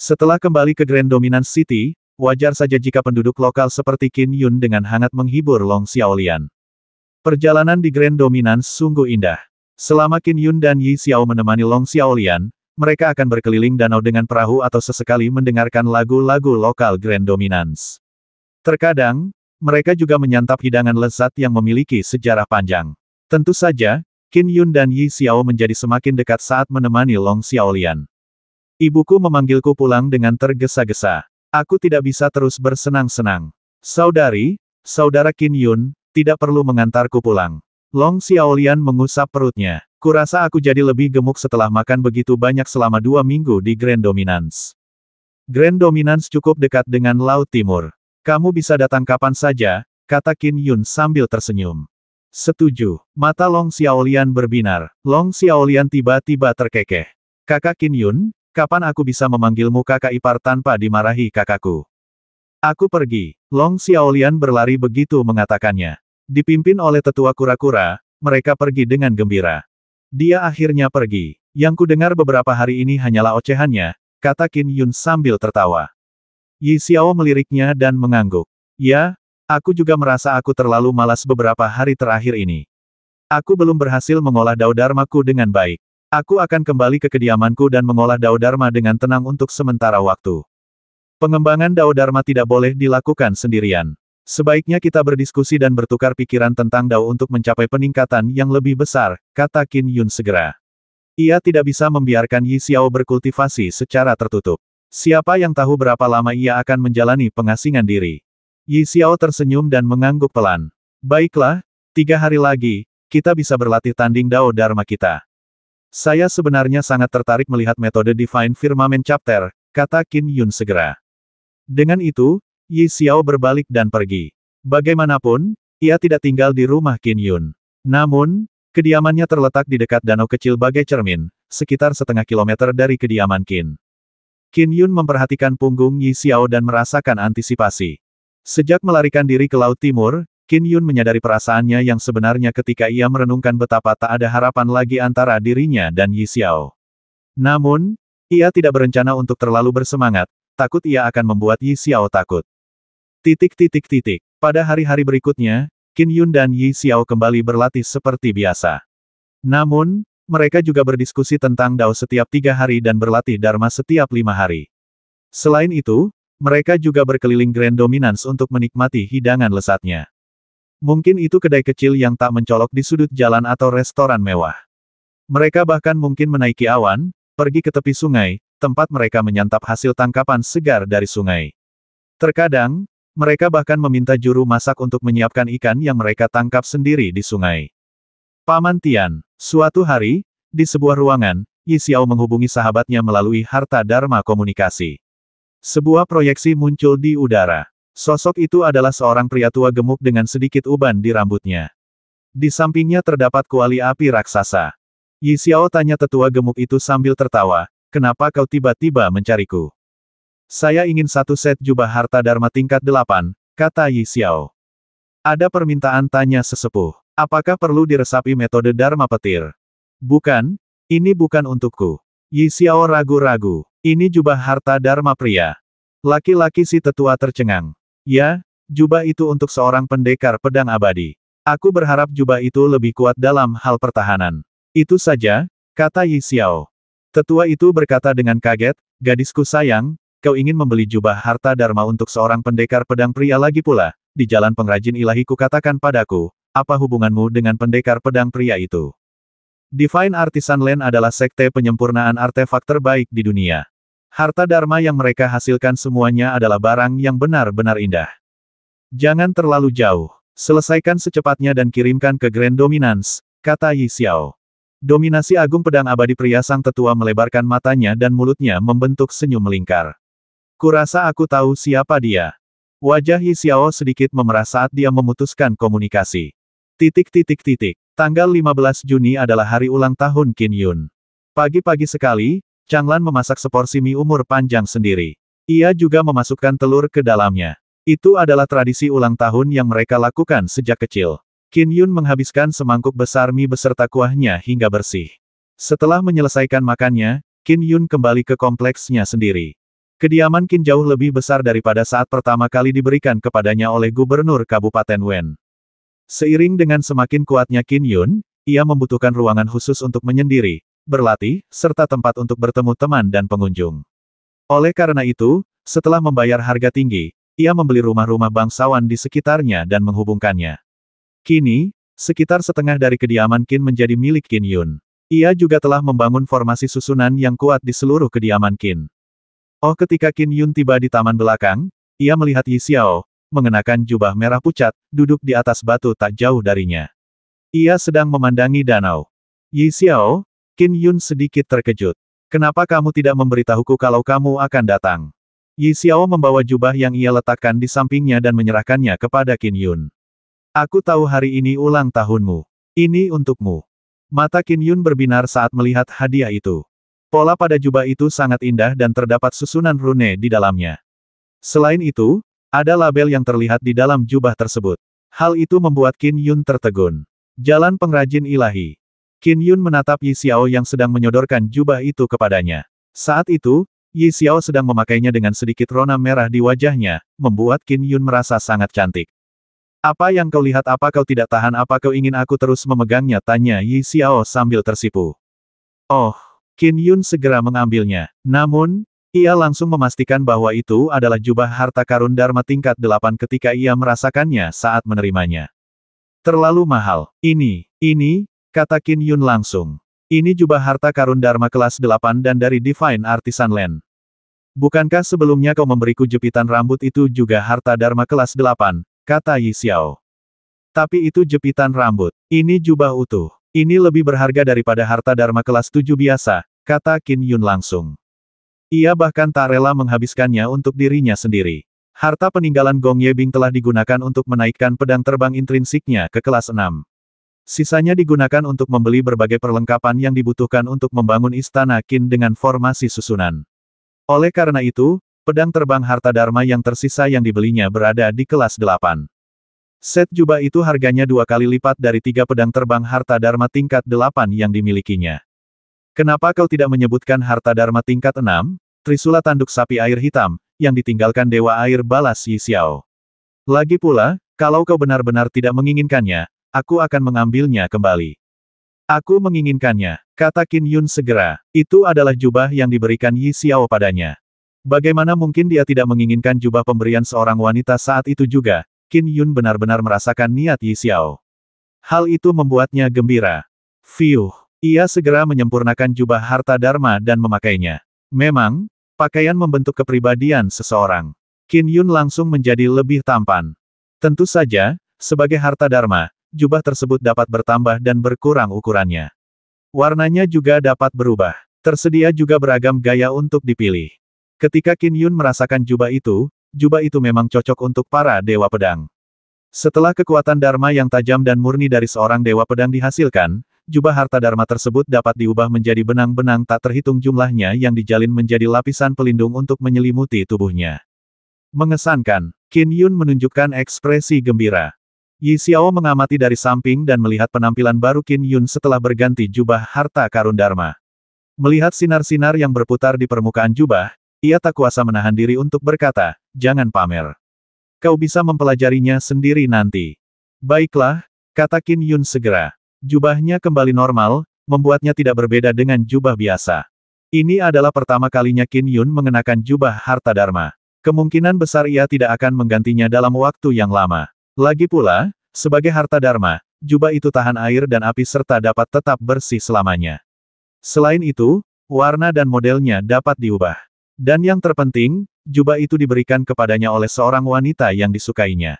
Setelah kembali ke Grand Dominance City, wajar saja jika penduduk lokal seperti Qin Yun dengan hangat menghibur Long Xiaolian. Perjalanan di Grand Dominance sungguh indah. Selama Qin Yun dan Yi Xiao menemani Long Xiaolian, mereka akan berkeliling danau dengan perahu atau sesekali mendengarkan lagu-lagu lokal Grand Dominance. Terkadang, mereka juga menyantap hidangan lezat yang memiliki sejarah panjang. Tentu saja, Qin Yun dan Yi Xiao menjadi semakin dekat saat menemani Long Xiaolian. Ibuku memanggilku pulang dengan tergesa-gesa. Aku tidak bisa terus bersenang-senang. Saudara Qin Yun, tidak perlu mengantarku pulang. Long Xiaolian mengusap perutnya. Kurasa aku jadi lebih gemuk setelah makan begitu banyak selama 2 minggu di Grand Dominance. Grand Dominance cukup dekat dengan Laut Timur. Kamu bisa datang kapan saja, kata Qin Yun sambil tersenyum. Setuju. Mata Long Xiaolian berbinar. Long Xiaolian tiba-tiba terkekeh. Kakak Qin Yun, kapan aku bisa memanggilmu kakak ipar tanpa dimarahi kakakku? Aku pergi. Long Xiaolian berlari begitu mengatakannya. Dipimpin oleh tetua kura-kura, mereka pergi dengan gembira. Dia akhirnya pergi. Yang kudengar beberapa hari ini hanyalah ocehannya, kata Qin Yun sambil tertawa. Yi Xiao meliriknya dan mengangguk. Ya, aku juga merasa aku terlalu malas beberapa hari terakhir ini. Aku belum berhasil mengolah dao dharmaku dengan baik. Aku akan kembali ke kediamanku dan mengolah dao dharma dengan tenang untuk sementara waktu. Pengembangan dao dharma tidak boleh dilakukan sendirian. Sebaiknya kita berdiskusi dan bertukar pikiran tentang dao untuk mencapai peningkatan yang lebih besar, kata Qin Yun segera. Ia tidak bisa membiarkan Yi Xiao berkultivasi secara tertutup. Siapa yang tahu berapa lama ia akan menjalani pengasingan diri. Yi Xiao tersenyum dan mengangguk pelan. Baiklah, 3 hari lagi, kita bisa berlatih tanding dao dharma kita. Saya sebenarnya sangat tertarik melihat metode Divine Firmament Chapter, kata Qin Yun segera. Dengan itu, Yi Xiao berbalik dan pergi. Bagaimanapun, ia tidak tinggal di rumah Qin Yun. Namun, kediamannya terletak di dekat danau kecil bagai cermin, sekitar setengah kilometer dari kediaman Qin. Qin Yun memperhatikan punggung Yi Xiao dan merasakan antisipasi. Sejak melarikan diri ke Laut Timur, Qin Yun menyadari perasaannya yang sebenarnya ketika ia merenungkan betapa tak ada harapan lagi antara dirinya dan Yi Xiao. Namun, ia tidak berencana untuk terlalu bersemangat, takut ia akan membuat Yi Xiao takut. Pada hari-hari berikutnya, Qin Yun dan Yi Xiao kembali berlatih seperti biasa. Namun, mereka juga berdiskusi tentang dao setiap 3 hari dan berlatih dharma setiap 5 hari. Selain itu, mereka juga berkeliling Grand Dominance untuk menikmati hidangan lezatnya. Mungkin itu kedai kecil yang tak mencolok di sudut jalan atau restoran mewah. Mereka bahkan mungkin menaiki awan, pergi ke tepi sungai, tempat mereka menyantap hasil tangkapan segar dari sungai. Terkadang, mereka bahkan meminta juru masak untuk menyiapkan ikan yang mereka tangkap sendiri di sungai. Paman Tian, suatu hari, di sebuah ruangan, Yi Xiao menghubungi sahabatnya melalui harta dharma komunikasi. Sebuah proyeksi muncul di udara. Sosok itu adalah seorang pria tua gemuk dengan sedikit uban di rambutnya. Di sampingnya terdapat kuali api raksasa. Yi Xiao tanya tetua gemuk itu sambil tertawa, kenapa kau tiba-tiba mencariku? Saya ingin 1 set jubah harta dharma tingkat 8, kata Yi Xiao. Ada permintaan, tanya sesepuh. Apakah perlu diresapi metode dharma petir? Bukan, ini bukan untukku. Yi Xiao ragu-ragu. Ini jubah harta dharma pria. Laki-laki si tetua tercengang. Ya, jubah itu untuk seorang pendekar pedang abadi. Aku berharap jubah itu lebih kuat dalam hal pertahanan. Itu saja, kata Yi Xiao. Tetua itu berkata dengan kaget, gadisku sayang, kau ingin membeli jubah harta dharma untuk seorang pendekar pedang pria lagi pula. Di jalan pengrajin ilahi katakan padaku, apa hubunganmu dengan pendekar pedang pria itu? Divine Artisan Land adalah sekte penyempurnaan artefak terbaik di dunia. Harta dharma yang mereka hasilkan semuanya adalah barang yang benar-benar indah. Jangan terlalu jauh. Selesaikan secepatnya dan kirimkan ke Grand Dominance, kata Yi Xiao. Dominasi Agung Pedang Abadi pria sang tetua melebarkan matanya dan mulutnya membentuk senyum melingkar. Kurasa aku tahu siapa dia. Wajah Yi Xiao sedikit memerah saat dia memutuskan komunikasi. Tanggal 15 Juni adalah hari ulang tahun Qin Yun. Pagi-pagi sekali, Changlan memasak seporsi mie umur panjang sendiri. Ia juga memasukkan telur ke dalamnya. Itu adalah tradisi ulang tahun yang mereka lakukan sejak kecil. Qin Yun menghabiskan semangkuk besar mie beserta kuahnya hingga bersih. Setelah menyelesaikan makannya, Qin Yun kembali ke kompleksnya sendiri. Kediaman Qin jauh lebih besar daripada saat pertama kali diberikan kepadanya oleh Gubernur Kabupaten Wen. Seiring dengan semakin kuatnya Qin Yun, ia membutuhkan ruangan khusus untuk menyendiri, berlatih, serta tempat untuk bertemu teman dan pengunjung. Oleh karena itu, setelah membayar harga tinggi, ia membeli rumah-rumah bangsawan di sekitarnya dan menghubungkannya. Kini, sekitar setengah dari kediaman Qin menjadi milik Qin Yun. Ia juga telah membangun formasi susunan yang kuat di seluruh kediaman Qin. Oh, ketika Qin Yun tiba di taman belakang, ia melihat Yi Xiao, mengenakan jubah merah pucat, duduk di atas batu tak jauh darinya. Ia sedang memandangi danau. Yi Xiao, Qin Yun sedikit terkejut. Kenapa kamu tidak memberitahuku kalau kamu akan datang? Yi Xiao membawa jubah yang ia letakkan di sampingnya dan menyerahkannya kepada Qin Yun. Aku tahu hari ini ulang tahunmu. Ini untukmu. Mata Qin Yun berbinar saat melihat hadiah itu. Pola pada jubah itu sangat indah dan terdapat susunan rune di dalamnya. Selain itu, ada label yang terlihat di dalam jubah tersebut. Hal itu membuat Qin Yun tertegun. Jalan pengrajin ilahi. Qin Yun menatap Yi Xiao yang sedang menyodorkan jubah itu kepadanya. Saat itu, Yi Xiao sedang memakainya dengan sedikit rona merah di wajahnya, membuat Qin Yun merasa sangat cantik. Apa yang kau lihat? Apa kau tidak tahan? Apa kau ingin aku terus memegangnya? Tanya Yi Xiao sambil tersipu. Oh. Qin Yun segera mengambilnya. Namun, ia langsung memastikan bahwa itu adalah jubah harta karun Dharma tingkat 8 ketika ia merasakannya saat menerimanya. Terlalu mahal. Ini, kata Qin Yun langsung. Ini jubah harta karun Dharma kelas 8 dan dari Divine Artisan Land. Bukankah sebelumnya kau memberiku jepitan rambut itu juga harta Dharma kelas 8, kata Yi Xiao. Tapi itu jepitan rambut. Ini jubah utuh. Ini lebih berharga daripada harta Dharma kelas 7 biasa, kata Qin Yun langsung. Ia bahkan tak rela menghabiskannya untuk dirinya sendiri. Harta peninggalan Gong Yebing telah digunakan untuk menaikkan pedang terbang intrinsiknya ke kelas 6. Sisanya digunakan untuk membeli berbagai perlengkapan yang dibutuhkan untuk membangun istana Qin dengan formasi susunan. Oleh karena itu, pedang terbang harta Dharma yang tersisa yang dibelinya berada di kelas 8. Set jubah itu harganya 2 kali lipat dari 3 pedang terbang harta Dharma tingkat 8 yang dimilikinya. Kenapa kau tidak menyebutkan harta Dharma tingkat 6, Trisula tanduk sapi air hitam, yang ditinggalkan Dewa Air balas Yi Xiao. Lagi pula, kalau kau benar-benar tidak menginginkannya, aku akan mengambilnya kembali. Aku menginginkannya, kata Qin Yun segera. Itu adalah jubah yang diberikan Yi Xiao padanya. Bagaimana mungkin dia tidak menginginkan jubah pemberian seorang wanita saat itu juga? Qin Yun benar-benar merasakan niat Yi Xiao. Hal itu membuatnya gembira. Fiuh, ia segera menyempurnakan jubah harta Dharma dan memakainya. Memang, pakaian membentuk kepribadian seseorang. Qin Yun langsung menjadi lebih tampan. Tentu saja, sebagai harta Dharma, jubah tersebut dapat bertambah dan berkurang ukurannya. Warnanya juga dapat berubah. Tersedia juga beragam gaya untuk dipilih. Ketika Qin Yun merasakan jubah itu memang cocok untuk para dewa pedang. Setelah kekuatan Dharma yang tajam dan murni dari seorang dewa pedang dihasilkan, jubah harta Dharma tersebut dapat diubah menjadi benang-benang tak terhitung jumlahnya yang dijalin menjadi lapisan pelindung untuk menyelimuti tubuhnya. Mengesankan, Qin Yun menunjukkan ekspresi gembira. Yi Xiao mengamati dari samping dan melihat penampilan baru Qin Yun setelah berganti jubah harta karun Dharma. Melihat sinar-sinar yang berputar di permukaan jubah, ia tak kuasa menahan diri untuk berkata, jangan pamer. Kau bisa mempelajarinya sendiri nanti. Baiklah, kata Qin Yun segera. Jubahnya kembali normal, membuatnya tidak berbeda dengan jubah biasa. Ini adalah pertama kalinya Qin Yun mengenakan jubah harta Dharma. Kemungkinan besar ia tidak akan menggantinya dalam waktu yang lama. Lagi pula, sebagai harta Dharma, jubah itu tahan air dan api serta dapat tetap bersih selamanya. Selain itu, warna dan modelnya dapat diubah. Dan yang terpenting, jubah itu diberikan kepadanya oleh seorang wanita yang disukainya.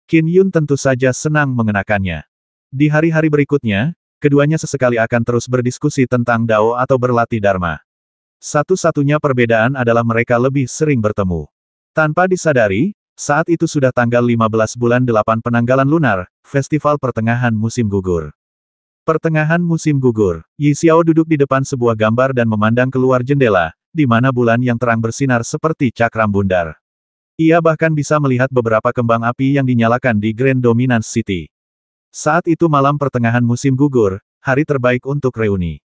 Qin Yun tentu saja senang mengenakannya. Di hari-hari berikutnya, keduanya sesekali akan terus berdiskusi tentang Dao atau berlatih Dharma. Satu-satunya perbedaan adalah mereka lebih sering bertemu. Tanpa disadari, saat itu sudah tanggal 15 bulan 8 penanggalan lunar, festival pertengahan musim gugur. Pertengahan musim gugur, Yi Xiao duduk di depan sebuah gambar dan memandang keluar jendela, di mana bulan yang terang bersinar seperti cakram bundar. Ia bahkan bisa melihat beberapa kembang api yang dinyalakan di Grand Dominance City. Saat itu malam pertengahan musim gugur, hari terbaik untuk reuni.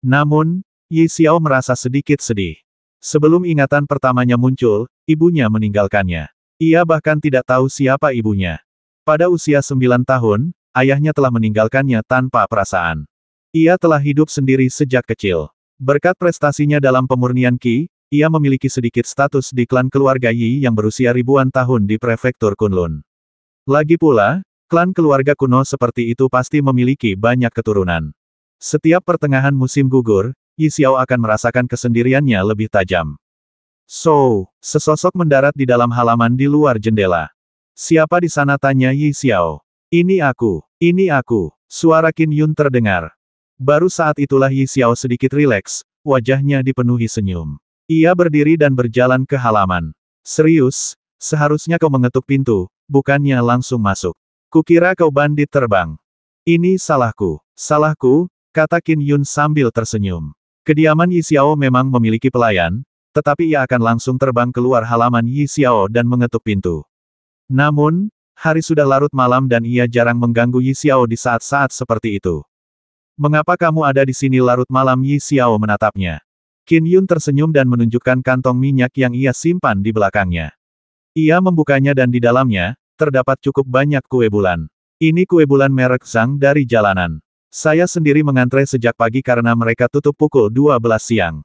Namun, Yi Xiao merasa sedikit sedih. Sebelum ingatan pertamanya muncul, ibunya meninggalkannya. Ia bahkan tidak tahu siapa ibunya. Pada usia 9 tahun, ayahnya telah meninggalkannya tanpa perasaan. Ia telah hidup sendiri sejak kecil. Berkat prestasinya dalam pemurnian Qi, ia memiliki sedikit status di klan keluarga Yi yang berusia ribuan tahun di prefektur Kunlun. Lagi pula, klan keluarga kuno seperti itu pasti memiliki banyak keturunan. Setiap pertengahan musim gugur, Yi Xiao akan merasakan kesendiriannya lebih tajam. So, sesosok mendarat di dalam halaman di luar jendela. Siapa di sana, tanya Yi Xiao. Ini aku. Suara Qin Yun terdengar. Baru saat itulah Yi Xiao sedikit rileks, wajahnya dipenuhi senyum. Ia berdiri dan berjalan ke halaman. Serius, seharusnya kau mengetuk pintu, bukannya langsung masuk. Kukira kau bandit terbang. Ini salahku, kata Qin Yun sambil tersenyum. Kediaman Yi Xiao memang memiliki pelayan, tetapi ia akan langsung terbang keluar halaman Yi Xiao dan mengetuk pintu. Namun, hari sudah larut malam dan ia jarang mengganggu Yi Xiao di saat-saat seperti itu. Mengapa kamu ada di sini larut malam? Yi Xiao menatapnya. Qin Yun tersenyum dan menunjukkan kantong minyak yang ia simpan di belakangnya. Ia membukanya dan di dalamnya, terdapat cukup banyak kue bulan. Ini kue bulan merek Zhang dari jalanan. Saya sendiri mengantre sejak pagi karena mereka tutup pukul 12 siang.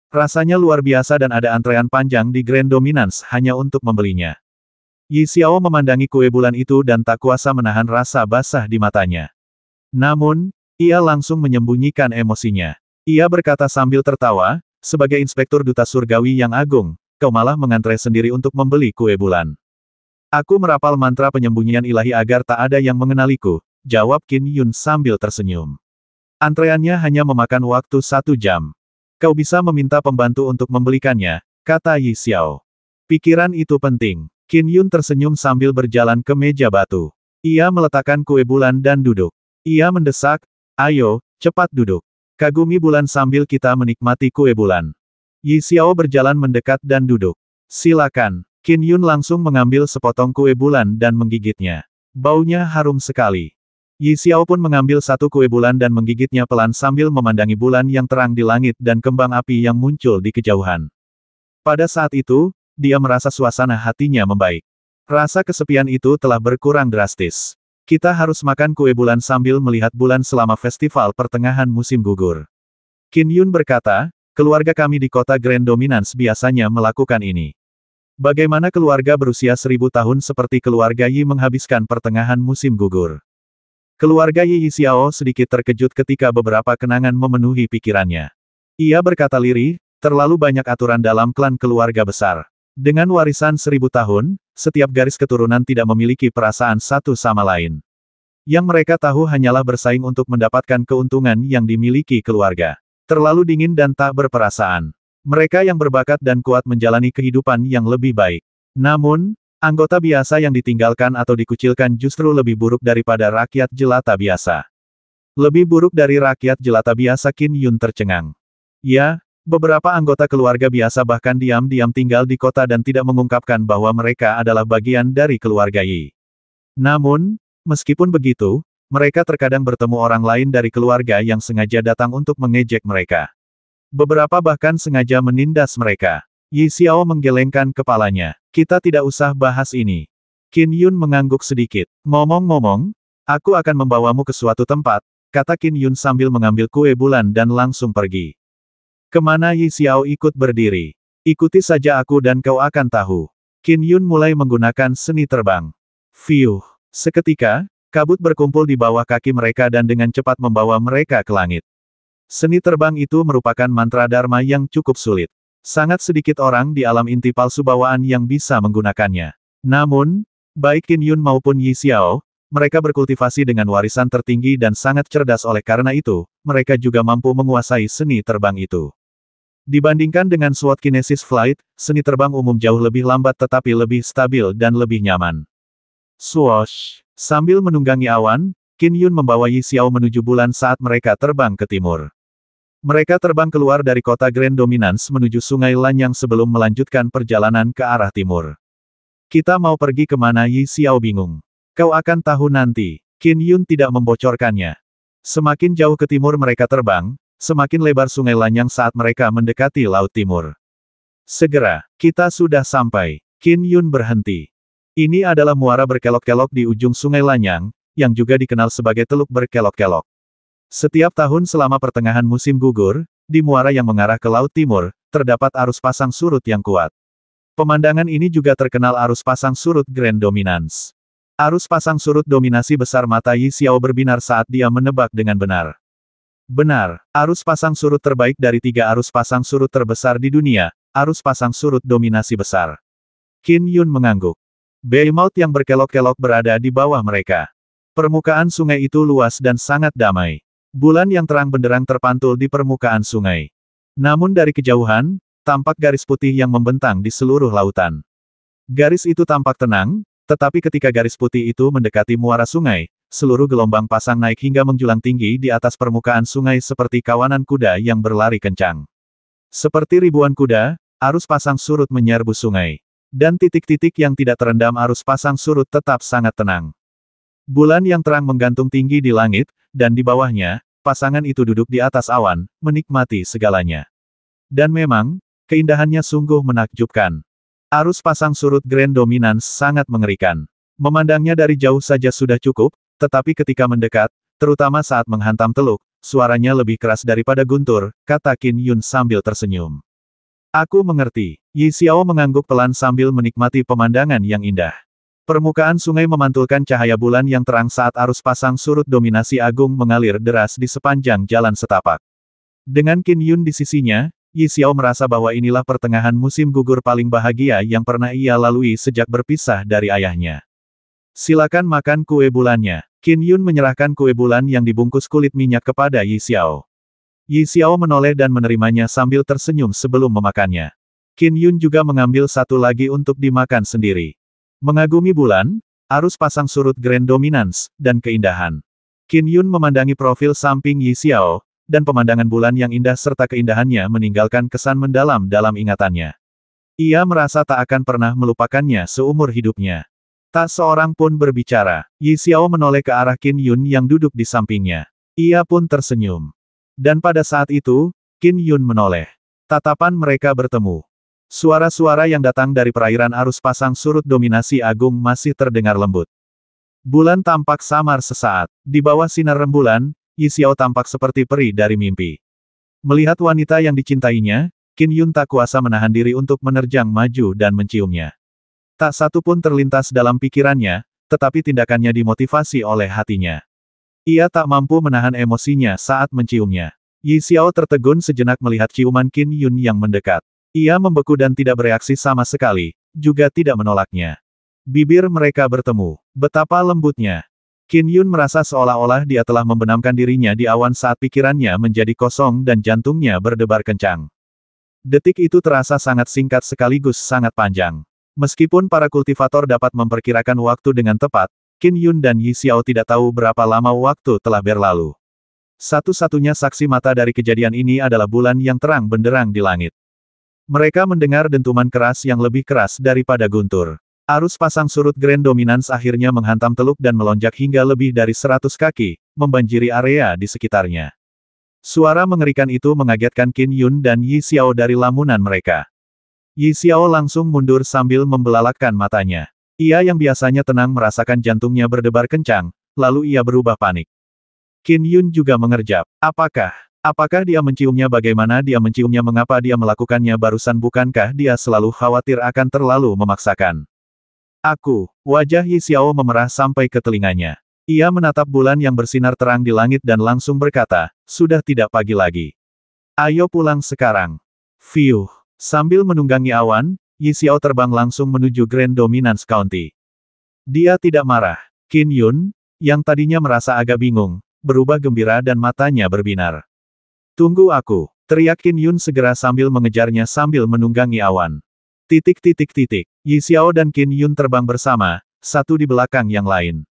Rasanya luar biasa dan ada antrean panjang di Grand Dominance hanya untuk membelinya. Yi Xiao memandangi kue bulan itu dan tak kuasa menahan rasa basah di matanya. Namun, ia langsung menyembunyikan emosinya. Ia berkata sambil tertawa, sebagai inspektur duta surgawi yang agung, kau malah mengantre sendiri untuk membeli kue bulan. Aku merapal mantra penyembunyian ilahi agar tak ada yang mengenaliku, jawab Qin Yun sambil tersenyum. Antreannya hanya memakan waktu 1 jam. Kau bisa meminta pembantu untuk membelikannya, kata Yi Xiao. Pikiran itu penting. Qin Yun tersenyum sambil berjalan ke meja batu. Ia meletakkan kue bulan dan duduk. Ia mendesak, ayo, cepat duduk. Kagumi bulan sambil kita menikmati kue bulan. Yi Xiao berjalan mendekat dan duduk. Silakan. Qin Yun langsung mengambil sepotong kue bulan dan menggigitnya. Baunya harum sekali. Yi Xiao pun mengambil satu kue bulan dan menggigitnya pelan sambil memandangi bulan yang terang di langit dan kembang api yang muncul di kejauhan. Pada saat itu, dia merasa suasana hatinya membaik. Rasa kesepian itu telah berkurang drastis. Kita harus makan kue bulan sambil melihat bulan selama festival pertengahan musim gugur. Qin Yun berkata, keluarga kami di kota Grand Dominance biasanya melakukan ini. Bagaimana keluarga berusia 1000 tahun seperti keluarga Yi menghabiskan pertengahan musim gugur? Keluarga Yi Xiao sedikit terkejut ketika beberapa kenangan memenuhi pikirannya. Ia berkata lirih, terlalu banyak aturan dalam klan keluarga besar. Dengan warisan 1000 tahun, setiap garis keturunan tidak memiliki perasaan satu sama lain. Yang mereka tahu hanyalah bersaing untuk mendapatkan keuntungan yang dimiliki keluarga. Terlalu dingin dan tak berperasaan. Mereka yang berbakat dan kuat menjalani kehidupan yang lebih baik. Namun, anggota biasa yang ditinggalkan atau dikucilkan justru lebih buruk daripada rakyat jelata biasa. Lebih buruk dari rakyat jelata biasa. Qin Yun tercengang. Ya, beberapa anggota keluarga biasa bahkan diam-diam tinggal di kota dan tidak mengungkapkan bahwa mereka adalah bagian dari keluarga Yi. Namun, meskipun begitu, mereka terkadang bertemu orang lain dari keluarga yang sengaja datang untuk mengejek mereka. Beberapa bahkan sengaja menindas mereka. Yi Xiao menggelengkan kepalanya. Kita tidak usah bahas ini. Qin Yun mengangguk sedikit. Ngomong-ngomong, aku akan membawamu ke suatu tempat, kata Qin Yun sambil mengambil kue bulan dan langsung pergi. Kemana? Yi Xiao ikut berdiri. Ikuti saja aku dan kau akan tahu. Qin Yun mulai menggunakan seni terbang. Fiuh. Seketika, kabut berkumpul di bawah kaki mereka dan dengan cepat membawa mereka ke langit. Seni terbang itu merupakan mantra Dharma yang cukup sulit. Sangat sedikit orang di alam inti palsu bawaan yang bisa menggunakannya. Namun, baik Qin Yun maupun Yi Xiao, mereka berkultivasi dengan warisan tertinggi dan sangat cerdas oleh karena itu, mereka juga mampu menguasai seni terbang itu. Dibandingkan dengan SWOT Kinesis Flight, seni terbang umum jauh lebih lambat tetapi lebih stabil dan lebih nyaman. Swoosh! Sambil menunggangi awan, Qin Yun membawa Yi Xiao menuju bulan saat mereka terbang ke timur. Mereka terbang keluar dari kota Grand Dominance menuju Sungai Lanyang sebelum melanjutkan perjalanan ke arah timur. Kita mau pergi kemana? Yi Xiao bingung. Kau akan tahu nanti. Qin Yun tidak membocorkannya. Semakin jauh ke timur mereka terbang, semakin lebar Sungai Lanyang saat mereka mendekati Laut Timur. Segera, kita sudah sampai. Qin Yun berhenti. Ini adalah muara berkelok-kelok di ujung Sungai Lanyang, yang juga dikenal sebagai Teluk Berkelok-Kelok. Setiap tahun selama pertengahan musim gugur, di muara yang mengarah ke Laut Timur, terdapat arus pasang surut yang kuat. Pemandangan ini juga terkenal arus pasang surut Grand Dominance. Arus pasang surut dominasi besar mata Yi Xiao berbinar saat dia menebak dengan benar. Benar, arus pasang surut terbaik dari 3 arus pasang surut terbesar di dunia, arus pasang surut dominasi besar. Qin Yun mengangguk. Behemoth yang berkelok-kelok berada di bawah mereka. Permukaan sungai itu luas dan sangat damai. Bulan yang terang benderang terpantul di permukaan sungai. Namun dari kejauhan, tampak garis putih yang membentang di seluruh lautan. Garis itu tampak tenang, tetapi ketika garis putih itu mendekati muara sungai, seluruh gelombang pasang naik hingga menjulang tinggi di atas permukaan sungai seperti kawanan kuda yang berlari kencang. Seperti ribuan kuda, arus pasang surut menyerbu sungai. Dan titik-titik yang tidak terendam arus pasang surut tetap sangat tenang. Bulan yang terang menggantung tinggi di langit, dan di bawahnya, pasangan itu duduk di atas awan, menikmati segalanya. Dan memang, keindahannya sungguh menakjubkan. Arus pasang surut Grand Dominance sangat mengerikan. Memandangnya dari jauh saja sudah cukup, tetapi ketika mendekat, terutama saat menghantam teluk, suaranya lebih keras daripada guntur, kata Qin Yun sambil tersenyum. Aku mengerti. Yi Xiao mengangguk pelan sambil menikmati pemandangan yang indah. Permukaan sungai memantulkan cahaya bulan yang terang saat arus pasang surut dominasi agung mengalir deras di sepanjang jalan setapak. Dengan Qin Yun di sisinya, Yi Xiao merasa bahwa inilah pertengahan musim gugur paling bahagia yang pernah ia lalui sejak berpisah dari ayahnya. Silakan makan kue bulannya. Qin Yun menyerahkan kue bulan yang dibungkus kulit minyak kepada Yi Xiao. Yi Xiao menoleh dan menerimanya sambil tersenyum sebelum memakannya. Qin Yun juga mengambil satu lagi untuk dimakan sendiri. Mengagumi bulan, arus pasang surut Grand Dominance, dan keindahan. Qin Yun memandangi profil samping Yi Xiao, dan pemandangan bulan yang indah serta keindahannya meninggalkan kesan mendalam dalam ingatannya. Ia merasa tak akan pernah melupakannya seumur hidupnya. Tak seorang pun berbicara. Yi Xiao menoleh ke arah Qin Yun yang duduk di sampingnya. Ia pun tersenyum. Dan pada saat itu, Qin Yun menoleh. Tatapan mereka bertemu. Suara-suara yang datang dari perairan arus pasang surut dominasi agung masih terdengar lembut. Bulan tampak samar sesaat. Di bawah sinar rembulan, Yi Xiao tampak seperti peri dari mimpi. Melihat wanita yang dicintainya, Qin Yun tak kuasa menahan diri untuk menerjang maju dan menciumnya. Tak satu pun terlintas dalam pikirannya, tetapi tindakannya dimotivasi oleh hatinya. Ia tak mampu menahan emosinya saat menciumnya. Yi Xiao tertegun sejenak melihat ciuman Qin Yun yang mendekat. Ia membeku dan tidak bereaksi sama sekali, juga tidak menolaknya. Bibir mereka bertemu. Betapa lembutnya. Qin Yun merasa seolah-olah dia telah membenamkan dirinya di awan saat pikirannya menjadi kosong dan jantungnya berdebar kencang. Detik itu terasa sangat singkat sekaligus sangat panjang. Meskipun para kultivator dapat memperkirakan waktu dengan tepat, Qin Yun dan Yi Xiao tidak tahu berapa lama waktu telah berlalu. Satu-satunya saksi mata dari kejadian ini adalah bulan yang terang benderang di langit. Mereka mendengar dentuman keras yang lebih keras daripada guntur. Arus pasang surut Grand Dominance akhirnya menghantam teluk dan melonjak hingga lebih dari 100 kaki, membanjiri area di sekitarnya. Suara mengerikan itu mengagetkan Qin Yun dan Yi Xiao dari lamunan mereka. Yi Xiao langsung mundur sambil membelalakkan matanya. Ia yang biasanya tenang merasakan jantungnya berdebar kencang, lalu ia berubah panik. Qin Yun juga mengerjap. Apakah dia menciumnya? Bagaimana dia menciumnya? Mengapa dia melakukannya barusan? Bukankah dia selalu khawatir akan terlalu memaksakan? Wajah Yi Xiao memerah sampai ke telinganya. Ia menatap bulan yang bersinar terang di langit dan langsung berkata, sudah tidak pagi lagi. Ayo pulang sekarang. Fiuh. Sambil menunggangi awan, Yi Xiao terbang langsung menuju Grand Dominance County. Dia tidak marah. Qin Yun, yang tadinya merasa agak bingung, berubah gembira dan matanya berbinar. Tunggu aku, teriak Qin Yun segera sambil mengejarnya sambil menunggangi awan. Yi Xiao dan Qin Yun terbang bersama, satu di belakang yang lain.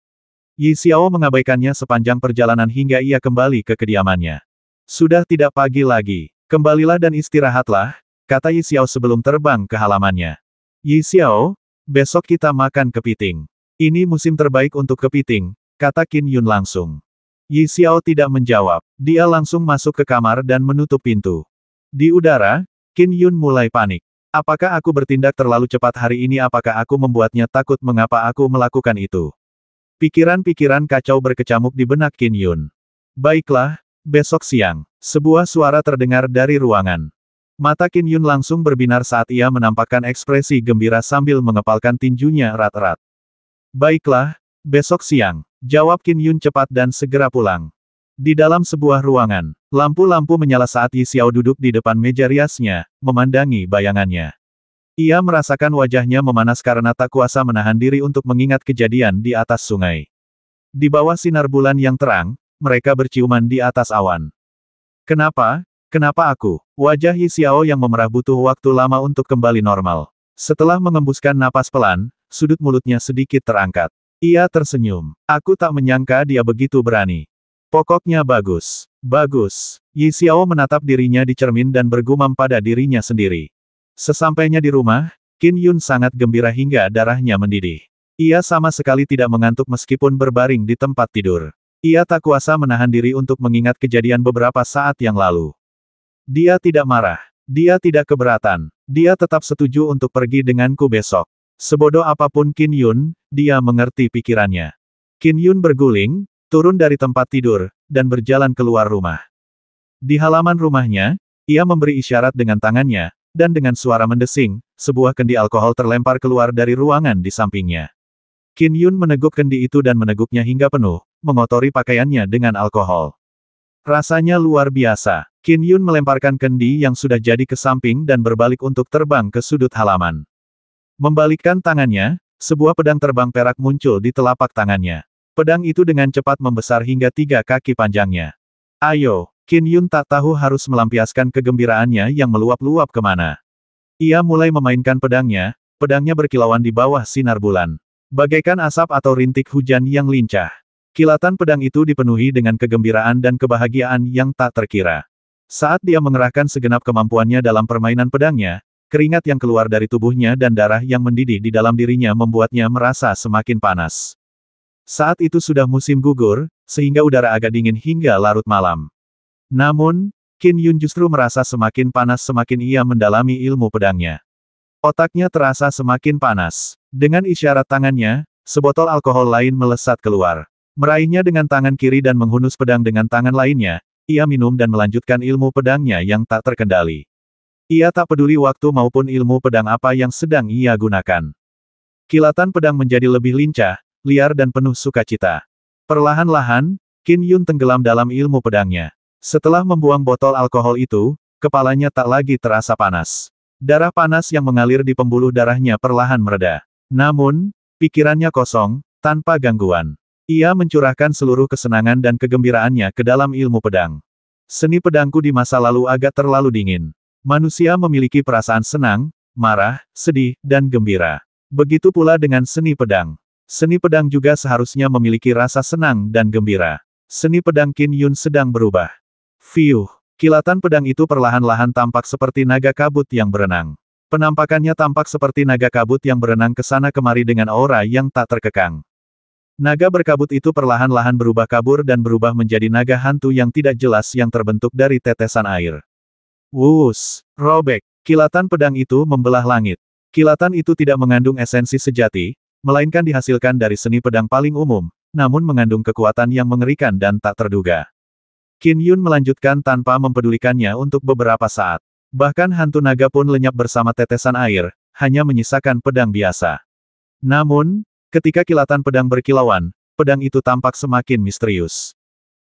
Yi Xiao mengabaikannya sepanjang perjalanan hingga ia kembali ke kediamannya. Sudah tidak pagi lagi, kembalilah dan istirahatlah, kata Yi Xiao sebelum terbang ke halamannya. Yi Xiao, besok kita makan kepiting. Ini musim terbaik untuk kepiting, kata Qin Yun langsung. Yi Xiao tidak menjawab, dia langsung masuk ke kamar dan menutup pintu. Di udara, Qin Yun mulai panik. Apakah aku bertindak terlalu cepat hari ini? Apakah aku membuatnya takut? Mengapa aku melakukan itu? Pikiran-pikiran kacau berkecamuk di benak Qin Yun. Baiklah, besok siang. Sebuah suara terdengar dari ruangan. Mata Qin Yun langsung berbinar saat ia menampakkan ekspresi gembira sambil mengepalkan tinjunya erat-erat. Baiklah, besok siang. Jawab Qin Yun cepat dan segera pulang. Di dalam sebuah ruangan, lampu-lampu menyala saat Yi Xiao duduk di depan meja riasnya, memandangi bayangannya. Ia merasakan wajahnya memanas karena tak kuasa menahan diri untuk mengingat kejadian di atas sungai. Di bawah sinar bulan yang terang, mereka berciuman di atas awan. Kenapa? Kenapa aku? Wajah Yi Xiao yang memerah butuh waktu lama untuk kembali normal. Setelah mengembuskan napas pelan, sudut mulutnya sedikit terangkat. Ia tersenyum. Aku tak menyangka dia begitu berani. Pokoknya bagus. Bagus. Yi Xiao menatap dirinya di cermin dan bergumam pada dirinya sendiri. Sesampainya di rumah, Qin Yun sangat gembira hingga darahnya mendidih. Ia sama sekali tidak mengantuk meskipun berbaring di tempat tidur. Ia tak kuasa menahan diri untuk mengingat kejadian beberapa saat yang lalu. Dia tidak marah. Dia tidak keberatan. Dia tetap setuju untuk pergi denganku besok. Sebodoh apapun Qin Yun, dia mengerti pikirannya. Qin Yun berguling, turun dari tempat tidur, dan berjalan keluar rumah. Di halaman rumahnya, ia memberi isyarat dengan tangannya, dan dengan suara mendesing, sebuah kendi alkohol terlempar keluar dari ruangan di sampingnya. Qin Yun meneguk kendi itu dan meneguknya hingga penuh, mengotori pakaiannya dengan alkohol. Rasanya luar biasa. Qin Yun melemparkan kendi yang sudah jadi ke samping dan berbalik untuk terbang ke sudut halaman. Membalikkan tangannya, sebuah pedang terbang perak muncul di telapak tangannya. Pedang itu dengan cepat membesar hingga 3 kaki panjangnya. Ayo, Qin Yun tak tahu harus melampiaskan kegembiraannya yang meluap-luap kemana. Ia mulai memainkan pedangnya berkilauan di bawah sinar bulan. Bagaikan asap atau rintik hujan yang lincah. Kilatan pedang itu dipenuhi dengan kegembiraan dan kebahagiaan yang tak terkira. Saat dia mengerahkan segenap kemampuannya dalam permainan pedangnya, keringat yang keluar dari tubuhnya dan darah yang mendidih di dalam dirinya membuatnya merasa semakin panas. Saat itu sudah musim gugur, sehingga udara agak dingin hingga larut malam. Namun, Qin Yun justru merasa semakin panas semakin ia mendalami ilmu pedangnya. Otaknya terasa semakin panas. Dengan isyarat tangannya, sebotol alkohol lain melesat keluar. Meraihnya dengan tangan kiri dan menghunus pedang dengan tangan lainnya, ia minum dan melanjutkan ilmu pedangnya yang tak terkendali. Ia tak peduli waktu maupun ilmu pedang apa yang sedang ia gunakan. Kilatan pedang menjadi lebih lincah, liar dan penuh sukacita. Perlahan-lahan, Qin Yun tenggelam dalam ilmu pedangnya. Setelah membuang botol alkohol itu, kepalanya tak lagi terasa panas. Darah panas yang mengalir di pembuluh darahnya perlahan mereda. Namun, pikirannya kosong, tanpa gangguan. Ia mencurahkan seluruh kesenangan dan kegembiraannya ke dalam ilmu pedang. Seni pedangku di masa lalu agak terlalu dingin. Manusia memiliki perasaan senang, marah, sedih, dan gembira. Begitu pula dengan seni pedang. Seni pedang juga seharusnya memiliki rasa senang dan gembira. Seni pedang Qin Yun sedang berubah. Fiuh, kilatan pedang itu perlahan-lahan tampak seperti naga kabut yang berenang. Penampakannya tampak seperti naga kabut yang berenang ke sana kemari dengan aura yang tak terkekang. Naga berkabut itu perlahan-lahan berubah kabur dan berubah menjadi naga hantu yang tidak jelas yang terbentuk dari tetesan air. Wus, robek, kilatan pedang itu membelah langit. Kilatan itu tidak mengandung esensi sejati, melainkan dihasilkan dari seni pedang paling umum, namun mengandung kekuatan yang mengerikan dan tak terduga. Qin Yun melanjutkan tanpa mempedulikannya untuk beberapa saat. Bahkan hantu naga pun lenyap bersama tetesan air, hanya menyisakan pedang biasa. Namun, ketika kilatan pedang berkilauan, pedang itu tampak semakin misterius.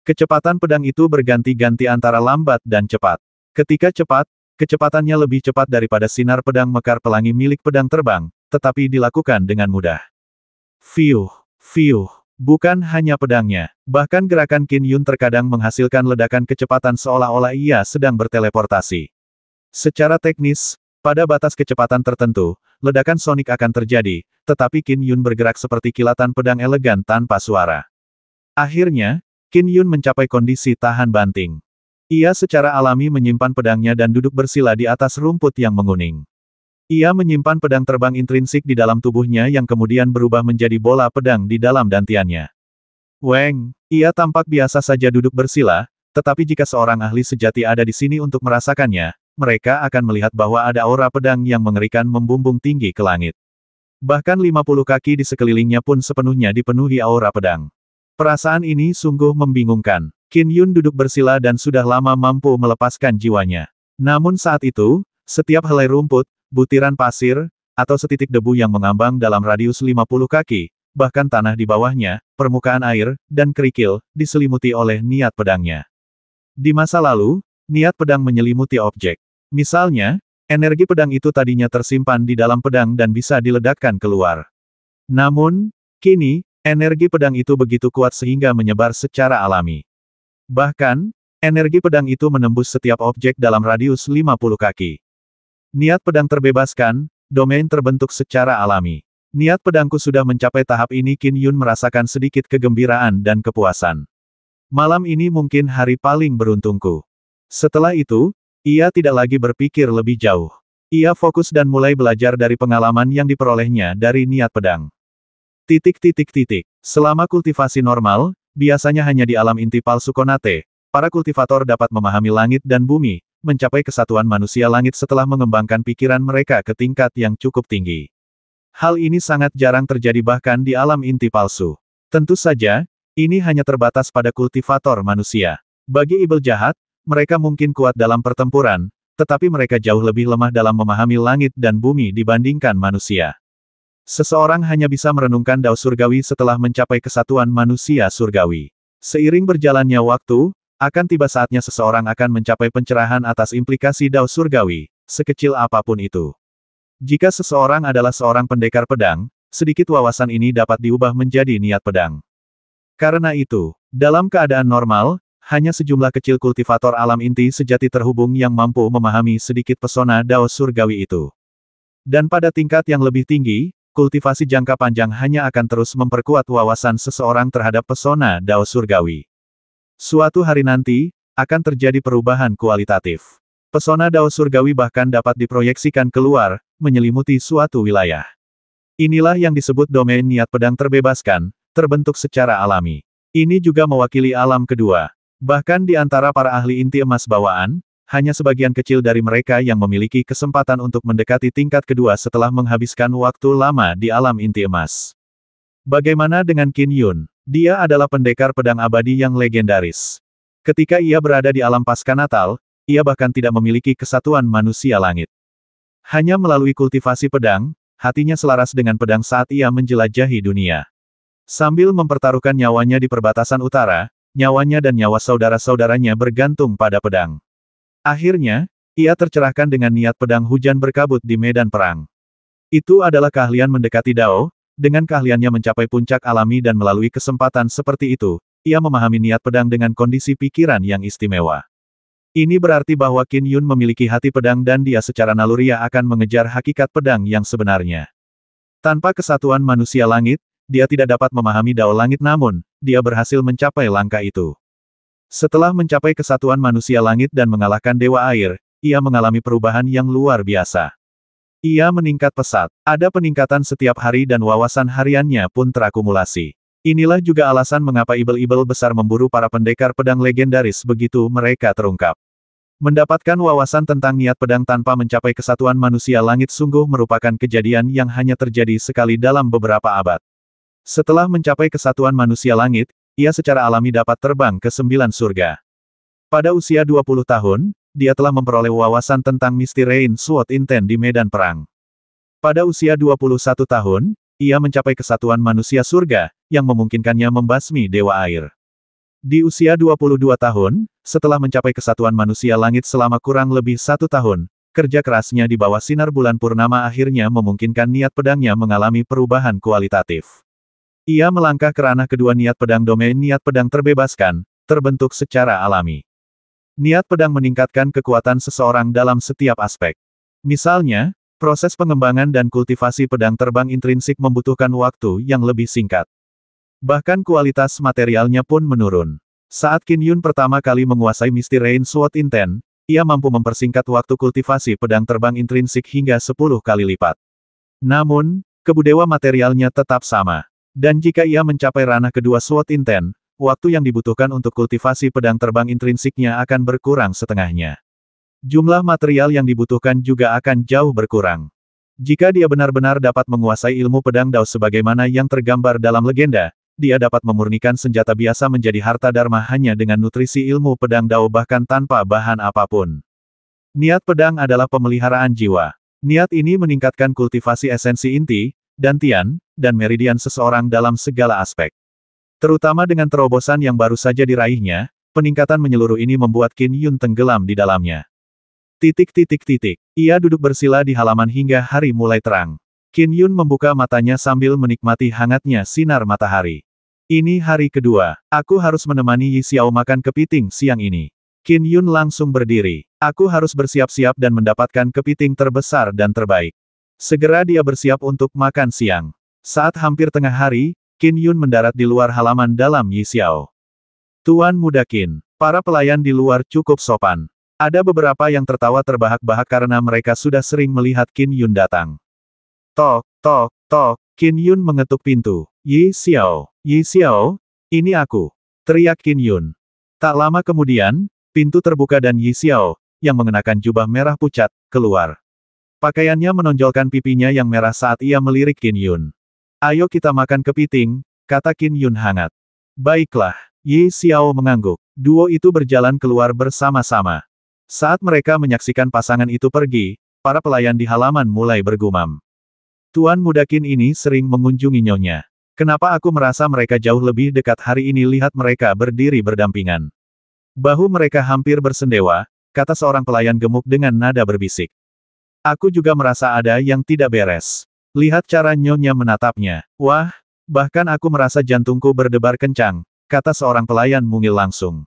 Kecepatan pedang itu berganti-ganti antara lambat dan cepat. Ketika cepat, kecepatannya lebih cepat daripada sinar pedang mekar pelangi milik pedang terbang, tetapi dilakukan dengan mudah. Fiuh, fiuh, bukan hanya pedangnya, bahkan gerakan Qin Yun terkadang menghasilkan ledakan kecepatan seolah-olah ia sedang berteleportasi. Secara teknis, pada batas kecepatan tertentu, ledakan sonik akan terjadi, tetapi Qin Yun bergerak seperti kilatan pedang elegan tanpa suara. Akhirnya, Qin Yun mencapai kondisi tahan banting. Ia secara alami menyimpan pedangnya dan duduk bersila di atas rumput yang menguning. Ia menyimpan pedang terbang intrinsik di dalam tubuhnya yang kemudian berubah menjadi bola pedang di dalam dantiannya. Weng, ia tampak biasa saja duduk bersila, tetapi jika seorang ahli sejati ada di sini untuk merasakannya, mereka akan melihat bahwa ada aura pedang yang mengerikan membumbung tinggi ke langit. Bahkan 50 kaki di sekelilingnya pun sepenuhnya dipenuhi aura pedang. Perasaan ini sungguh membingungkan. Qin Yun duduk bersila dan sudah lama mampu melepaskan jiwanya. Namun saat itu, setiap helai rumput, butiran pasir, atau setitik debu yang mengambang dalam radius 50 kaki, bahkan tanah di bawahnya, permukaan air, dan kerikil, diselimuti oleh niat pedangnya. Di masa lalu, niat pedang menyelimuti objek. Misalnya, energi pedang itu tadinya tersimpan di dalam pedang dan bisa diledakkan keluar. Namun, kini, energi pedang itu begitu kuat sehingga menyebar secara alami. Bahkan, energi pedang itu menembus setiap objek dalam radius 50 kaki. Niat pedang terbebaskan, domain terbentuk secara alami. Niat pedangku sudah mencapai tahap ini. Qin Yun merasakan sedikit kegembiraan dan kepuasan. Malam ini mungkin hari paling beruntungku. Setelah itu, ia tidak lagi berpikir lebih jauh. Ia fokus dan mulai belajar dari pengalaman yang diperolehnya dari niat pedang. Selama kultivasi normal, biasanya hanya di alam inti palsu Konate, para kultivator dapat memahami langit dan bumi, mencapai kesatuan manusia langit setelah mengembangkan pikiran mereka ke tingkat yang cukup tinggi. Hal ini sangat jarang terjadi bahkan di alam inti palsu. Tentu saja, ini hanya terbatas pada kultivator manusia. Bagi ibel jahat, mereka mungkin kuat dalam pertempuran, tetapi mereka jauh lebih lemah dalam memahami langit dan bumi dibandingkan manusia. Seseorang hanya bisa merenungkan dao surgawi setelah mencapai kesatuan manusia surgawi. Seiring berjalannya waktu, akan tiba saatnya seseorang akan mencapai pencerahan atas implikasi dao surgawi, sekecil apapun itu. Jika seseorang adalah seorang pendekar pedang, sedikit wawasan ini dapat diubah menjadi niat pedang. Karena itu, dalam keadaan normal, hanya sejumlah kecil kultivator alam inti sejati terhubung yang mampu memahami sedikit pesona dao surgawi itu. Dan pada tingkat yang lebih tinggi, kultivasi jangka panjang hanya akan terus memperkuat wawasan seseorang terhadap pesona dao surgawi. Suatu hari nanti, akan terjadi perubahan kualitatif. Pesona dao surgawi bahkan dapat diproyeksikan keluar, menyelimuti suatu wilayah. Inilah yang disebut domain niat pedang terbebaskan, terbentuk secara alami. Ini juga mewakili alam kedua. Bahkan di antara para ahli inti emas bawaan, hanya sebagian kecil dari mereka yang memiliki kesempatan untuk mendekati tingkat kedua setelah menghabiskan waktu lama di alam inti emas. Bagaimana dengan Qin Yun? Dia adalah pendekar pedang abadi yang legendaris. Ketika ia berada di alam pasca natal, ia bahkan tidak memiliki kesatuan manusia langit. Hanya melalui kultivasi pedang, hatinya selaras dengan pedang saat ia menjelajahi dunia. Sambil mempertaruhkan nyawanya di perbatasan utara, nyawanya dan nyawa saudara-saudaranya bergantung pada pedang. Akhirnya, ia tercerahkan dengan niat pedang hujan berkabut di medan perang. Itu adalah keahlian mendekati Dao, dengan keahliannya mencapai puncak alami dan melalui kesempatan seperti itu, ia memahami niat pedang dengan kondisi pikiran yang istimewa. Ini berarti bahwa Qin Yun memiliki hati pedang dan dia secara naluriah akan mengejar hakikat pedang yang sebenarnya. Tanpa kesatuan manusia langit, dia tidak dapat memahami Dao langit namun, dia berhasil mencapai langkah itu. Setelah mencapai kesatuan manusia langit dan mengalahkan Dewa Air, ia mengalami perubahan yang luar biasa. Ia meningkat pesat. Ada peningkatan setiap hari dan wawasan hariannya pun terakumulasi. Inilah juga alasan mengapa ibel-ibel besar memburu para pendekar pedang legendaris begitu mereka terungkap. Mendapatkan wawasan tentang niat pedang tanpa mencapai kesatuan manusia langit sungguh merupakan kejadian yang hanya terjadi sekali dalam beberapa abad. Setelah mencapai kesatuan manusia langit, ia secara alami dapat terbang ke 9 surga. Pada usia 20 tahun, dia telah memperoleh wawasan tentang Misty Rain Sword Intent di medan perang. Pada usia 21 tahun, ia mencapai kesatuan manusia surga, yang memungkinkannya membasmi Dewa Air. Di usia 22 tahun, setelah mencapai kesatuan manusia langit selama kurang lebih 1 tahun, kerja kerasnya di bawah sinar bulan purnama akhirnya memungkinkan niat pedangnya mengalami perubahan kualitatif. Ia melangkah ke ranah kedua niat pedang domain niat pedang terbebaskan, terbentuk secara alami. Niat pedang meningkatkan kekuatan seseorang dalam setiap aspek. Misalnya, proses pengembangan dan kultivasi pedang terbang intrinsik membutuhkan waktu yang lebih singkat. Bahkan kualitas materialnya pun menurun. Saat Qin Yun pertama kali menguasai Misty Rain Sword Intent, ia mampu mempersingkat waktu kultivasi pedang terbang intrinsik hingga 10 kali lipat. Namun, kebudewa materialnya tetap sama. Dan jika ia mencapai ranah kedua Sword Intent, waktu yang dibutuhkan untuk kultivasi pedang terbang intrinsiknya akan berkurang setengahnya. Jumlah material yang dibutuhkan juga akan jauh berkurang. Jika dia benar-benar dapat menguasai ilmu pedang Dao sebagaimana yang tergambar dalam legenda, dia dapat memurnikan senjata biasa menjadi harta dharma hanya dengan nutrisi ilmu pedang Dao bahkan tanpa bahan apapun. Niat pedang adalah pemeliharaan jiwa. Niat ini meningkatkan kultivasi esensi inti, dantian, dan meridian seseorang dalam segala aspek. Terutama dengan terobosan yang baru saja diraihnya, peningkatan menyeluruh ini membuat Qin Yun tenggelam di dalamnya. Ia duduk bersila di halaman hingga hari mulai terang. Qin Yun membuka matanya sambil menikmati hangatnya sinar matahari. Ini hari kedua. Aku harus menemani Yi Xiao makan kepiting siang ini. Qin Yun langsung berdiri. Aku harus bersiap-siap dan mendapatkan kepiting terbesar dan terbaik. Segera dia bersiap untuk makan siang. Saat hampir tengah hari, Qin Yun mendarat di luar halaman dalam Yi Xiao. Tuan Muda Qin, para pelayan di luar cukup sopan. Ada beberapa yang tertawa terbahak-bahak karena mereka sudah sering melihat Qin Yun datang. Tok, tok, tok, Qin Yun mengetuk pintu. Yi Xiao, ini aku, teriak Qin Yun. Tak lama kemudian, pintu terbuka dan Yi Xiao, yang mengenakan jubah merah pucat, keluar. Pakaiannya menonjolkan pipinya yang merah saat ia melirik Qin Yun. Ayo kita makan kepiting, kata Qin Yun hangat. Baiklah, Yi Xiao mengangguk. Duo itu berjalan keluar bersama-sama. Saat mereka menyaksikan pasangan itu pergi, para pelayan di halaman mulai bergumam. Tuan Muda Qin ini sering mengunjungi nyonya. Kenapa aku merasa mereka jauh lebih dekat hari ini lihat mereka berdiri berdampingan. Bahu mereka hampir bersendewa, kata seorang pelayan gemuk dengan nada berbisik. Aku juga merasa ada yang tidak beres. Lihat cara nyonya menatapnya. Wah, bahkan aku merasa jantungku berdebar kencang, kata seorang pelayan mungil langsung.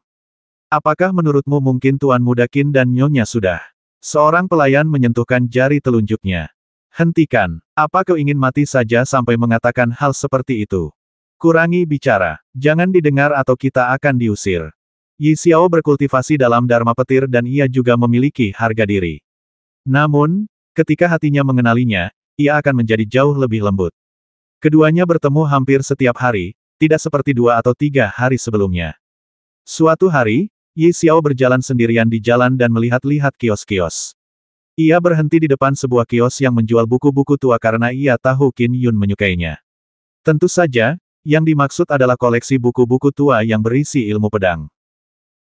Apakah menurutmu mungkin Tuan Muda Qin dan nyonya sudah? Seorang pelayan menyentuhkan jari telunjuknya. Hentikan, apa kau ingin mati saja sampai mengatakan hal seperti itu? Kurangi bicara, jangan didengar atau kita akan diusir. Yi Xiao berkultivasi dalam Dharma Petir dan ia juga memiliki harga diri. Namun, ketika hatinya mengenalinya, ia akan menjadi jauh lebih lembut. Keduanya bertemu hampir setiap hari, tidak seperti 2 atau 3 hari sebelumnya. Suatu hari, Yi Xiao berjalan sendirian di jalan dan melihat-lihat kios-kios. Ia berhenti di depan sebuah kios yang menjual buku-buku tua karena ia tahu Qin Yun menyukainya. Tentu saja, yang dimaksud adalah koleksi buku-buku tua yang berisi ilmu pedang.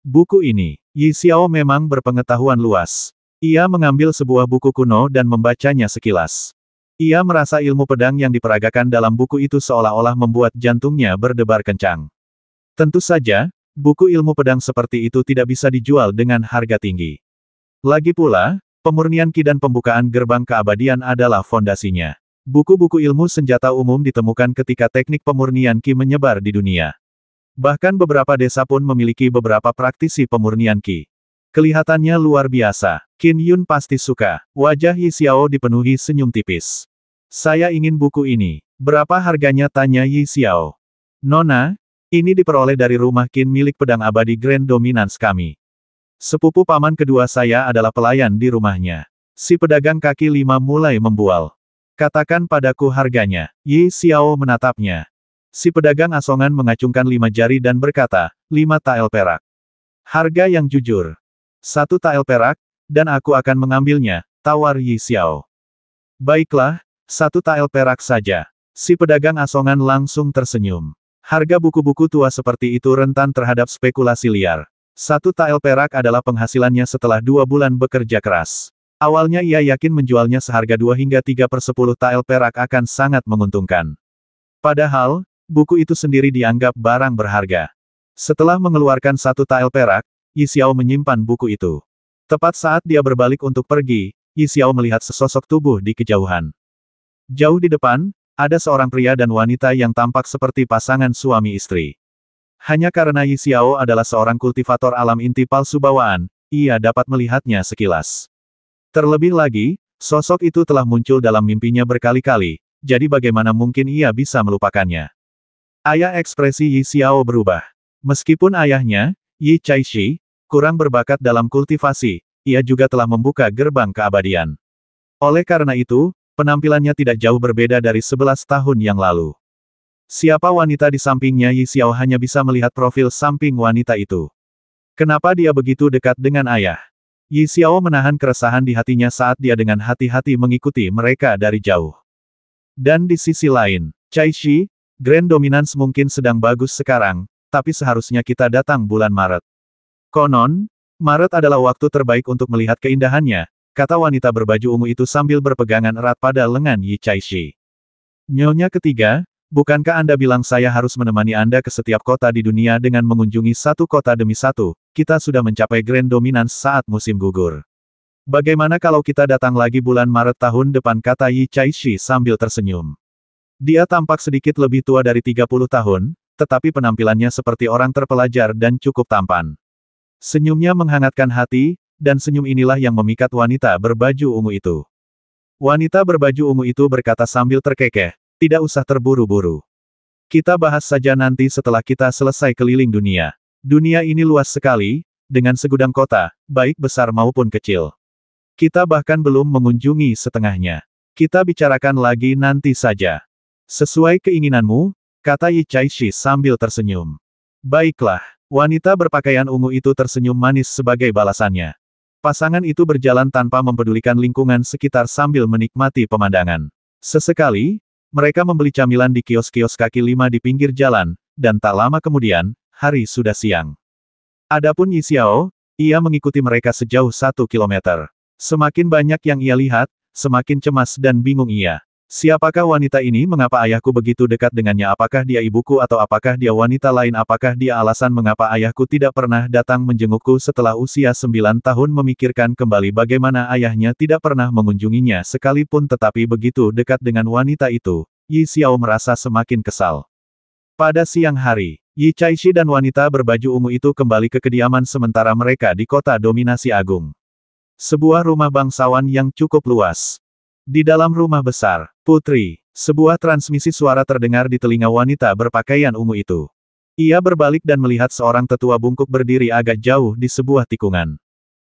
Buku ini, Yi Xiao memang berpengetahuan luas. Ia mengambil sebuah buku kuno dan membacanya sekilas. Ia merasa ilmu pedang yang diperagakan dalam buku itu seolah-olah membuat jantungnya berdebar kencang. Tentu saja, buku ilmu pedang seperti itu tidak bisa dijual dengan harga tinggi. Lagi pula, pemurnian Qi dan pembukaan gerbang keabadian adalah fondasinya. Buku-buku ilmu senjata umum ditemukan ketika teknik pemurnian Qi menyebar di dunia. Bahkan beberapa desa pun memiliki beberapa praktisi pemurnian Qi. Kelihatannya luar biasa. Qin Yun pasti suka. Wajah Yi Xiao dipenuhi senyum tipis. Saya ingin buku ini. Berapa harganya? Tanya Yi Xiao. Nona, ini diperoleh dari rumah Qin milik pedang abadi Grand Dominance kami. Sepupu paman kedua saya adalah pelayan di rumahnya. Si pedagang kaki 5 mulai membual. Katakan padaku harganya. Yi Xiao menatapnya. Si pedagang asongan mengacungkan 5 jari dan berkata, 5 tael perak. Harga yang jujur. 1 tael perak, dan aku akan mengambilnya, tawar Yi Xiao. Baiklah, 1 tael perak saja. Si pedagang asongan langsung tersenyum. Harga buku-buku tua seperti itu rentan terhadap spekulasi liar. 1 tael perak adalah penghasilannya setelah 2 bulan bekerja keras. Awalnya ia yakin menjualnya seharga 2 hingga 3/10 tael perak akan sangat menguntungkan. Padahal, buku itu sendiri dianggap barang berharga. Setelah mengeluarkan 1 tael perak, Yi Xiao menyimpan buku itu. Tepat saat dia berbalik untuk pergi, Yi Xiao melihat sesosok tubuh di kejauhan. Jauh di depan, ada seorang pria dan wanita yang tampak seperti pasangan suami istri. Hanya karena Yi Xiao adalah seorang kultivator alam inti palsu bawaan, ia dapat melihatnya sekilas. Terlebih lagi, sosok itu telah muncul dalam mimpinya berkali-kali, jadi bagaimana mungkin ia bisa melupakannya. Ayah ekspresi Yi Xiao berubah. Meskipun ayahnya, Yi Chaishi, kurang berbakat dalam kultivasi, ia juga telah membuka gerbang keabadian. Oleh karena itu, penampilannya tidak jauh berbeda dari 11 tahun yang lalu. Siapa wanita di sampingnya? Yi Xiao hanya bisa melihat profil samping wanita itu. Kenapa dia begitu dekat dengan ayah? Yi Xiao menahan keresahan di hatinya saat dia dengan hati-hati mengikuti mereka dari jauh. Dan di sisi lain, Cai Shi, Grand Dominance mungkin sedang bagus sekarang, tapi seharusnya kita datang bulan Maret. Konon, Maret adalah waktu terbaik untuk melihat keindahannya, kata wanita berbaju ungu itu sambil berpegangan erat pada lengan Yi Cai Shi. Nyonya ketiga, bukankah Anda bilang saya harus menemani Anda ke setiap kota di dunia dengan mengunjungi satu kota demi satu? Kita sudah mencapai Grand Dominance saat musim gugur. Bagaimana kalau kita datang lagi bulan Maret tahun depan, kata Yi Cai Shi sambil tersenyum. Dia tampak sedikit lebih tua dari 30 tahun, tetapi penampilannya seperti orang terpelajar dan cukup tampan. Senyumnya menghangatkan hati, dan senyum inilah yang memikat wanita berbaju ungu itu. Wanita berbaju ungu itu berkata sambil terkekeh, tidak usah terburu-buru. Kita bahas saja nanti setelah kita selesai keliling dunia. Dunia ini luas sekali, dengan segudang kota, baik besar maupun kecil. Kita bahkan belum mengunjungi setengahnya. Kita bicarakan lagi nanti saja. Sesuai keinginanmu, kata Yi Cai Shi sambil tersenyum. Baiklah, wanita berpakaian ungu itu tersenyum manis sebagai balasannya. Pasangan itu berjalan tanpa mempedulikan lingkungan sekitar sambil menikmati pemandangan. Sesekali, mereka membeli camilan di kios-kios kaki lima di pinggir jalan, dan tak lama kemudian, hari sudah siang. Adapun Yi Xiao, ia mengikuti mereka sejauh 1 kilometer. Semakin banyak yang ia lihat, semakin cemas dan bingung ia. Siapakah wanita ini? Mengapa ayahku begitu dekat dengannya? Apakah dia ibuku atau apakah dia wanita lain? Apakah dia alasan mengapa ayahku tidak pernah datang menjengukku setelah usia 9 tahun? Memikirkan kembali bagaimana ayahnya tidak pernah mengunjunginya sekalipun, tetapi begitu dekat dengan wanita itu, Yi Xiao merasa semakin kesal. Pada siang hari, Yi Cai Shi dan wanita berbaju ungu itu kembali ke kediaman sementara mereka di kota dominasi agung. Sebuah rumah bangsawan yang cukup luas. Di dalam rumah besar, Putri, sebuah transmisi suara terdengar di telinga wanita berpakaian ungu itu. Ia berbalik dan melihat seorang tetua bungkuk berdiri agak jauh di sebuah tikungan.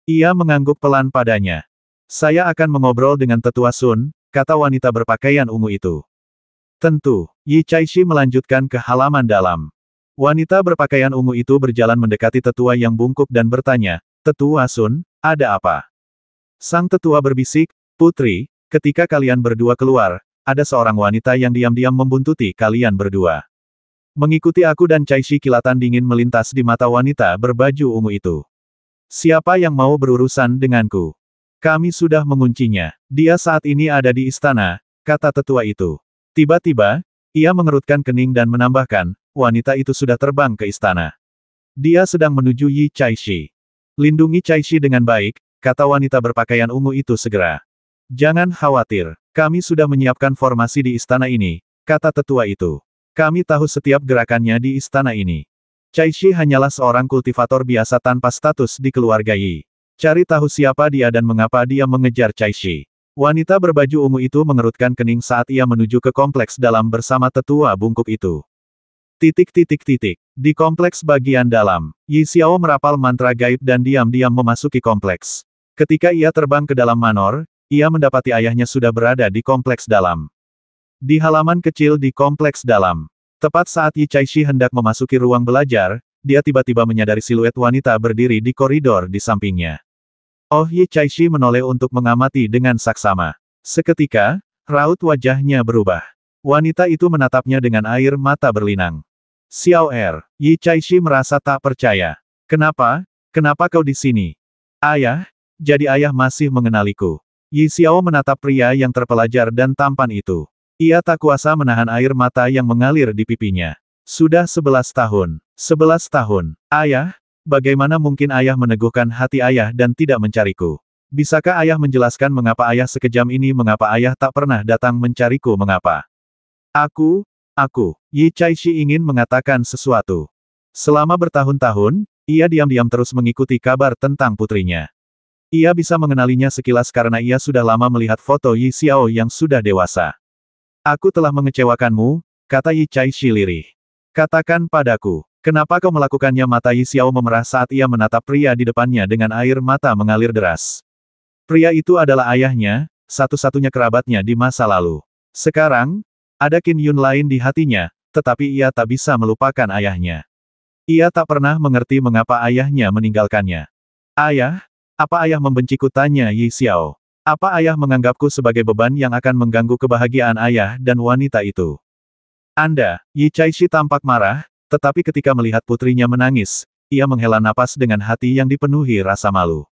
Ia mengangguk pelan padanya. Saya akan mengobrol dengan tetua Sun, kata wanita berpakaian ungu itu. Tentu, Yi Cai Shi melanjutkan ke halaman dalam. Wanita berpakaian ungu itu berjalan mendekati tetua yang bungkuk dan bertanya, Tetua Sun, ada apa? Sang tetua berbisik, Putri, ketika kalian berdua keluar, ada seorang wanita yang diam-diam membuntuti kalian berdua. Mengikuti aku dan Cai Shi. Kilatan dingin melintas di mata wanita berbaju ungu itu. Siapa yang mau berurusan denganku? Kami sudah menguncinya. Dia saat ini ada di istana, kata tetua itu. Tiba-tiba, ia mengerutkan kening dan menambahkan, wanita itu sudah terbang ke istana. Dia sedang menuju Yi Cai Shi. Lindungi Cai Shi dengan baik, kata wanita berpakaian ungu itu segera. Jangan khawatir, kami sudah menyiapkan formasi di istana ini, kata tetua itu. Kami tahu setiap gerakannya di istana ini. Cai Shi hanyalah seorang kultivator biasa tanpa status di keluarga Yi. Cari tahu siapa dia dan mengapa dia mengejar Cai Shi. Wanita berbaju ungu itu mengerutkan kening saat ia menuju ke kompleks dalam bersama tetua bungkuk itu. Di kompleks bagian dalam, Yi Xiao merapal mantra gaib dan diam-diam memasuki kompleks. Ketika ia terbang ke dalam manor, ia mendapati ayahnya sudah berada di kompleks dalam. Di halaman kecil di kompleks dalam, tepat saat Yi Cai Shi hendak memasuki ruang belajar, dia tiba-tiba menyadari siluet wanita berdiri di koridor di sampingnya. Oh, Yi Cai Shi menoleh untuk mengamati dengan saksama. Seketika, raut wajahnya berubah. Wanita itu menatapnya dengan air mata berlinang. Xiao Er, Yi Cai Shi merasa tak percaya. Kenapa? Kenapa kau di sini? Ayah? Jadi ayah masih mengenaliku. Yi Xiao menatap pria yang terpelajar dan tampan itu. Ia tak kuasa menahan air mata yang mengalir di pipinya. Sudah 11 tahun. 11 tahun. Ayah? Bagaimana mungkin ayah meneguhkan hati ayah dan tidak mencariku? Bisakah ayah menjelaskan mengapa ayah sekejam ini, mengapa ayah tak pernah datang mencariku, mengapa? Aku, Yi Cai Shi ingin mengatakan sesuatu. Selama bertahun-tahun, ia diam-diam terus mengikuti kabar tentang putrinya. Ia bisa mengenalinya sekilas karena ia sudah lama melihat foto Yi Xiao yang sudah dewasa. Aku telah mengecewakanmu, kata Yi Cai Shi lirih. Katakan padaku, kenapa kau melakukannya? Mata Yi Xiao memerah saat ia menatap pria di depannya dengan air mata mengalir deras. Pria itu adalah ayahnya, satu-satunya kerabatnya di masa lalu. Sekarang, ada Qin Yun lain di hatinya, tetapi ia tak bisa melupakan ayahnya. Ia tak pernah mengerti mengapa ayahnya meninggalkannya. Ayah? Apa ayah membenciku? Tanya Yi Xiao. Apa ayah menganggapku sebagai beban yang akan mengganggu kebahagiaan ayah dan wanita itu? Anda, Yi Caishi tampak marah, tetapi ketika melihat putrinya menangis, ia menghela napas dengan hati yang dipenuhi rasa malu.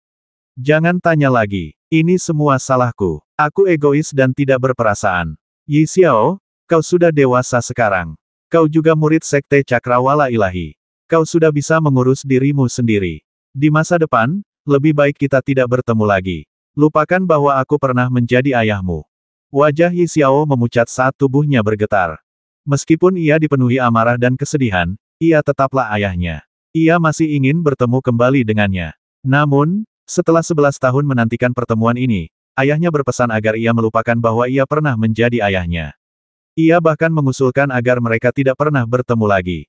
Jangan tanya lagi, ini semua salahku. Aku egois dan tidak berperasaan. Yi Xiao, kau sudah dewasa sekarang. Kau juga murid Sekte Cakrawala Ilahi. Kau sudah bisa mengurus dirimu sendiri. Di masa depan, lebih baik kita tidak bertemu lagi. Lupakan bahwa aku pernah menjadi ayahmu. Wajah Yi Xiao memucat saat tubuhnya bergetar. Meskipun ia dipenuhi amarah dan kesedihan, ia tetaplah ayahnya. Ia masih ingin bertemu kembali dengannya. Namun, setelah 11 tahun menantikan pertemuan ini, ayahnya berpesan agar ia melupakan bahwa ia pernah menjadi ayahnya. Ia bahkan mengusulkan agar mereka tidak pernah bertemu lagi.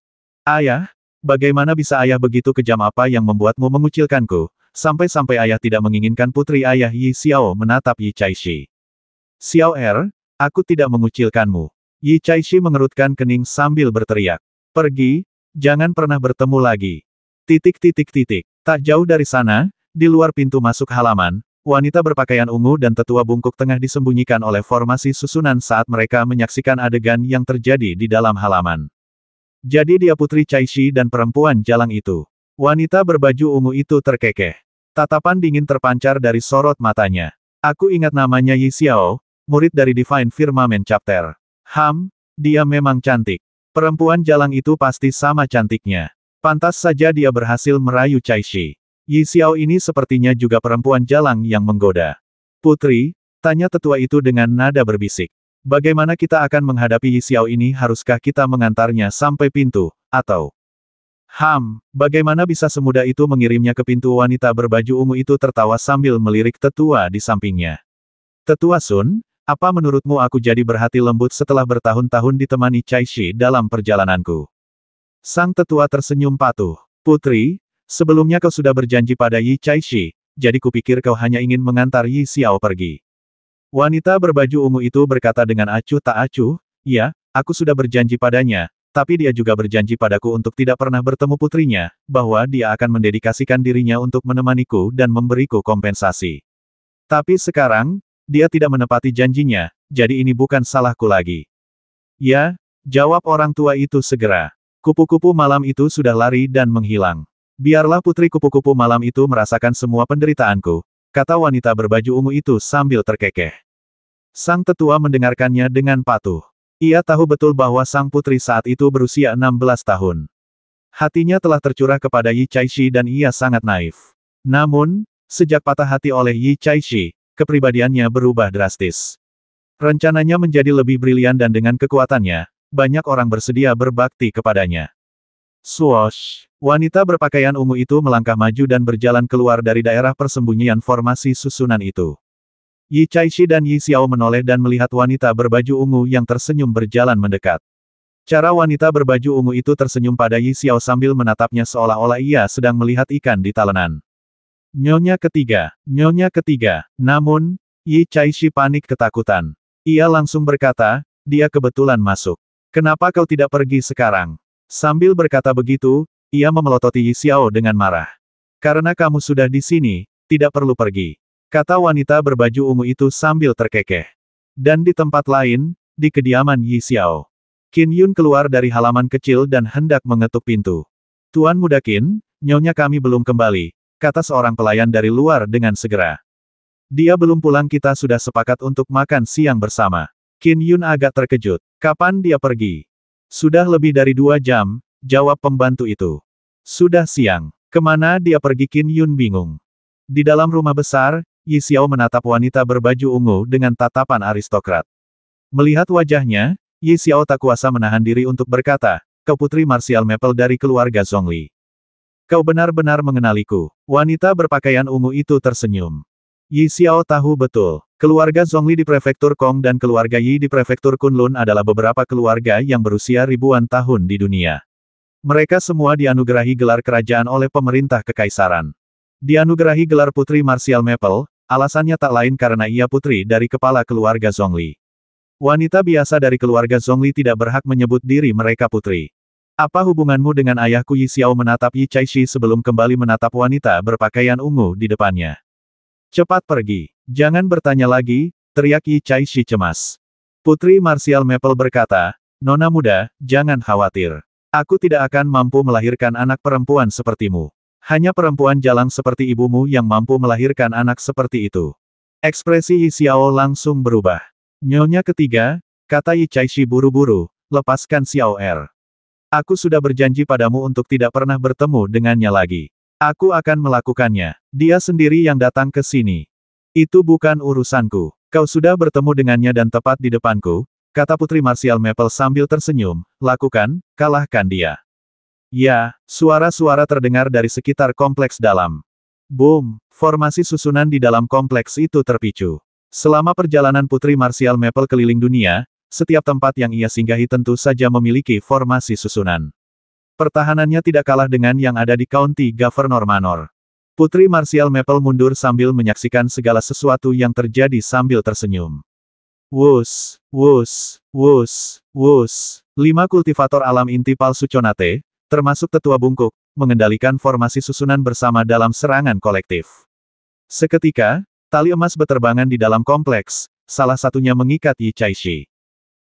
Ayah, bagaimana bisa ayah begitu kejam? Apa yang membuatmu mengucilkanku? Sampai-sampai ayah tidak menginginkan putri? Ayah Yi Xiao menatap Yi Caishi. Xiao aku tidak mengucilkanmu. Yi Caishi mengerutkan kening sambil berteriak. Pergi, jangan pernah bertemu lagi. Tak jauh dari sana, di luar pintu masuk halaman, wanita berpakaian ungu dan tetua bungkuk tengah disembunyikan oleh formasi susunan saat mereka menyaksikan adegan yang terjadi di dalam halaman. Jadi dia putri Caishi dan perempuan jalang itu. Wanita berbaju ungu itu terkekeh. Tatapan dingin terpancar dari sorot matanya. Aku ingat namanya Yi Xiao, murid dari Divine Firmament Chapter. Dia memang cantik. Perempuan jalang itu pasti sama cantiknya. Pantas saja dia berhasil merayu Caishi. Yi Xiao ini sepertinya juga perempuan jalang yang menggoda. Putri, tanya tetua itu dengan nada berbisik. Bagaimana kita akan menghadapi Yi Xiao ini? Haruskah kita mengantarnya sampai pintu, atau... bagaimana bisa semudah itu mengirimnya ke pintu? Wanita berbaju ungu itu tertawa sambil melirik tetua di sampingnya. Tetua Sun, apa menurutmu aku jadi berhati lembut setelah bertahun-tahun ditemani Caishi dalam perjalananku? Sang tetua tersenyum patuh. Putri, sebelumnya kau sudah berjanji pada Yi Caishi, jadi kupikir kau hanya ingin mengantar Yi Xiao pergi. Wanita berbaju ungu itu berkata dengan acuh tak acuh, ya, aku sudah berjanji padanya. Tapi dia juga berjanji padaku untuk tidak pernah bertemu putrinya, bahwa dia akan mendedikasikan dirinya untuk menemaniku dan memberiku kompensasi. Tapi sekarang, dia tidak menepati janjinya, jadi ini bukan salahku lagi. Ya, jawab orang tua itu segera. Kupu-kupu malam itu sudah lari dan menghilang. Biarlah putri kupu-kupu malam itu merasakan semua penderitaanku, kata wanita berbaju ungu itu sambil terkekeh. Sang tetua mendengarkannya dengan patuh. Ia tahu betul bahwa sang putri saat itu berusia 16 tahun. Hatinya telah tercurah kepada Yi Caishi dan ia sangat naif. Namun, sejak patah hati oleh Yi Caishi, kepribadiannya berubah drastis. Rencananya menjadi lebih brilian dan dengan kekuatannya, banyak orang bersedia berbakti kepadanya. Swoosh! Wanita berpakaian ungu itu melangkah maju dan berjalan keluar dari daerah persembunyian formasi susunan itu. Yi Caishi dan Yi Xiao menoleh dan melihat wanita berbaju ungu yang tersenyum berjalan mendekat. Cara wanita berbaju ungu itu tersenyum pada Yi Xiao sambil menatapnya seolah-olah ia sedang melihat ikan di talenan. Nyonya ketiga. Namun, Yi Caishi panik ketakutan. Ia langsung berkata, dia kebetulan masuk. Kenapa kau tidak pergi sekarang? Sambil berkata begitu, ia memelototi Yi Xiao dengan marah. Karena kamu sudah di sini, tidak perlu pergi. Kata wanita berbaju ungu itu sambil terkekeh. Dan di tempat lain, di kediaman Yi Xiao. Qin Yun keluar dari halaman kecil dan hendak mengetuk pintu. Tuan Muda Qin, nyonya kami belum kembali, kata seorang pelayan dari luar dengan segera. Dia belum pulang, kita sudah sepakat untuk makan siang bersama. Qin Yun agak terkejut. Kapan dia pergi? Sudah lebih dari 2 jam, jawab pembantu itu. Sudah siang. Kemana dia pergi? Qin Yun bingung. Di dalam rumah besar, Yi Xiao menatap wanita berbaju ungu dengan tatapan aristokrat. Melihat wajahnya, Yi Xiao tak kuasa menahan diri untuk berkata, kau putri marsial Maple dari keluarga Zhongli. Kau benar-benar mengenaliku. Wanita berpakaian ungu itu tersenyum. Yi Xiao tahu betul. Keluarga Zhongli di prefektur Kong dan keluarga Yi di prefektur Kunlun adalah beberapa keluarga yang berusia ribuan tahun di dunia. Mereka semua dianugerahi gelar kerajaan oleh pemerintah kekaisaran. Dianugerahi gelar putri marsial Maple, alasannya tak lain karena ia putri dari kepala keluarga Zhongli. Wanita biasa dari keluarga Zhongli tidak berhak menyebut diri mereka putri. Apa hubunganmu dengan ayahku? Yi Xiao menatap Yi Caishi sebelum kembali menatap wanita berpakaian ungu di depannya. Cepat pergi. Jangan bertanya lagi, teriak Yi Caishi cemas. Putri Martial Maple berkata, Nona muda, jangan khawatir. Aku tidak akan mampu melahirkan anak perempuan sepertimu. Hanya perempuan jalang seperti ibumu yang mampu melahirkan anak seperti itu. Ekspresi Yi Xiao langsung berubah. Nyonya ketiga, kata Yi Caishi buru-buru, lepaskan Xiao Er. Aku sudah berjanji padamu untuk tidak pernah bertemu dengannya lagi. Aku akan melakukannya. Dia sendiri yang datang ke sini. Itu bukan urusanku. Kau sudah bertemu dengannya dan tepat di depanku, kata Putri Martial Maple sambil tersenyum. Lakukan, kalahkan dia. Ya, suara-suara terdengar dari sekitar kompleks dalam. Boom, formasi susunan di dalam kompleks itu terpicu. Selama perjalanan Putri Martial Maple keliling dunia, setiap tempat yang ia singgahi tentu saja memiliki formasi susunan. Pertahanannya tidak kalah dengan yang ada di County Governor Manor. Putri Martial Maple mundur sambil menyaksikan segala sesuatu yang terjadi sambil tersenyum. Wus, wus, wus, wus. 5 kultivator alam inti palsu Conate, termasuk tetua bungkuk, mengendalikan formasi susunan bersama dalam serangan kolektif. Seketika, tali emas beterbangan di dalam kompleks, salah satunya mengikat Yi Caishi.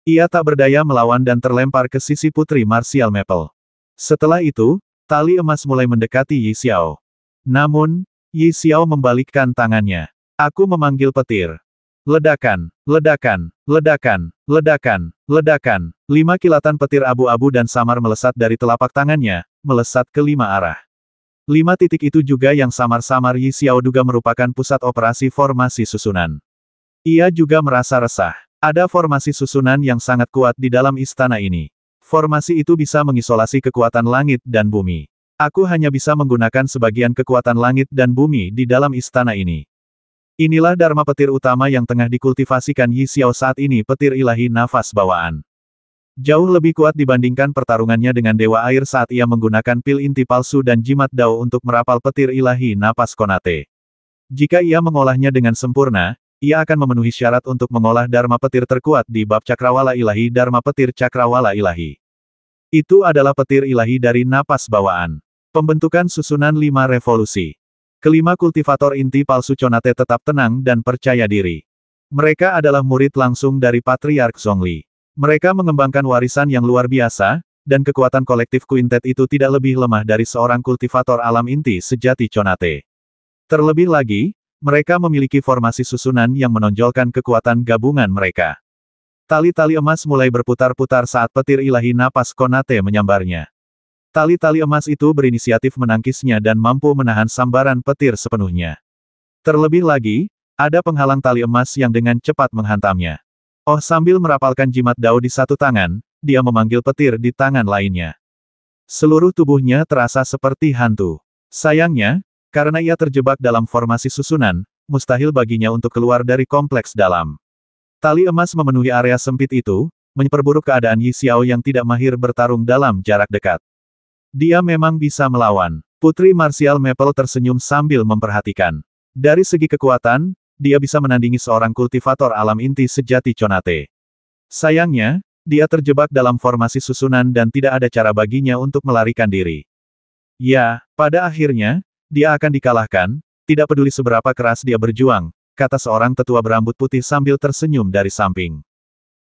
Ia tak berdaya melawan dan terlempar ke sisi Putri Martial Maple. Setelah itu, tali emas mulai mendekati Yi Xiao. Namun, Yi Xiao membalikkan tangannya. Aku memanggil petir. Ledakan, ledakan, ledakan, ledakan, ledakan. 5 kilatan petir abu-abu dan samar melesat dari telapak tangannya, melesat ke 5 arah. 5 titik itu juga yang samar-samar Yi Xiao duga merupakan pusat operasi formasi susunan. Ia juga merasa resah. Ada formasi susunan yang sangat kuat di dalam istana ini. Formasi itu bisa mengisolasi kekuatan langit dan bumi. Aku hanya bisa menggunakan sebagian kekuatan langit dan bumi di dalam istana ini. Inilah Dharma petir utama yang tengah dikultivasikan Yi Xiao saat ini, petir ilahi nafas bawaan. Jauh lebih kuat dibandingkan pertarungannya dengan Dewa Air saat ia menggunakan pil inti palsu dan jimat Dao untuk merapal petir ilahi napas Konate. Jika ia mengolahnya dengan sempurna, ia akan memenuhi syarat untuk mengolah Dharma petir terkuat di bab Cakrawala Ilahi. Dharma petir Cakrawala Ilahi. Itu adalah petir ilahi dari napas bawaan. Pembentukan susunan 5 revolusi. Kelima kultivator inti palsu Conate tetap tenang dan percaya diri. Mereka adalah murid langsung dari Patriark Zhongli. Mereka mengembangkan warisan yang luar biasa, dan kekuatan kolektif Quintet itu tidak lebih lemah dari seorang kultivator alam inti sejati Conate. Terlebih lagi, mereka memiliki formasi susunan yang menonjolkan kekuatan gabungan mereka. Tali-tali emas mulai berputar-putar saat petir ilahi napas Konate menyambarnya. Tali-tali emas itu berinisiatif menangkisnya dan mampu menahan sambaran petir sepenuhnya. Terlebih lagi, ada penghalang tali emas yang dengan cepat menghantamnya. Oh, sambil merapalkan jimat Dao di satu tangan, dia memanggil petir di tangan lainnya. Seluruh tubuhnya terasa seperti hantu. Sayangnya, karena ia terjebak dalam formasi susunan, mustahil baginya untuk keluar dari kompleks dalam. Tali emas memenuhi area sempit itu, memperburuk keadaan Yi Xiao yang tidak mahir bertarung dalam jarak dekat. Dia memang bisa melawan. Putri Martial Maple tersenyum sambil memperhatikan. Dari segi kekuatan, dia bisa menandingi seorang kultivator alam inti sejati Conate. Sayangnya, dia terjebak dalam formasi susunan dan tidak ada cara baginya untuk melarikan diri. Ya, pada akhirnya, dia akan dikalahkan, tidak peduli seberapa keras dia berjuang, kata seorang tetua berambut putih sambil tersenyum dari samping.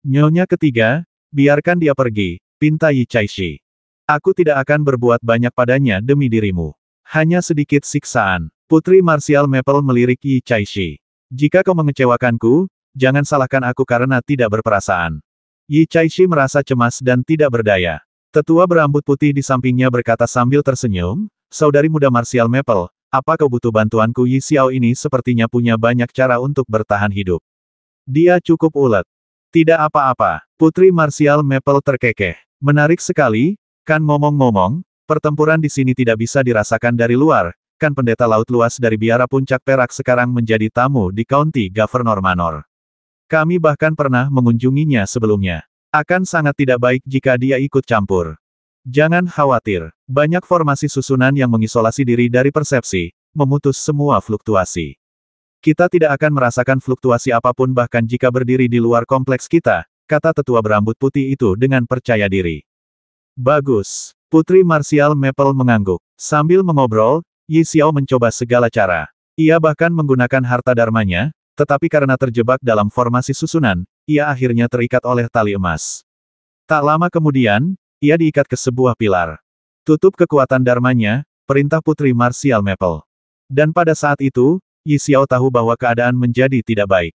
Nyonya ketiga, biarkan dia pergi, pinta Yi Caishi. Aku tidak akan berbuat banyak padanya demi dirimu. Hanya sedikit siksaan. Putri Martial Maple melirik Yi Caishi. Jika kau mengecewakanku, jangan salahkan aku karena tidak berperasaan. Yi Caishi merasa cemas dan tidak berdaya. Tetua berambut putih di sampingnya berkata sambil tersenyum, Saudari muda Martial Maple, apa kau butuh bantuanku? Yi Xiao ini sepertinya punya banyak cara untuk bertahan hidup. Dia cukup ulet. Tidak apa-apa, Putri Martial Maple terkekeh. Menarik sekali, kan ngomong-ngomong, pertempuran di sini tidak bisa dirasakan dari luar, kan pendeta laut luas dari biara puncak perak sekarang menjadi tamu di County Governor Manor. Kami bahkan pernah mengunjunginya sebelumnya. Akan sangat tidak baik jika dia ikut campur. Jangan khawatir, banyak formasi susunan yang mengisolasi diri dari persepsi, memutus semua fluktuasi. Kita tidak akan merasakan fluktuasi apapun bahkan jika berdiri di luar kompleks kita, kata tetua berambut putih itu dengan percaya diri. Bagus. Putri Marsial Maple mengangguk. Sambil mengobrol, Yi Xiao mencoba segala cara. Ia bahkan menggunakan harta dharmanya, tetapi karena terjebak dalam formasi susunan, ia akhirnya terikat oleh tali emas. Tak lama kemudian, ia diikat ke sebuah pilar. Tutup kekuatan dharmanya, perintah Putri Marsial Maple. Dan pada saat itu, Yi Xiao tahu bahwa keadaan menjadi tidak baik.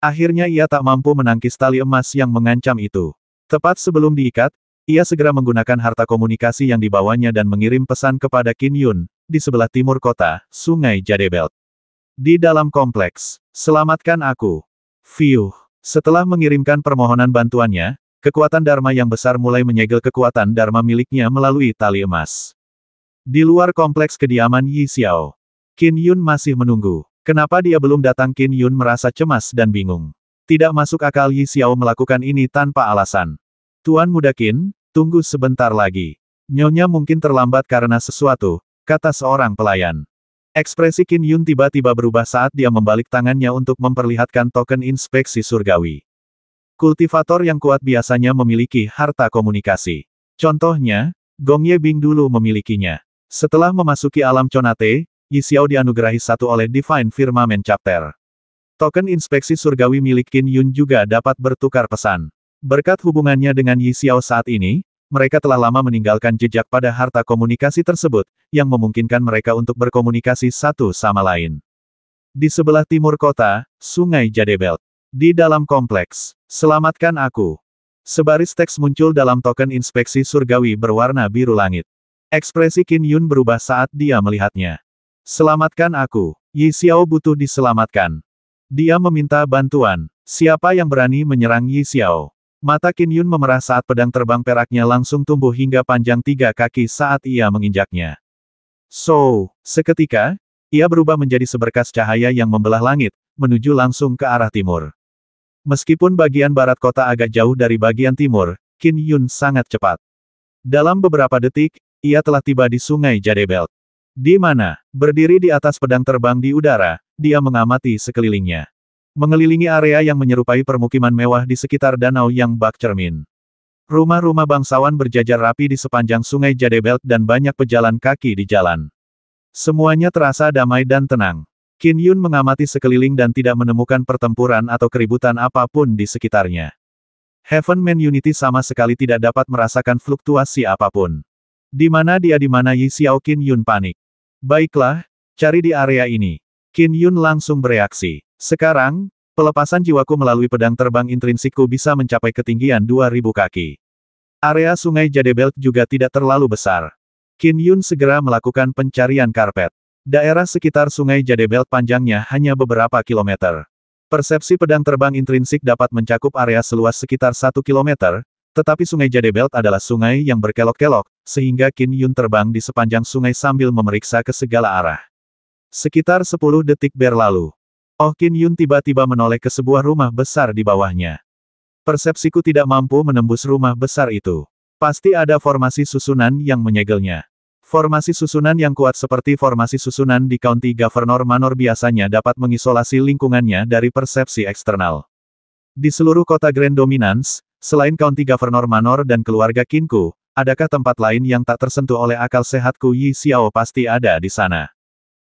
Akhirnya ia tak mampu menangkis tali emas yang mengancam itu. Tepat sebelum diikat, ia segera menggunakan harta komunikasi yang dibawanya dan mengirim pesan kepada Qin Yun, di sebelah timur kota, Sungai Jade Belt. Di dalam kompleks, selamatkan aku. Fiuh. Setelah mengirimkan permohonan bantuannya, kekuatan Dharma yang besar mulai menyegel kekuatan Dharma miliknya melalui tali emas. Di luar kompleks kediaman Yi Xiao, Qin Yun masih menunggu. Kenapa dia belum datang? Qin Yun merasa cemas dan bingung. Tidak masuk akal Yi Xiao melakukan ini tanpa alasan. Tuan Muda Qin, tunggu sebentar lagi. Nyonya mungkin terlambat karena sesuatu, kata seorang pelayan. Ekspresi Qin Yun tiba-tiba berubah saat dia membalik tangannya untuk memperlihatkan token inspeksi surgawi. Kultivator yang kuat biasanya memiliki harta komunikasi. Contohnya, Gong Ye Bing dulu memilikinya. Setelah memasuki alam Conate, Yi Xiao dianugerahi satu oleh Divine Firmament Chapter. Token inspeksi surgawi milik Qin Yun juga dapat bertukar pesan. Berkat hubungannya dengan Yi Xiao saat ini, mereka telah lama meninggalkan jejak pada harta komunikasi tersebut, yang memungkinkan mereka untuk berkomunikasi satu sama lain. Di sebelah timur kota, Sungai Jade Belt. Di dalam kompleks, selamatkan aku. Sebaris teks muncul dalam token inspeksi surgawi berwarna biru langit. Ekspresi Qin Yun berubah saat dia melihatnya. Selamatkan aku. Yi Xiao butuh diselamatkan. Dia meminta bantuan. Siapa yang berani menyerang Yi Xiao? Mata Qin Yun memerah saat pedang terbang peraknya langsung tumbuh hingga panjang 3 kaki saat ia menginjaknya. Seketika, ia berubah menjadi seberkas cahaya yang membelah langit, menuju langsung ke arah timur. Meskipun bagian barat kota agak jauh dari bagian timur, Qin Yun sangat cepat. Dalam beberapa detik, ia telah tiba di Sungai Jade Belt. Di mana, berdiri di atas pedang terbang di udara, dia mengamati sekelilingnya. Mengelilingi area yang menyerupai permukiman mewah di sekitar danau yang bak cermin. Rumah-rumah bangsawan berjajar rapi di sepanjang Sungai Jade Belt dan banyak pejalan kaki di jalan. Semuanya terasa damai dan tenang. Qin Yun mengamati sekeliling dan tidak menemukan pertempuran atau keributan apapun di sekitarnya. Heaven Man Unity sama sekali tidak dapat merasakan fluktuasi apapun. Di mana dia? Di mana Yi Xiao? Qin Yun panik. Baiklah, cari di area ini. Qin Yun langsung bereaksi. Sekarang, pelepasan jiwaku melalui pedang terbang intrinsikku bisa mencapai ketinggian 2000 kaki. Area Sungai Jade Belt juga tidak terlalu besar. Qin Yun segera melakukan pencarian karpet. Daerah sekitar Sungai Jade Belt panjangnya hanya beberapa kilometer. Persepsi pedang terbang intrinsik dapat mencakup area seluas sekitar 1 kilometer, tetapi Sungai Jade Belt adalah sungai yang berkelok-kelok, sehingga Qin Yun terbang di sepanjang sungai sambil memeriksa ke segala arah. Sekitar 10 detik berlalu. Qin Yun tiba-tiba menoleh ke sebuah rumah besar di bawahnya. Persepsiku tidak mampu menembus rumah besar itu. Pasti ada formasi susunan yang menyegelnya. Formasi susunan yang kuat seperti formasi susunan di County Governor Manor biasanya dapat mengisolasi lingkungannya dari persepsi eksternal. Di seluruh kota Grand Dominance, selain County Governor Manor dan keluarga Qinku, adakah tempat lain yang tak tersentuh oleh akal sehatku? Yi Xiao pasti ada di sana.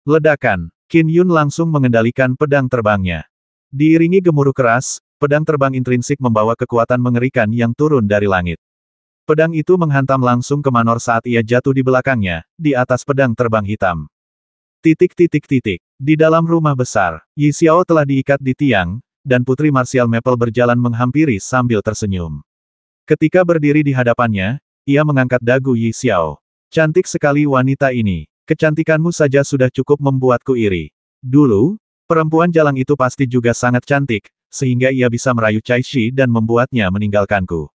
Ledakan. Qin Yun langsung mengendalikan pedang terbangnya. Diiringi gemuruh keras, pedang terbang intrinsik membawa kekuatan mengerikan yang turun dari langit. Pedang itu menghantam langsung ke Manor saat ia jatuh di belakangnya, di atas pedang terbang hitam. Di dalam rumah besar, Yi Xiao telah diikat di tiang, dan Putri Marsial Maple berjalan menghampiri sambil tersenyum. Ketika berdiri di hadapannya, ia mengangkat dagu Yi Xiao. Cantik sekali wanita ini. Kecantikanmu saja sudah cukup membuatku iri. Dulu, perempuan jalang itu pasti juga sangat cantik, sehingga ia bisa merayu Cai Shi dan membuatnya meninggalkanku.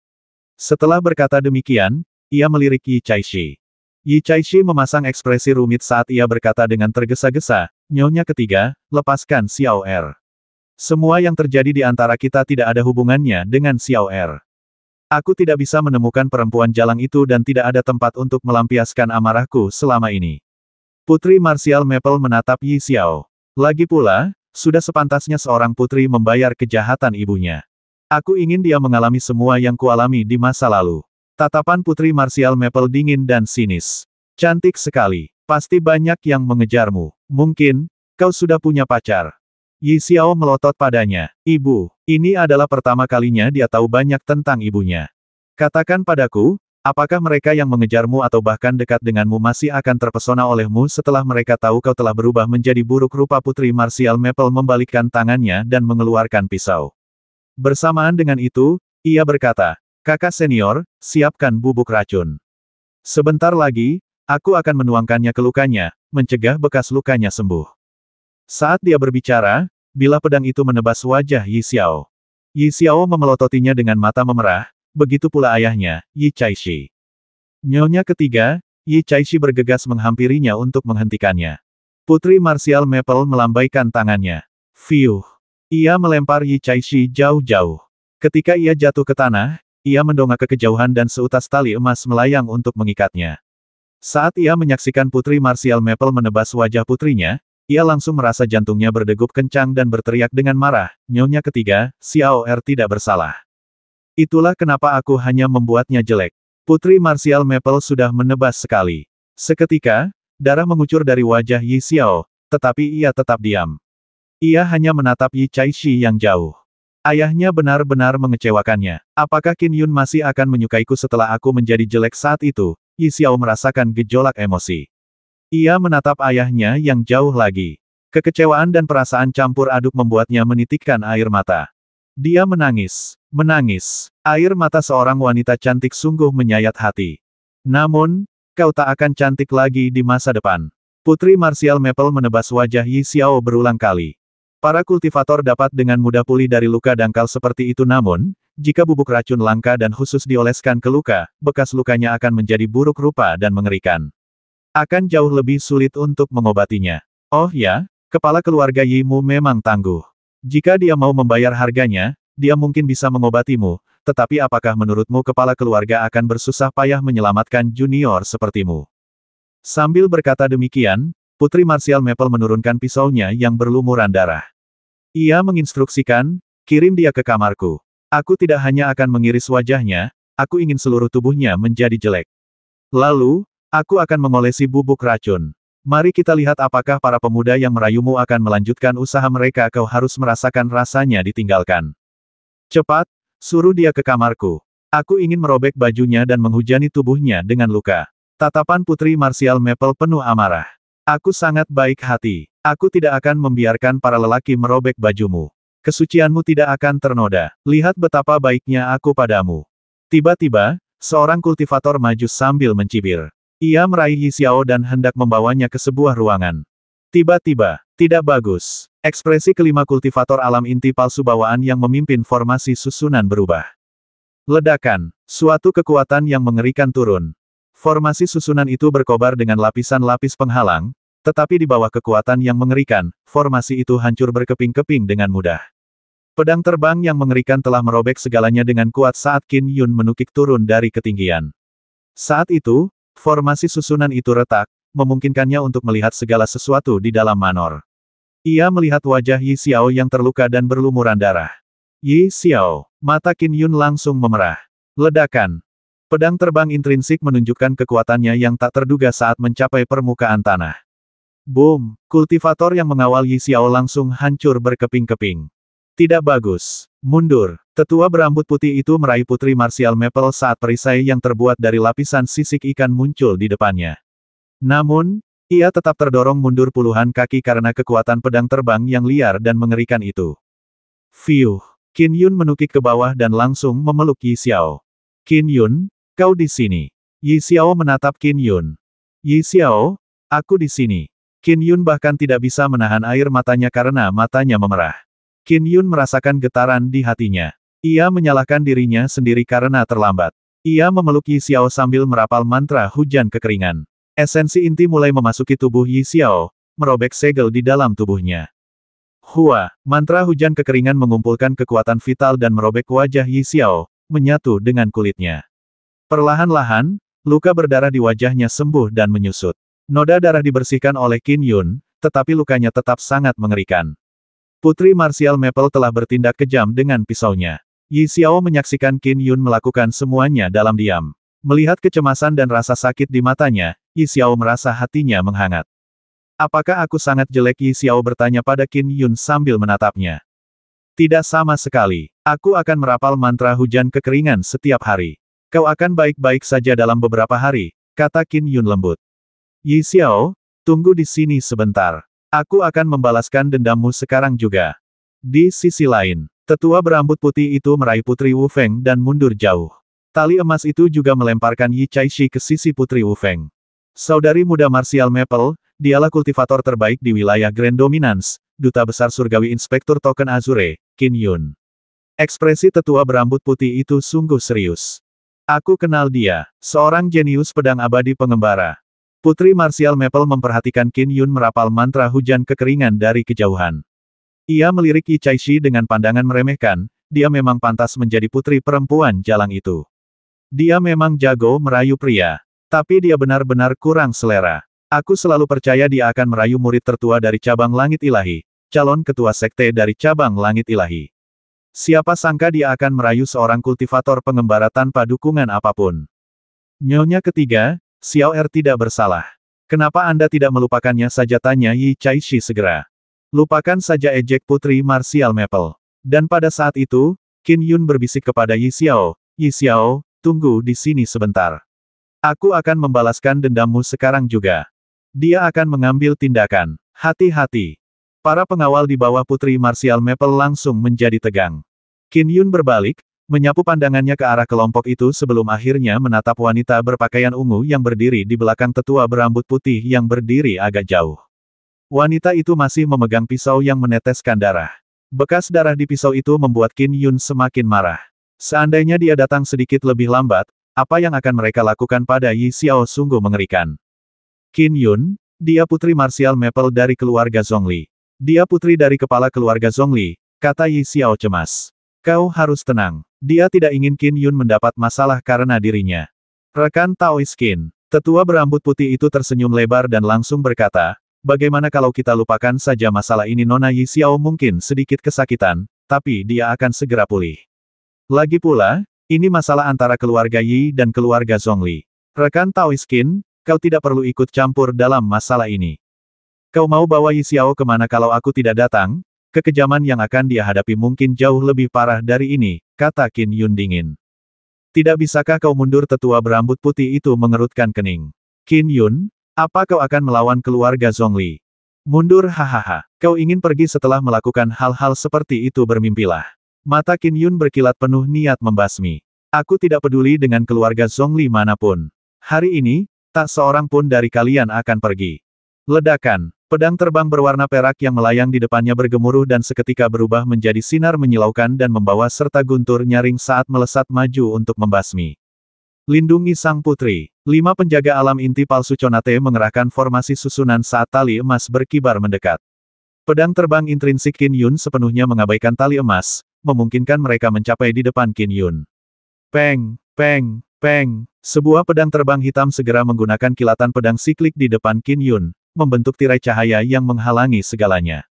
Setelah berkata demikian, ia melirik Yi Cai Shi. Yi Cai Shi memasang ekspresi rumit saat ia berkata dengan tergesa-gesa, "Nyonya ketiga, lepaskan Xiao Er. Semua yang terjadi di antara kita tidak ada hubungannya dengan Xiao Er. Aku tidak bisa menemukan perempuan jalang itu dan tidak ada tempat untuk melampiaskan amarahku selama ini." Putri Marsial Maple menatap Yi Xiao. Lagi pula, sudah sepantasnya seorang putri membayar kejahatan ibunya. Aku ingin dia mengalami semua yang kualami di masa lalu. Tatapan Putri Marsial Maple dingin dan sinis. Cantik sekali. Pasti banyak yang mengejarmu. Mungkin, kau sudah punya pacar. Yi Xiao melotot padanya. Ibu, ini adalah pertama kalinya dia tahu banyak tentang ibunya. Katakan padaku, apakah mereka yang mengejarmu atau bahkan dekat denganmu masih akan terpesona olehmu setelah mereka tahu kau telah berubah menjadi buruk rupa? Putri Marsial Maple membalikkan tangannya dan mengeluarkan pisau. Bersamaan dengan itu, ia berkata, kakak senior, siapkan bubuk racun. Sebentar lagi, aku akan menuangkannya ke lukanya, mencegah bekas lukanya sembuh. Saat dia berbicara, bilah pedang itu menebas wajah Yi Xiao. Yi Xiao memelototinya dengan mata memerah, begitu pula ayahnya, Yi Caishi. Nyonya ketiga, Yi Caishi bergegas menghampirinya untuk menghentikannya. Putri Marsial Maple melambaikan tangannya. Fiuh! Ia melempar Yi Caishi jauh-jauh. Ketika ia jatuh ke tanah, ia mendongak ke kejauhan dan seutas tali emas melayang untuk mengikatnya. Saat ia menyaksikan Putri Marsial Maple menebas wajah putrinya, ia langsung merasa jantungnya berdegup kencang dan berteriak dengan marah, Nyonya ketiga, Xiao Er tidak bersalah. Itulah kenapa aku hanya membuatnya jelek. Putri Marsial Maple sudah menebas sekali. Seketika, darah mengucur dari wajah Yi Xiao, tetapi ia tetap diam. Ia hanya menatap Yi Caishi yang jauh. Ayahnya benar-benar mengecewakannya. Apakah Qin Yun masih akan menyukaiku setelah aku menjadi jelek saat itu? Yi Xiao merasakan gejolak emosi. Ia menatap ayahnya yang jauh lagi. Kekecewaan dan perasaan campur aduk membuatnya menitikkan air mata. Dia menangis. Menangis. Air mata seorang wanita cantik sungguh menyayat hati. Namun, kau tak akan cantik lagi di masa depan. Putri Marsial Maple menebas wajah Yi Xiao berulang kali. Para kultivator dapat dengan mudah pulih dari luka dangkal seperti itu, namun, jika bubuk racun langka dan khusus dioleskan ke luka, bekas lukanya akan menjadi buruk rupa dan mengerikan. Akan jauh lebih sulit untuk mengobatinya. Oh ya, kepala keluarga Yi Mu memang tangguh. Jika dia mau membayar harganya, dia mungkin bisa mengobatimu, tetapi apakah menurutmu kepala keluarga akan bersusah payah menyelamatkan junior sepertimu? Sambil berkata demikian, Putri Marsial Maple menurunkan pisaunya yang berlumuran darah. Ia menginstruksikan, kirim dia ke kamarku. Aku tidak hanya akan mengiris wajahnya, aku ingin seluruh tubuhnya menjadi jelek. Lalu, aku akan mengolesi bubuk racun. Mari kita lihat apakah para pemuda yang merayumu akan melanjutkan usaha mereka. Kau harus merasakan rasanya ditinggalkan. Cepat, suruh dia ke kamarku. Aku ingin merobek bajunya dan menghujani tubuhnya dengan luka. Tatapan Putri Marsial Maple penuh amarah. Aku sangat baik hati. Aku tidak akan membiarkan para lelaki merobek bajumu. Kesucianmu tidak akan ternoda. Lihat betapa baiknya aku padamu. Tiba-tiba, seorang kultivator maju sambil mencibir. Ia meraih Yi Xiao dan hendak membawanya ke sebuah ruangan. Tiba-tiba, tidak bagus. Ekspresi kelima kultivator alam inti palsu bawaan yang memimpin formasi susunan berubah. Ledakan. Suatu kekuatan yang mengerikan turun. Formasi susunan itu berkobar dengan lapisan-lapis penghalang, tetapi di bawah kekuatan yang mengerikan, formasi itu hancur berkeping-keping dengan mudah. Pedang terbang yang mengerikan telah merobek segalanya dengan kuat saat Qin Yun menukik turun dari ketinggian. Saat itu, formasi susunan itu retak, memungkinkannya untuk melihat segala sesuatu di dalam manor. Ia melihat wajah Yi Xiao yang terluka dan berlumuran darah. Yi Xiao, mata Qin Yun langsung memerah. Ledakan. Pedang terbang intrinsik menunjukkan kekuatannya yang tak terduga saat mencapai permukaan tanah. Boom! Kultivator yang mengawal Yi Xiao langsung hancur berkeping-keping. Tidak bagus. Mundur. Tetua berambut putih itu meraih Putri Marsial Maple saat perisai yang terbuat dari lapisan sisik ikan muncul di depannya. Namun, ia tetap terdorong mundur puluhan kaki karena kekuatan pedang terbang yang liar dan mengerikan itu. Fiuh! Qin Yun menukik ke bawah dan langsung memeluk Yi Xiao. Qin Yun, kau di sini. Yi Xiao menatap Qin Yun. Yi Xiao, aku di sini. Qin Yun bahkan tidak bisa menahan air matanya karena matanya memerah. Qin Yun merasakan getaran di hatinya. Ia menyalahkan dirinya sendiri karena terlambat. Ia memeluk Yi Xiao sambil merapal mantra hujan kekeringan. Esensi inti mulai memasuki tubuh Yi Xiao, merobek segel di dalam tubuhnya. Hua, mantra hujan kekeringan mengumpulkan kekuatan vital dan merobek wajah Yi Xiao, menyatu dengan kulitnya. Perlahan-lahan, luka berdarah di wajahnya sembuh dan menyusut. Noda darah dibersihkan oleh Qin Yun, tetapi lukanya tetap sangat mengerikan. Putri Marsial Maple telah bertindak kejam dengan pisaunya. Yi Xiao menyaksikan Qin Yun melakukan semuanya dalam diam. Melihat kecemasan dan rasa sakit di matanya, Yi Xiao merasa hatinya menghangat. Apakah aku sangat jelek? Yi Xiao bertanya pada Qin Yun sambil menatapnya. Tidak sama sekali. Aku akan merapal mantra hujan kekeringan setiap hari. Kau akan baik-baik saja dalam beberapa hari, kata Qin Yun lembut. Yi Xiao, tunggu di sini sebentar. Aku akan membalaskan dendammu sekarang juga. Di sisi lain, tetua berambut putih itu meraih Putri Wu Feng dan mundur jauh. Tali emas itu juga melemparkan Yi Caishi ke sisi Putri Wu Feng. Saudari muda Martial Maple, dialah kultivator terbaik di wilayah Grand Dominance, Duta Besar Surgawi Inspektur Token Azure, Qin Yun. Ekspresi tetua berambut putih itu sungguh serius. Aku kenal dia, seorang jenius pedang abadi pengembara. Putri Martial Maple memperhatikan Qin Yun merapal mantra hujan kekeringan dari kejauhan. Ia melirik Yi Caishi dengan pandangan meremehkan, dia memang pantas menjadi putri perempuan jalang itu. Dia memang jago merayu pria. Tapi dia benar-benar kurang selera. Aku selalu percaya dia akan merayu murid tertua dari cabang langit ilahi, calon ketua sekte dari cabang langit ilahi. Siapa sangka dia akan merayu seorang kultivator pengembara tanpa dukungan apapun. Nyonya ketiga, Xiao Er tidak bersalah. Kenapa Anda tidak melupakannya saja, tanya Yi Caishi segera. Lupakan saja, ejek Putri Martial Maple. Dan pada saat itu, Qin Yun berbisik kepada Yi Xiao, Yi Xiao, tunggu di sini sebentar. Aku akan membalaskan dendammu sekarang juga. Dia akan mengambil tindakan. Hati-hati. Para pengawal di bawah Putri Martial Maple langsung menjadi tegang. Qin Yun berbalik, menyapu pandangannya ke arah kelompok itu sebelum akhirnya menatap wanita berpakaian ungu yang berdiri di belakang tetua berambut putih yang berdiri agak jauh. Wanita itu masih memegang pisau yang meneteskan darah. Bekas darah di pisau itu membuat Qin Yun semakin marah. Seandainya dia datang sedikit lebih lambat, apa yang akan mereka lakukan pada Yi Xiao sungguh mengerikan. Qin Yun, dia putri Martial Maple dari keluarga Zhongli. Dia putri dari kepala keluarga Zhongli, kata Yi Xiao cemas. Kau harus tenang. Dia tidak ingin Qin Yun mendapat masalah karena dirinya. Rekan Taoist Qin, tetua berambut putih itu tersenyum lebar dan langsung berkata, bagaimana kalau kita lupakan saja masalah ini? Nona Yi Xiao mungkin sedikit kesakitan, tapi dia akan segera pulih. Lagi pula, ini masalah antara keluarga Yi dan keluarga Zhongli. Rekan Taoist Qin, kau tidak perlu ikut campur dalam masalah ini. Kau mau bawa Yi Xiao kemana kalau aku tidak datang? Kekejaman yang akan dia hadapi mungkin jauh lebih parah dari ini, kata Qin Yun dingin. Tidak bisakah kau mundur? Tetua berambut putih itu mengerutkan kening. Qin Yun, apa kau akan melawan keluarga Zhongli? Mundur? Hahaha. Kau ingin pergi setelah melakukan hal-hal seperti itu? Bermimpilah. Mata Qin Yun berkilat penuh niat membasmi. Aku tidak peduli dengan keluarga Zhongli manapun. Hari ini, tak seorang pun dari kalian akan pergi. Ledakan. Pedang terbang berwarna perak yang melayang di depannya bergemuruh dan seketika berubah menjadi sinar menyilaukan dan membawa serta guntur nyaring saat melesat maju untuk membasmi. Lindungi sang putri. 5 penjaga alam inti palsu Conate mengerahkan formasi susunan saat tali emas berkibar mendekat. Pedang terbang intrinsik Qin Yun sepenuhnya mengabaikan tali emas, memungkinkan mereka mencapai di depan Qin Yun. Peng, peng, peng. Sebuah pedang terbang hitam segera menggunakan kilatan pedang siklik di depan Qin Yun, membentuk tirai cahaya yang menghalangi segalanya.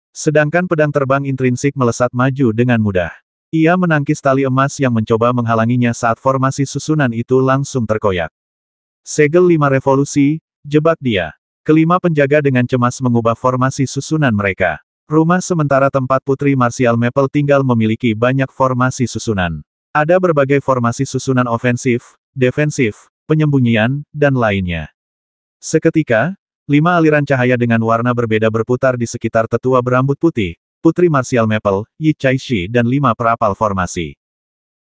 Sedangkan pedang terbang intrinsik melesat maju dengan mudah. Ia menangkis tali emas yang mencoba menghalanginya saat formasi susunan itu langsung terkoyak. Segel 5 revolusi, jebak dia. Kelima penjaga dengan cemas mengubah formasi susunan mereka. Rumah sementara tempat Putri Martial Maple tinggal memiliki banyak formasi susunan. Ada berbagai formasi susunan ofensif, defensif, penyembunyian, dan lainnya. Seketika, 5 aliran cahaya dengan warna berbeda berputar di sekitar tetua berambut putih, Putri Martial Maple, Yi Caishi dan 5 perapal formasi.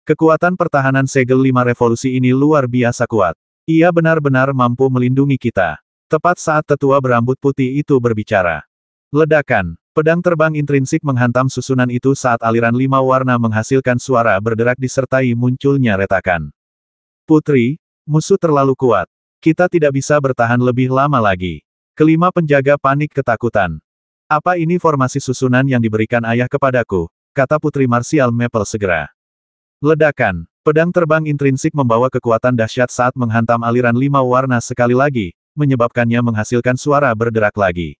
Kekuatan pertahanan segel 5 revolusi ini luar biasa kuat. Ia benar-benar mampu melindungi kita. Tepat saat tetua berambut putih itu berbicara. Ledakan. Pedang terbang intrinsik menghantam susunan itu saat aliran 5 warna menghasilkan suara berderak disertai munculnya retakan. Putri, musuh terlalu kuat. Kita tidak bisa bertahan lebih lama lagi. Kelima penjaga panik ketakutan. Apa ini formasi susunan yang diberikan ayah kepadaku? Kata Putri Martial Maple segera. Ledakan. Pedang terbang intrinsik membawa kekuatan dahsyat saat menghantam aliran 5 warna sekali lagi, menyebabkannya menghasilkan suara berderak lagi.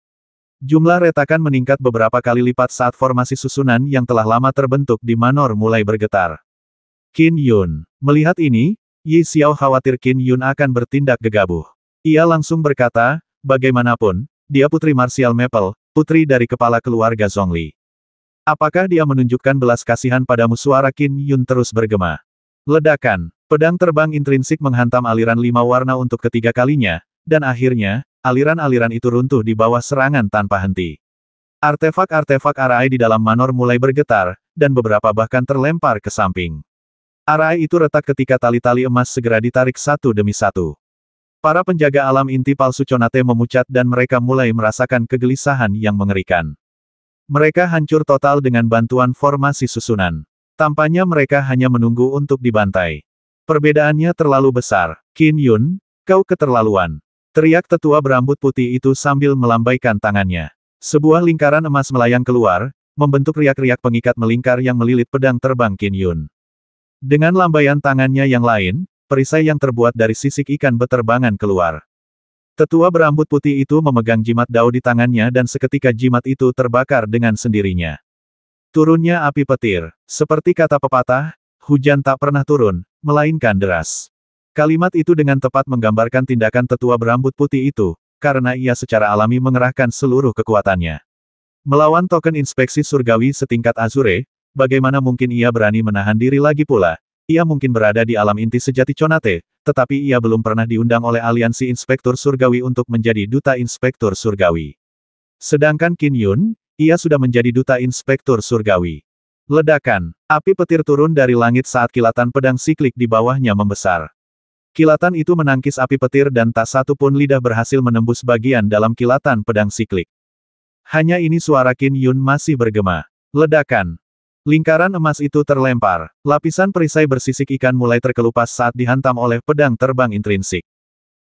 Jumlah retakan meningkat beberapa kali lipat saat formasi susunan yang telah lama terbentuk di Manor mulai bergetar. Qin Yun. Melihat ini, Yi Xiao khawatir Qin Yun akan bertindak gegabah. Ia langsung berkata, bagaimanapun, dia putri marsial Maple, putri dari kepala keluarga Zhongli. Apakah dia menunjukkan belas kasihan padamu? Suara Qin Yun terus bergema. Ledakan, pedang terbang intrinsik menghantam aliran 5 warna untuk ketiga kalinya, dan akhirnya, aliran-aliran itu runtuh di bawah serangan tanpa henti. Artefak-artefak arai di dalam manor mulai bergetar, dan beberapa bahkan terlempar ke samping. Arai itu retak ketika tali-tali emas segera ditarik satu demi satu. Para penjaga alam inti palsu Conate memucat dan mereka mulai merasakan kegelisahan yang mengerikan. Mereka hancur total dengan bantuan formasi susunan. Tampaknya mereka hanya menunggu untuk dibantai. Perbedaannya terlalu besar. Qin Yun, kau keterlaluan. Teriak tetua berambut putih itu sambil melambaikan tangannya. Sebuah lingkaran emas melayang keluar, membentuk riak-riak pengikat melingkar yang melilit pedang terbang Qin Yun. Dengan lambaian tangannya yang lain, perisai yang terbuat dari sisik ikan beterbangan keluar. Tetua berambut putih itu memegang jimat dao di tangannya dan seketika jimat itu terbakar dengan sendirinya. Turunnya api petir. Seperti kata pepatah, hujan tak pernah turun, melainkan deras. Kalimat itu dengan tepat menggambarkan tindakan tetua berambut putih itu, karena ia secara alami mengerahkan seluruh kekuatannya. Melawan token inspeksi surgawi setingkat Azure, bagaimana mungkin ia berani menahan diri lagi pula? Ia mungkin berada di alam inti sejati Conate, tetapi ia belum pernah diundang oleh aliansi inspektur surgawi untuk menjadi duta inspektur surgawi. Sedangkan Qin Yun, ia sudah menjadi duta inspektur surgawi. Ledakan, api petir turun dari langit saat kilatan pedang siklik di bawahnya membesar. Kilatan itu menangkis api petir dan tak satu pun lidah berhasil menembus bagian dalam kilatan pedang siklik. Hanya ini suara Qin Yun masih bergema. Ledakan. Lingkaran emas itu terlempar. Lapisan perisai bersisik ikan mulai terkelupas saat dihantam oleh pedang terbang intrinsik.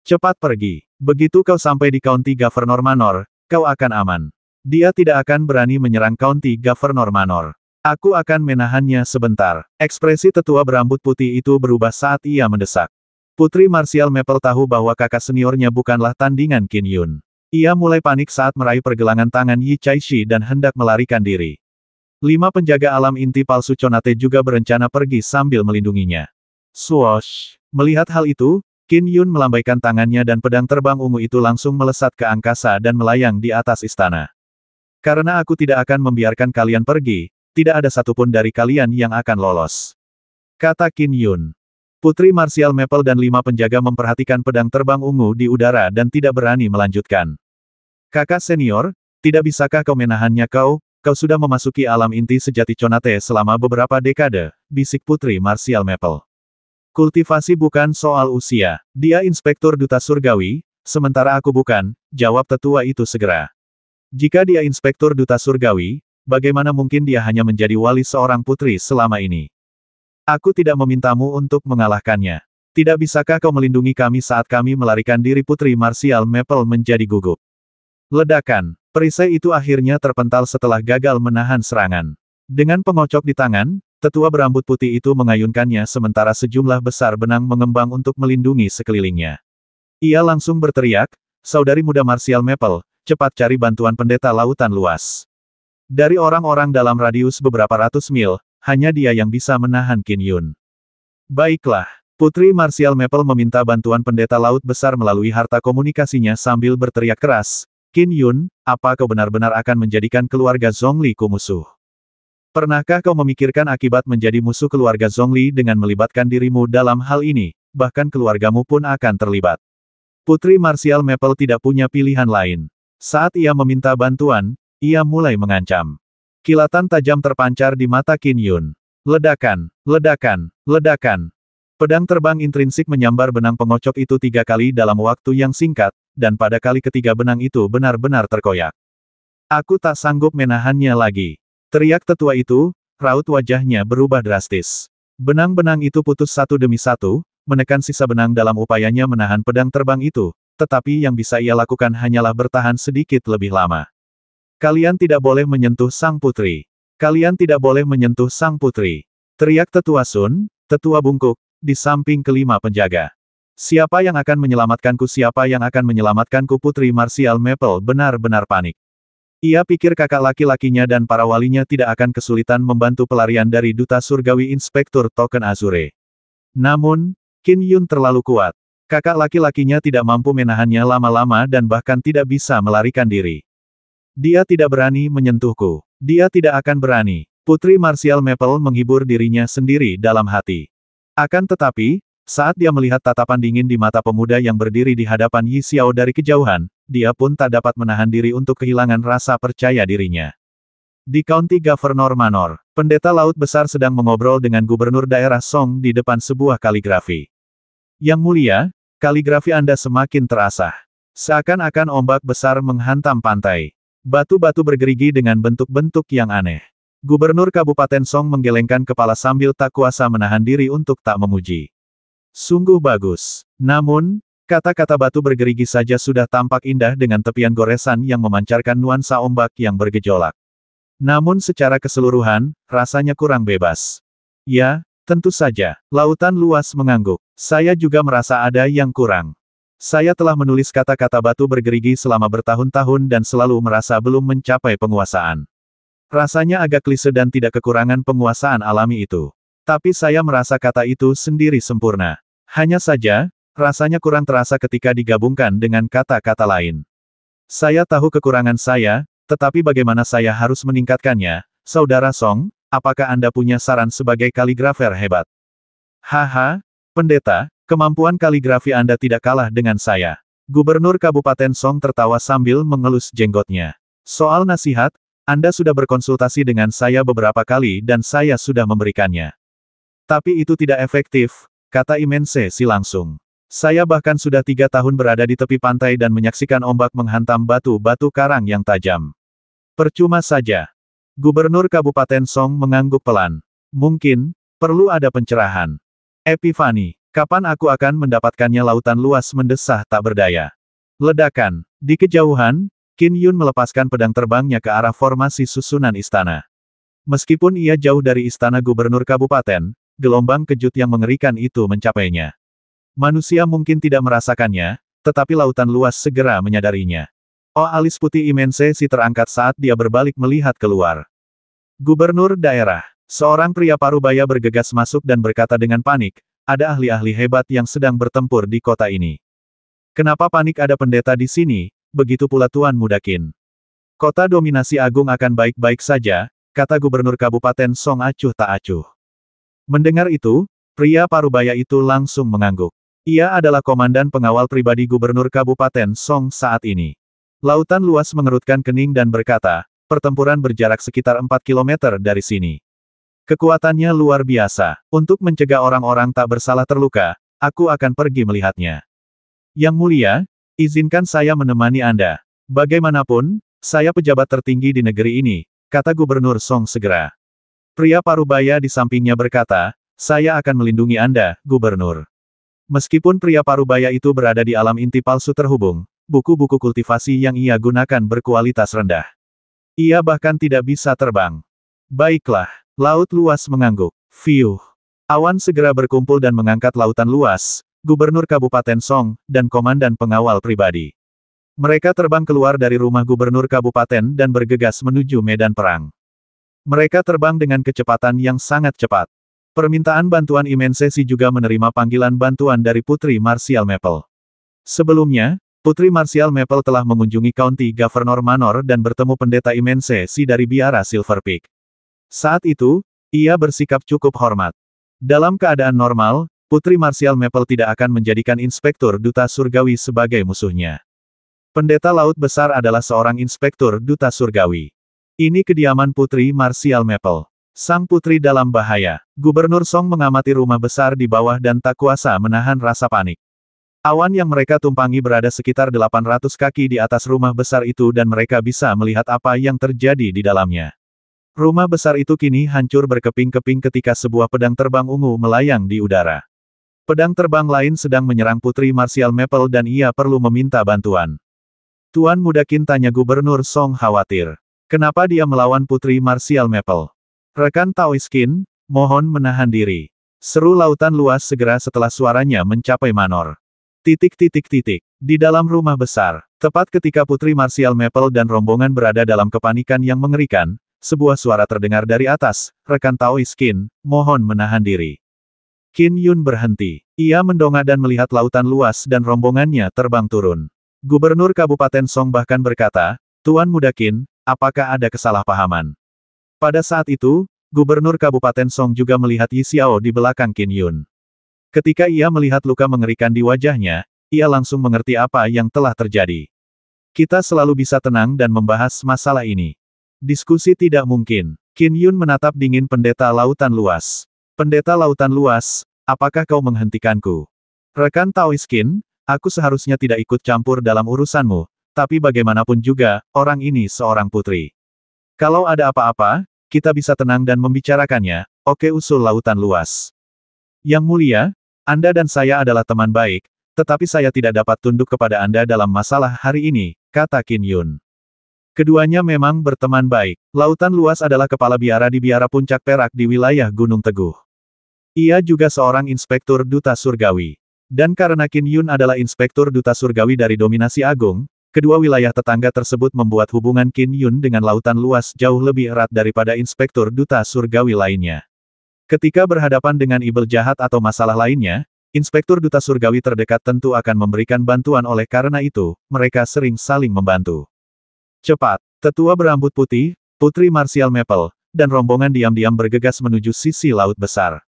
Cepat pergi. Begitu kau sampai di County Governor Manor, kau akan aman. Dia tidak akan berani menyerang County Governor Manor. Aku akan menahannya sebentar. Ekspresi tetua berambut putih itu berubah saat ia mendesak. Putri marsial Maple tahu bahwa kakak seniornya bukanlah tandingan Qin Yun. Ia mulai panik saat meraih pergelangan tangan Yi Chaishi dan hendak melarikan diri. 5 penjaga alam inti palsu Conate juga berencana pergi sambil melindunginya. Swoosh! Melihat hal itu, Qin Yun melambaikan tangannya dan pedang terbang ungu itu langsung melesat ke angkasa dan melayang di atas istana. Karena aku tidak akan membiarkan kalian pergi, tidak ada satupun dari kalian yang akan lolos. Kata Qin Yun. Putri marsial Maple dan 5 penjaga memperhatikan pedang terbang ungu di udara dan tidak berani melanjutkan. Kakak senior, tidak bisakah kau menahannya? Kau sudah memasuki alam inti sejati Conate selama beberapa dekade, bisik Putri marsial Maple. Kultivasi bukan soal usia. Dia inspektur duta surgawi, sementara aku bukan, jawab tetua itu segera. Jika dia inspektur duta surgawi, bagaimana mungkin dia hanya menjadi wali seorang putri selama ini? Aku tidak memintamu untuk mengalahkannya. Tidak bisakah kau melindungi kami saat kami melarikan diri? Putri marsial Maple menjadi gugup. Ledakan. Perisai itu akhirnya terpental setelah gagal menahan serangan. Dengan pengocok di tangan, tetua berambut putih itu mengayunkannya sementara sejumlah besar benang mengembang untuk melindungi sekelilingnya. Ia langsung berteriak, saudari muda marsial Maple, cepat cari bantuan pendeta lautan luas. Dari orang-orang dalam radius beberapa ratus mil, hanya dia yang bisa menahan Qin Yun. Baiklah, Putri marsial Maple meminta bantuan pendeta laut besar melalui harta komunikasinya sambil berteriak keras, Qin Yun, apa kau benar-benar akan menjadikan keluarga Zhongli ku musuh? Pernahkah kau memikirkan akibat menjadi musuh keluarga Zhongli dengan melibatkan dirimu dalam hal ini, bahkan keluargamu pun akan terlibat. Putri marsial Maple tidak punya pilihan lain. Saat ia meminta bantuan, ia mulai mengancam. Kilatan tajam terpancar di mata Qin Yun. Ledakan, ledakan, ledakan. Pedang terbang intrinsik menyambar benang pengocok itu 3 kali dalam waktu yang singkat, dan pada kali ketiga benang itu benar-benar terkoyak. Aku tak sanggup menahannya lagi. Teriak tetua itu, raut wajahnya berubah drastis. Benang-benang itu putus satu demi satu, menekan sisa benang dalam upayanya menahan pedang terbang itu, tetapi yang bisa ia lakukan hanyalah bertahan sedikit lebih lama. Kalian tidak boleh menyentuh sang putri. Kalian tidak boleh menyentuh sang putri. Teriak tetua Sun, tetua bungkuk, di samping kelima penjaga. Siapa yang akan menyelamatkanku? Siapa yang akan menyelamatkanku? Putri marsial Maple benar-benar panik. Ia pikir kakak laki-lakinya dan para walinya tidak akan kesulitan membantu pelarian dari duta surgawi inspektur token Azure. Namun, Qin Yun terlalu kuat. Kakak laki-lakinya tidak mampu menahannya lama-lama dan bahkan tidak bisa melarikan diri. Dia tidak berani menyentuhku. Dia tidak akan berani. Putri Martial Maple menghibur dirinya sendiri dalam hati. Akan tetapi, saat dia melihat tatapan dingin di mata pemuda yang berdiri di hadapan Yi Xiao dari kejauhan, dia pun tak dapat menahan diri untuk kehilangan rasa percaya dirinya. Di County Governor Manor, pendeta laut besar sedang mengobrol dengan gubernur daerah Song di depan sebuah kaligrafi. Yang mulia, kaligrafi Anda semakin terasah. Seakan-akan ombak besar menghantam pantai. Batu-batu bergerigi dengan bentuk-bentuk yang aneh. Gubernur Kabupaten Song menggelengkan kepala sambil tak kuasa menahan diri untuk tak memuji. Sungguh bagus. Namun, kata-kata batu bergerigi saja sudah tampak indah dengan tepian goresan yang memancarkan nuansa ombak yang bergejolak. Namun secara keseluruhan, rasanya kurang bebas. Ya, tentu saja, lautan luas mengangguk. Saya juga merasa ada yang kurang. Saya telah menulis kata-kata batu bergerigi selama bertahun-tahun dan selalu merasa belum mencapai penguasaan. Rasanya agak klise dan tidak kekurangan penguasaan alami itu. Tapi saya merasa kata itu sendiri sempurna. Hanya saja, rasanya kurang terasa ketika digabungkan dengan kata-kata lain. Saya tahu kekurangan saya, tetapi bagaimana saya harus meningkatkannya, Saudara Song, apakah Anda punya saran sebagai kaligrafer hebat? Haha, pendeta, kemampuan kaligrafi Anda tidak kalah dengan saya. Gubernur Kabupaten Song tertawa sambil mengelus jenggotnya. Soal nasihat, Anda sudah berkonsultasi dengan saya beberapa kali dan saya sudah memberikannya. Tapi itu tidak efektif, kata Imense si langsung. Saya bahkan sudah 3 tahun berada di tepi pantai dan menyaksikan ombak menghantam batu-batu karang yang tajam. Percuma saja. Gubernur Kabupaten Song mengangguk pelan. Mungkin, perlu ada pencerahan. Epifani, kapan aku akan mendapatkannya? Lautan luas mendesah tak berdaya. Ledakan. Di kejauhan, Qin Yun melepaskan pedang terbangnya ke arah formasi susunan istana. Meskipun ia jauh dari istana gubernur kabupaten, gelombang kejut yang mengerikan itu mencapainya. Manusia mungkin tidak merasakannya, tetapi lautan luas segera menyadarinya. Oh, alis putih Imense si terangkat saat dia berbalik melihat keluar. Gubernur daerah, seorang pria parubaya bergegas masuk dan berkata dengan panik, ada ahli-ahli hebat yang sedang bertempur di kota ini. Kenapa panik? Ada pendeta di sini, begitu pula Tuan Muda Qin. Kota dominasi agung akan baik-baik saja, kata gubernur Kabupaten Song acuh tak acuh. Mendengar itu, pria parubaya itu langsung mengangguk. Ia adalah komandan pengawal pribadi gubernur Kabupaten Song saat ini. Lautan luas mengerutkan kening dan berkata, pertempuran berjarak sekitar 4 km dari sini. Kekuatannya luar biasa. Untuk mencegah orang-orang tak bersalah terluka, aku akan pergi melihatnya. Yang mulia, izinkan saya menemani Anda. Bagaimanapun, saya pejabat tertinggi di negeri ini, kata gubernur Song segera. Pria parubaya di sampingnya berkata, saya akan melindungi Anda, gubernur. Meskipun pria parubaya itu berada di alam inti palsu terhubung, buku-buku kultivasi yang ia gunakan berkualitas rendah. Ia bahkan tidak bisa terbang. Baiklah, laut luas mengangguk. Fiuh. Awan segera berkumpul dan mengangkat lautan luas, gubernur Kabupaten Song, dan komandan pengawal pribadi. Mereka terbang keluar dari rumah gubernur kabupaten dan bergegas menuju medan perang. Mereka terbang dengan kecepatan yang sangat cepat. Permintaan bantuan Imense si juga menerima panggilan bantuan dari Putri Martial Maple. Sebelumnya, Putri Martial Maple telah mengunjungi County Governor Manor dan bertemu pendeta Imense si dari biara Silver Peak. Saat itu, ia bersikap cukup hormat. Dalam keadaan normal, Putri Martial Maple tidak akan menjadikan Inspektur Duta Surgawi sebagai musuhnya. Pendeta Laut Besar adalah seorang Inspektur Duta Surgawi. Ini kediaman Putri Martial Maple. Sang putri dalam bahaya. Gubernur Song mengamati rumah besar di bawah dan tak kuasa menahan rasa panik. Awan yang mereka tumpangi berada sekitar 800 kaki di atas rumah besar itu dan mereka bisa melihat apa yang terjadi di dalamnya. Rumah besar itu kini hancur berkeping-keping ketika sebuah pedang terbang ungu melayang di udara. Pedang terbang lain sedang menyerang Putri Martial Maple dan ia perlu meminta bantuan. Tuan Muda Qin, tanya Gubernur Song khawatir. Kenapa dia melawan Putri Martial Maple? Rekan Taoist Qin, mohon menahan diri. Seru lautan luas segera setelah suaranya mencapai Manor. Di dalam rumah besar, tepat ketika Putri Martial Maple dan rombongan berada dalam kepanikan yang mengerikan, sebuah suara terdengar dari atas, rekan Taoist Qin, mohon menahan diri. Qin Yun berhenti. Ia mendongak dan melihat lautan luas dan rombongannya terbang turun. Gubernur Kabupaten Song bahkan berkata, "Tuan Muda Qin, apakah ada kesalahpahaman?" Pada saat itu, Gubernur Kabupaten Song juga melihat Yi Xiao di belakang Qin Yun. Ketika ia melihat luka mengerikan di wajahnya, ia langsung mengerti apa yang telah terjadi. Kita selalu bisa tenang dan membahas masalah ini. Diskusi tidak mungkin. Qin Yun menatap dingin pendeta lautan luas. Pendeta lautan luas, apakah kau menghentikanku? Rekan Taoist Qin, aku seharusnya tidak ikut campur dalam urusanmu, tapi bagaimanapun juga, orang ini seorang putri. Kalau ada apa-apa, kita bisa tenang dan membicarakannya. Oke, usul lautan luas. Yang mulia, Anda dan saya adalah teman baik, tetapi saya tidak dapat tunduk kepada Anda dalam masalah hari ini, kata Qin Yun. Keduanya memang berteman baik. Lautan luas adalah kepala biara di biara Puncak Perak di wilayah Gunung Teguh. Ia juga seorang inspektur duta surgawi. Dan karena Qin Yun adalah inspektur duta surgawi dari dominasi agung, kedua wilayah tetangga tersebut membuat hubungan Qin Yun dengan lautan luas jauh lebih erat daripada inspektur duta surgawi lainnya. Ketika berhadapan dengan ibel jahat atau masalah lainnya, inspektur duta surgawi terdekat tentu akan memberikan bantuan. Oleh karena itu, mereka sering saling membantu. Cepat, tetua berambut putih, Putri Martial Maple, dan rombongan diam-diam bergegas menuju sisi laut besar.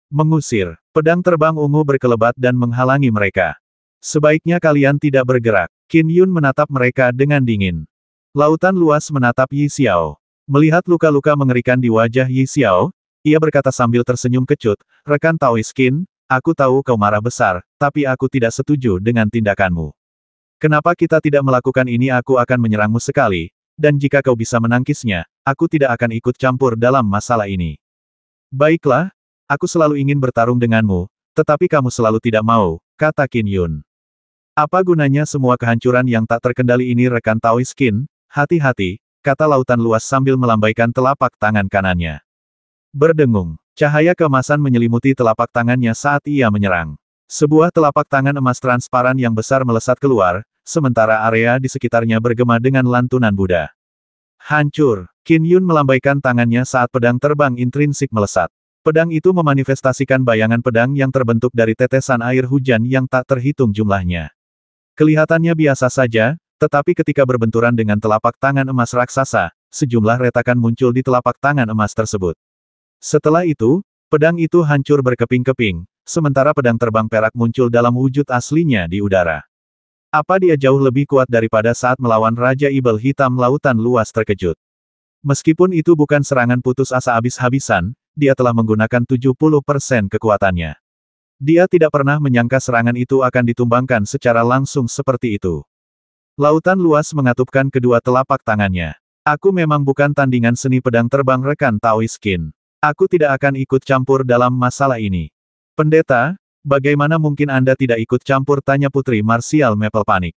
Mengusir, pedang terbang ungu berkelebat dan menghalangi mereka. Sebaiknya kalian tidak bergerak. Qin Yun menatap mereka dengan dingin. Lautan luas menatap Yi Xiao. Melihat luka-luka mengerikan di wajah Yi Xiao, ia berkata sambil tersenyum kecut, "Rekan Taoist Qin, aku tahu kau marah besar, tapi aku tidak setuju dengan tindakanmu. Kenapa kita tidak melakukan ini? Aku akan menyerangmu sekali, dan jika kau bisa menangkisnya, aku tidak akan ikut campur dalam masalah ini." "Baiklah, aku selalu ingin bertarung denganmu, tetapi kamu selalu tidak mau," kata Qin Yun. "Apa gunanya semua kehancuran yang tak terkendali ini?" "Rekan Taoist Qin, hati-hati," kata lautan luas sambil melambaikan telapak tangan kanannya. Berdengung, cahaya keemasan menyelimuti telapak tangannya saat ia menyerang. Sebuah telapak tangan emas transparan yang besar melesat keluar, sementara area di sekitarnya bergema dengan lantunan Buddha. Hancur, Qin Yun melambaikan tangannya saat pedang terbang intrinsik melesat. Pedang itu memanifestasikan bayangan pedang yang terbentuk dari tetesan air hujan yang tak terhitung jumlahnya. Kelihatannya biasa saja, tetapi ketika berbenturan dengan telapak tangan emas raksasa, sejumlah retakan muncul di telapak tangan emas tersebut. Setelah itu, pedang itu hancur berkeping-keping, sementara pedang terbang perak muncul dalam wujud aslinya di udara. Apa dia jauh lebih kuat daripada saat melawan Raja Ibel Hitam Lautan Luas? Terkejut. Meskipun itu bukan serangan putus asa habis-habisan, dia telah menggunakan 70% kekuatannya. Dia tidak pernah menyangka serangan itu akan ditumbangkan secara langsung seperti itu. Lautan luas mengatupkan kedua telapak tangannya. "Aku memang bukan tandingan seni pedang terbang." "Rekan Taoist Qin, aku tidak akan ikut campur dalam masalah ini." "Pendeta, bagaimana mungkin Anda tidak ikut campur?" tanya Putri Martial Maple panik.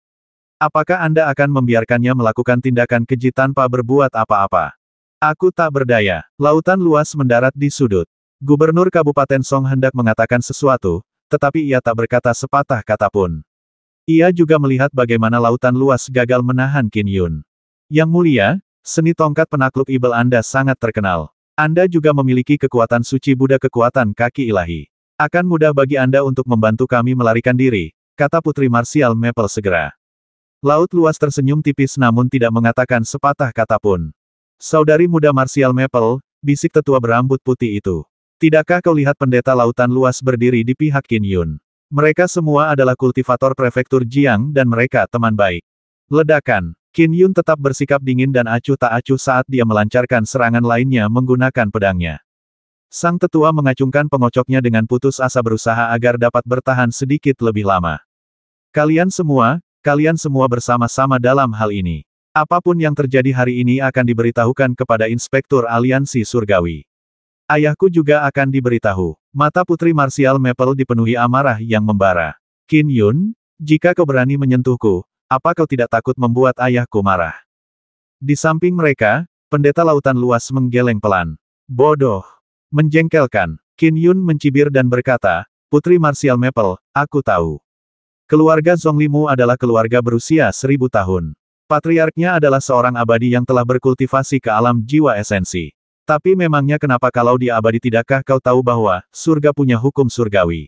"Apakah Anda akan membiarkannya melakukan tindakan keji tanpa berbuat apa-apa?" "Aku tak berdaya." Lautan luas mendarat di sudut. Gubernur Kabupaten Song hendak mengatakan sesuatu, tetapi ia tak berkata sepatah kata pun. Ia juga melihat bagaimana lautan luas gagal menahan Qin Yun. "Yang mulia, seni tongkat penakluk ibel Anda sangat terkenal. Anda juga memiliki kekuatan suci Buddha, kekuatan kaki ilahi. Akan mudah bagi Anda untuk membantu kami melarikan diri," kata Putri Martial Maple segera. Laut luas tersenyum tipis namun tidak mengatakan sepatah kata pun. "Saudari muda Martial Maple," bisik tetua berambut putih itu. "Tidakkah kau lihat pendeta lautan luas berdiri di pihak Qin Yun? Mereka semua adalah kultivator prefektur Jiang dan mereka teman baik." Ledakan. Qin Yun tetap bersikap dingin dan acuh tak acuh saat dia melancarkan serangan lainnya menggunakan pedangnya. Sang tetua mengacungkan pengocoknya dengan putus asa berusaha agar dapat bertahan sedikit lebih lama. Kalian semua bersama-sama dalam hal ini. Apapun yang terjadi hari ini akan diberitahukan kepada Inspektur Aliansi Surgawi. Ayahku juga akan diberitahu." Mata Putri Martial Maple dipenuhi amarah yang membara. "Qin Yun, jika kau berani menyentuhku, apa kau tidak takut membuat ayahku marah?" Di samping mereka, pendeta lautan luas menggeleng pelan. "Bodoh. Menjengkelkan." Qin Yun mencibir dan berkata, "Putri Martial Maple, aku tahu. Keluarga Zonglimu adalah keluarga berusia 1000 tahun. Patriarknya adalah seorang abadi yang telah berkultivasi ke alam jiwa esensi. Tapi memangnya kenapa kalau dia abadi? Tidakkah kau tahu bahwa surga punya hukum surgawi?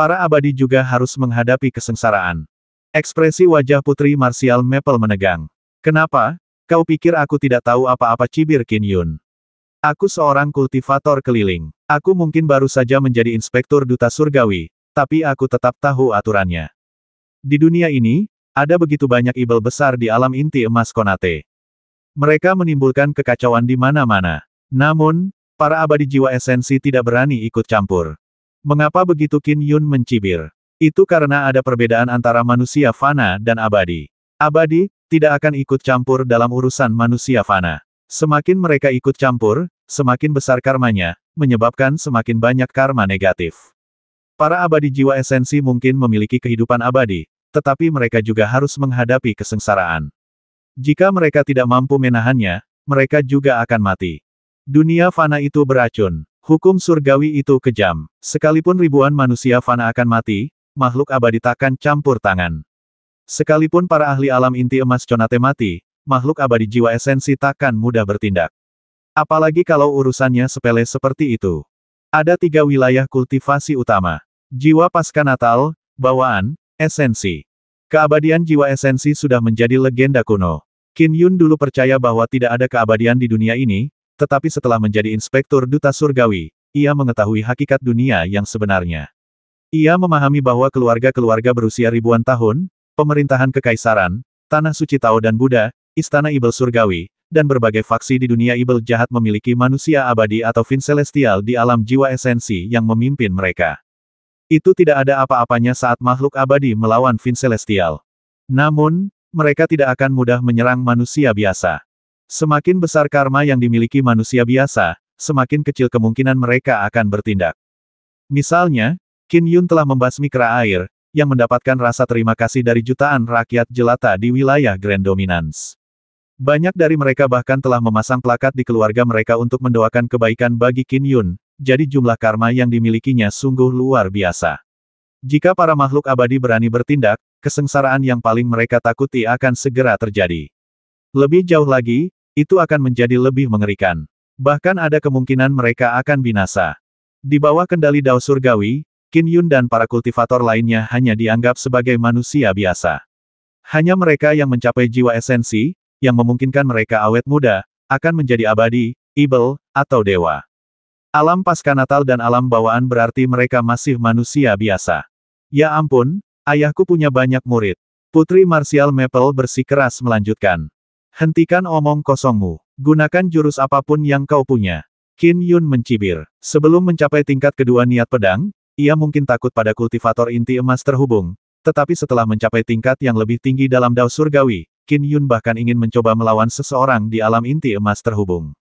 Para abadi juga harus menghadapi kesengsaraan. Ekspresi wajah Putri Martial Maple menegang. Kenapa? Kau pikir aku tidak tahu apa-apa, cibir Qin Yun. Aku seorang kultivator keliling. Aku mungkin baru saja menjadi inspektur duta surgawi, tapi aku tetap tahu aturannya. Di dunia ini, ada begitu banyak ibel besar di alam inti emas Konate. Mereka menimbulkan kekacauan di mana-mana. Namun, para abadi jiwa esensi tidak berani ikut campur. Mengapa begitu, Qin Yun mencibir? Itu karena ada perbedaan antara manusia fana dan abadi. Abadi tidak akan ikut campur dalam urusan manusia fana. Semakin mereka ikut campur, semakin besar karmanya, menyebabkan semakin banyak karma negatif. Para abadi jiwa esensi mungkin memiliki kehidupan abadi, tetapi mereka juga harus menghadapi kesengsaraan. Jika mereka tidak mampu menahannya, mereka juga akan mati. Dunia fana itu beracun. Hukum surgawi itu kejam. Sekalipun ribuan manusia fana akan mati, makhluk abadi takkan campur tangan. Sekalipun para ahli alam inti emas Conate mati, makhluk abadi jiwa esensi takkan mudah bertindak. Apalagi kalau urusannya sepele seperti itu. Ada 3 wilayah kultivasi utama. Jiwa pasca natal, bawaan, esensi. Keabadian jiwa esensi sudah menjadi legenda kuno. Qin Yun dulu percaya bahwa tidak ada keabadian di dunia ini, tetapi setelah menjadi inspektur duta surgawi, ia mengetahui hakikat dunia yang sebenarnya. Ia memahami bahwa keluarga-keluarga berusia ribuan tahun, pemerintahan kekaisaran, tanah suci Tao dan Buddha, istana ibel surgawi, dan berbagai faksi di dunia ibel jahat memiliki manusia abadi atau Fin Celestial di alam jiwa esensi yang memimpin mereka. Itu tidak ada apa-apanya saat makhluk abadi melawan Fin Celestial. Namun, mereka tidak akan mudah menyerang manusia biasa. Semakin besar karma yang dimiliki manusia biasa, semakin kecil kemungkinan mereka akan bertindak. Misalnya, Qin Yun telah membasmi kera air, yang mendapatkan rasa terima kasih dari jutaan rakyat jelata di wilayah Grand Dominance. Banyak dari mereka bahkan telah memasang plakat di keluarga mereka untuk mendoakan kebaikan bagi Qin Yun, jadi jumlah karma yang dimilikinya sungguh luar biasa. Jika para makhluk abadi berani bertindak, kesengsaraan yang paling mereka takuti akan segera terjadi. Lebih jauh lagi, itu akan menjadi lebih mengerikan. Bahkan ada kemungkinan mereka akan binasa. Di bawah kendali Dao Surgawi, Qin Yun dan para kultivator lainnya hanya dianggap sebagai manusia biasa. Hanya mereka yang mencapai jiwa esensi, yang memungkinkan mereka awet muda, akan menjadi abadi, ibel, atau dewa. Alam pasca natal dan alam bawaan berarti mereka masih manusia biasa. Ya ampun, ayahku punya banyak murid. Putri Martial Maple bersikeras melanjutkan. Hentikan omong kosongmu. Gunakan jurus apapun yang kau punya. Qin Yun mencibir. Sebelum mencapai tingkat kedua niat pedang, ia mungkin takut pada kultivator inti emas terhubung. Tetapi setelah mencapai tingkat yang lebih tinggi dalam Dao Surgawi, Qin Yun bahkan ingin mencoba melawan seseorang di alam inti emas terhubung.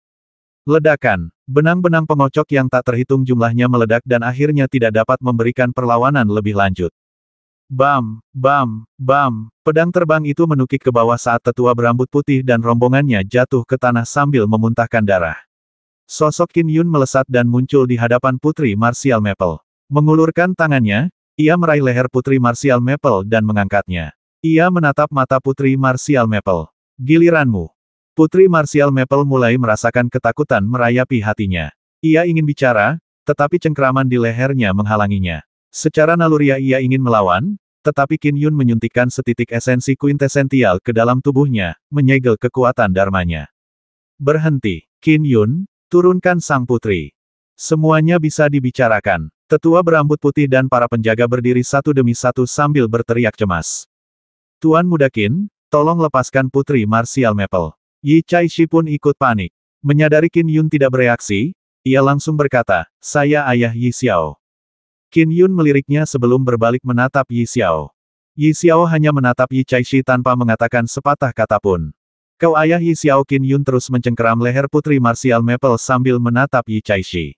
Ledakan. Benang-benang pengocok yang tak terhitung jumlahnya meledak dan akhirnya tidak dapat memberikan perlawanan lebih lanjut. Bam, bam, bam. Pedang terbang itu menukik ke bawah saat tetua berambut putih dan rombongannya jatuh ke tanah sambil memuntahkan darah. Sosok Qin Yun melesat dan muncul di hadapan Putri Martial Maple. Mengulurkan tangannya, ia meraih leher Putri Martial Maple dan mengangkatnya. Ia menatap mata Putri Martial Maple. Giliranmu. Putri Martial Maple mulai merasakan ketakutan merayapi hatinya. Ia ingin bicara, tetapi cengkeraman di lehernya menghalanginya. Secara naluriah ia ingin melawan, tetapi Qin Yun menyuntikkan setitik esensi kuintesential ke dalam tubuhnya, menyegel kekuatan dharmanya. Berhenti, Qin Yun, turunkan sang putri. Semuanya bisa dibicarakan. Tetua berambut putih dan para penjaga berdiri satu demi satu sambil berteriak cemas. Tuan Muda Qin, tolong lepaskan Putri Martial Maple. Yi Chaishi pun ikut panik. Menyadari Qin Yun tidak bereaksi, ia langsung berkata, saya ayah Yi Xiao. Qin Yun meliriknya sebelum berbalik menatap Yi Xiao. Yi Xiao hanya menatap Yi Chaishi tanpa mengatakan sepatah kata pun. Kau ayah Yi Xiao. Qin Yun terus mencengkeram leher Putri Martial Maple sambil menatap Yi Chaishi.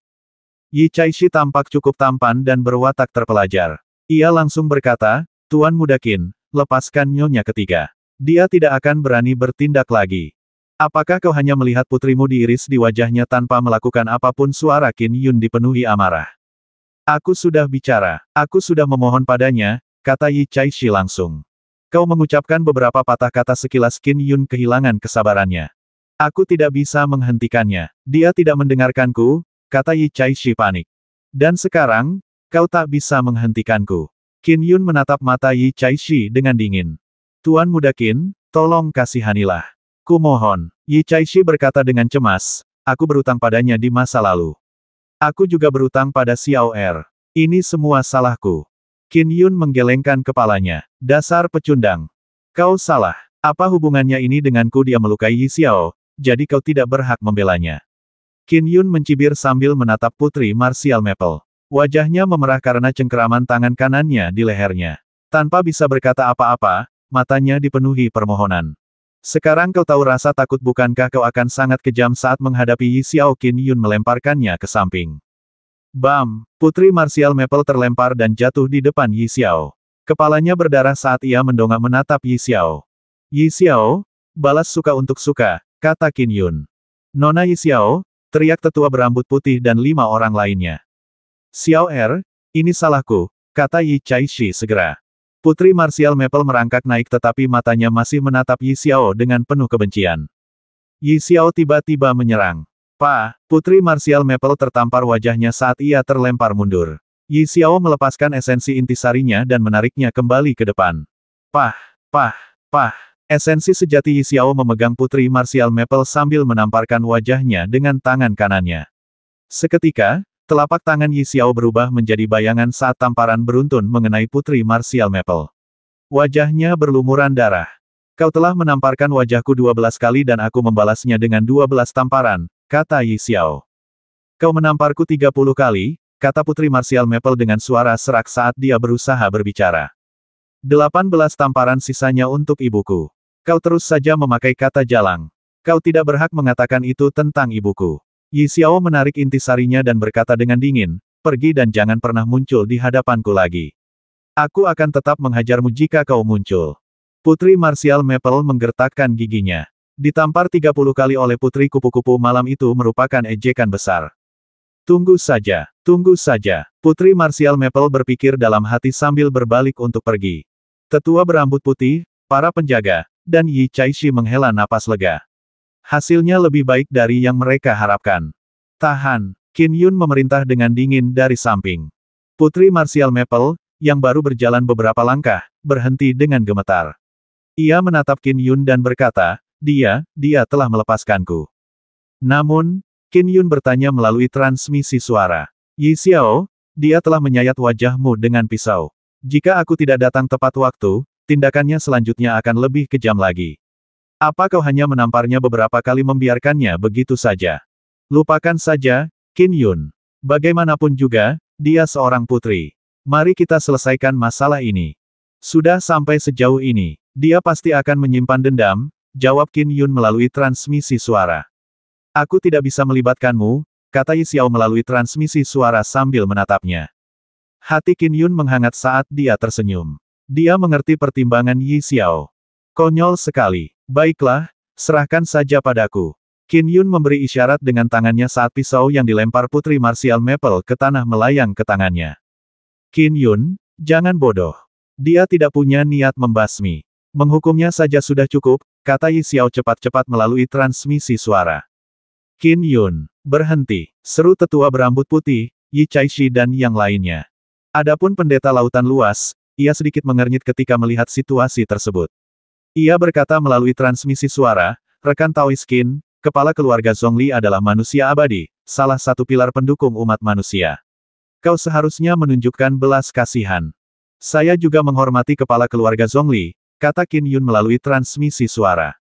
Yi Chaishi tampak cukup tampan dan berwatak terpelajar. Ia langsung berkata, Tuan Muda Qin, lepaskan nyonya ketiga. Dia tidak akan berani bertindak lagi. Apakah kau hanya melihat putrimu diiris di wajahnya tanpa melakukan apapun? Suara Qin Yun dipenuhi amarah. Aku sudah bicara, aku sudah memohon padanya, kata Yi Chaishi langsung. Kau mengucapkan beberapa patah kata sekilas. Qin Yun kehilangan kesabarannya. Aku tidak bisa menghentikannya. Dia tidak mendengarkanku, kata Yi Chaishi panik. Dan sekarang, Kau tak bisa menghentikanku. Qin Yun menatap mata Yi Caishi dengan dingin. Tuan Muda Qin, tolong kasihanilah. Kumohon. Yi Caishi berkata dengan cemas, aku berutang padanya di masa lalu. Aku juga berutang pada Xiao Er. Ini semua salahku. Qin Yun menggelengkan kepalanya. Dasar pecundang. Kau salah. Apa hubungannya ini denganku? Dia melukai Yi Xiao, jadi kau tidak berhak membelanya. Qin Yun mencibir sambil menatap Putri Martial Maple. Wajahnya memerah karena cengkeraman tangan kanannya di lehernya. Tanpa bisa berkata apa-apa, matanya dipenuhi permohonan. Sekarang kau tahu rasa takut, bukankah kau akan sangat kejam saat menghadapi Yi Xiao? Qin Yun melemparkannya ke samping. Bam! Putri Martial Maple terlempar dan jatuh di depan Yi Xiao. Kepalanya berdarah saat ia mendongak menatap Yi Xiao. Yi Xiao, balas suka untuk suka, kata Qin Yun. Nona Yi Xiao, teriak tetua berambut putih dan 5 orang lainnya. Xiao Er, ini salahku, kata Yi Caishi segera. Putri Martial Maple merangkak naik tetapi matanya masih menatap Yi Xiao dengan penuh kebencian. Yi Xiao tiba-tiba menyerang. Putri Martial Maple tertampar wajahnya saat ia terlempar mundur. Yi Xiao melepaskan esensi intisarinya dan menariknya kembali ke depan. Esensi sejati Yi Xiao memegang Putri Martial Maple sambil menamparkan wajahnya dengan tangan kanannya. Seketika, telapak tangan Yi Xiao berubah menjadi bayangan saat tamparan beruntun mengenai Putri Martial Maple. Wajahnya berlumuran darah. Kau telah menamparkan wajahku 12 kali dan aku membalasnya dengan 12 tamparan, kata Yi Xiao. Kau menamparku 30 kali, kata Putri Martial Maple dengan suara serak saat dia berusaha berbicara. 18 tamparan sisanya untuk ibuku. Kau terus saja memakai kata jalang. Kau tidak berhak mengatakan itu tentang ibuku. Yi Xiao menarik intisarinya dan berkata dengan dingin, pergi dan jangan pernah muncul di hadapanku lagi. Aku akan tetap menghajarmu jika kau muncul. Putri Martial Maple menggertakkan giginya. Ditampar 30 kali oleh Putri Kupu-Kupu Malam itu merupakan ejekan besar. Tunggu saja, Putri Martial Maple berpikir dalam hati sambil berbalik untuk pergi. Tetua berambut putih, para penjaga, dan Yi Caishi menghela napas lega. Hasilnya lebih baik dari yang mereka harapkan. Tahan, Qin Yun memerintah dengan dingin dari samping. Putri Martial Maple, yang baru berjalan beberapa langkah, berhenti dengan gemetar. Ia menatap Qin Yun dan berkata, dia telah melepaskanku. Namun, Qin Yun bertanya melalui transmisi suara. Yi Xiao, dia telah menyayat wajahmu dengan pisau. Jika aku tidak datang tepat waktu, tindakannya selanjutnya akan lebih kejam lagi. Apa kau hanya menamparnya beberapa kali membiarkannya begitu saja? Lupakan saja, Qin Yun. Bagaimanapun juga, dia seorang putri. Mari kita selesaikan masalah ini. Sudah sampai sejauh ini, dia pasti akan menyimpan dendam, jawab Qin Yun melalui transmisi suara. Aku tidak bisa melibatkanmu, kata Yi Xiao melalui transmisi suara sambil menatapnya. Hati Qin Yun menghangat saat dia tersenyum. Dia mengerti pertimbangan Yi Xiao. Konyol sekali. Baiklah, serahkan saja padaku. Qin Yun memberi isyarat dengan tangannya saat pisau yang dilempar Putri Martial Maple ke tanah melayang ke tangannya. Qin Yun, jangan bodoh. Dia tidak punya niat membasmi. Menghukumnya saja sudah cukup, kata Yi Xiao cepat-cepat melalui transmisi suara. Qin Yun, berhenti, seru tetua berambut putih, Yi Caishi dan yang lainnya. Adapun pendeta lautan luas, ia sedikit mengernyit ketika melihat situasi tersebut. Ia berkata melalui transmisi suara, rekan Taoist Qin, kepala keluarga Zhongli adalah manusia abadi, salah satu pilar pendukung umat manusia. Kau seharusnya menunjukkan belas kasihan. Saya juga menghormati kepala keluarga Zhongli, kata Qin Yun melalui transmisi suara.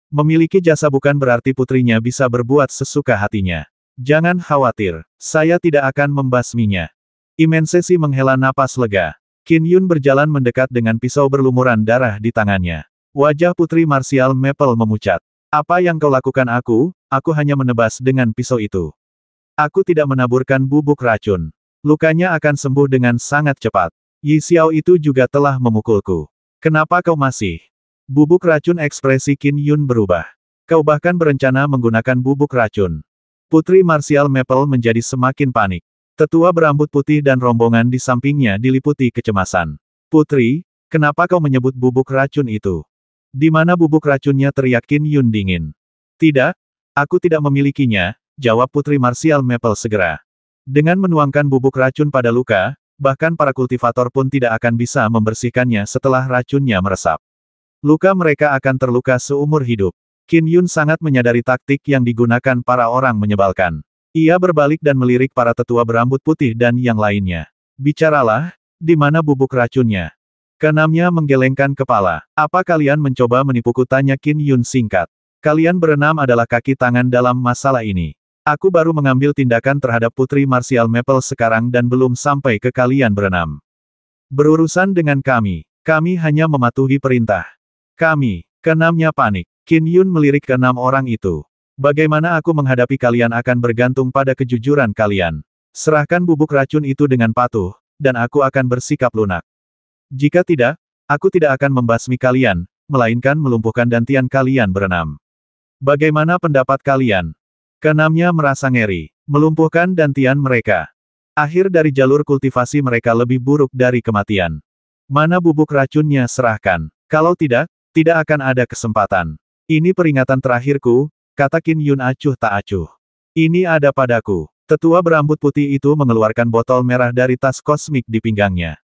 Memiliki jasa bukan berarti putrinya bisa berbuat sesuka hatinya. Jangan khawatir, saya tidak akan membasminya. Imensesi menghela napas lega. Qin Yun berjalan mendekat dengan pisau berlumuran darah di tangannya. Wajah Putri Martial Maple memucat. Apa yang kau lakukan aku hanya menebas dengan pisau itu. Aku tidak menaburkan bubuk racun. Lukanya akan sembuh dengan sangat cepat. Yi Xiao itu juga telah memukulku. Kenapa kau masih? Bubuk racun. Ekspresi Qin Yun berubah. Kau bahkan berencana menggunakan bubuk racun. Putri Martial Maple menjadi semakin panik. Tetua berambut putih dan rombongan di sampingnya diliputi kecemasan. Putri, kenapa kau menyebut bubuk racun itu? Di mana bubuk racunnya? Teriak Qin Yun dingin. Tidak, aku tidak memilikinya, jawab Putri Martial Maple segera. Dengan menuangkan bubuk racun pada luka, bahkan para kultivator pun tidak akan bisa membersihkannya setelah racunnya meresap. Luka mereka akan terluka seumur hidup. Qin Yun sangat menyadari taktik yang digunakan para orang menyebalkan. Ia berbalik dan melirik para tetua berambut putih dan yang lainnya. Bicaralah, di mana bubuk racunnya? Keenamnya menggelengkan kepala. Apa kalian mencoba menipuku? Tanya Qin Yun singkat. Kalian berenam adalah kaki tangan dalam masalah ini. Aku baru mengambil tindakan terhadap Putri Martial Maple sekarang dan belum sampai ke kalian berenam. Berurusan dengan kami. Kami hanya mematuhi perintah. Kami. Keenamnya panik. Qin Yun melirik keenam orang itu. Bagaimana aku menghadapi kalian akan bergantung pada kejujuran kalian. Serahkan bubuk racun itu dengan patuh, dan aku akan bersikap lunak. Jika tidak, aku tidak akan membasmi kalian, melainkan melumpuhkan dantian kalian berenam. Bagaimana pendapat kalian? Keenamnya merasa ngeri. Melumpuhkan dantian mereka. Akhir dari jalur kultivasi mereka lebih buruk dari kematian. Mana bubuk racunnya? Serahkan. Kalau tidak, tidak akan ada kesempatan. Ini peringatan terakhirku, kata Qin Yun acuh tak acuh. Ini ada padaku. Tetua berambut putih itu mengeluarkan botol merah dari tas kosmik di pinggangnya.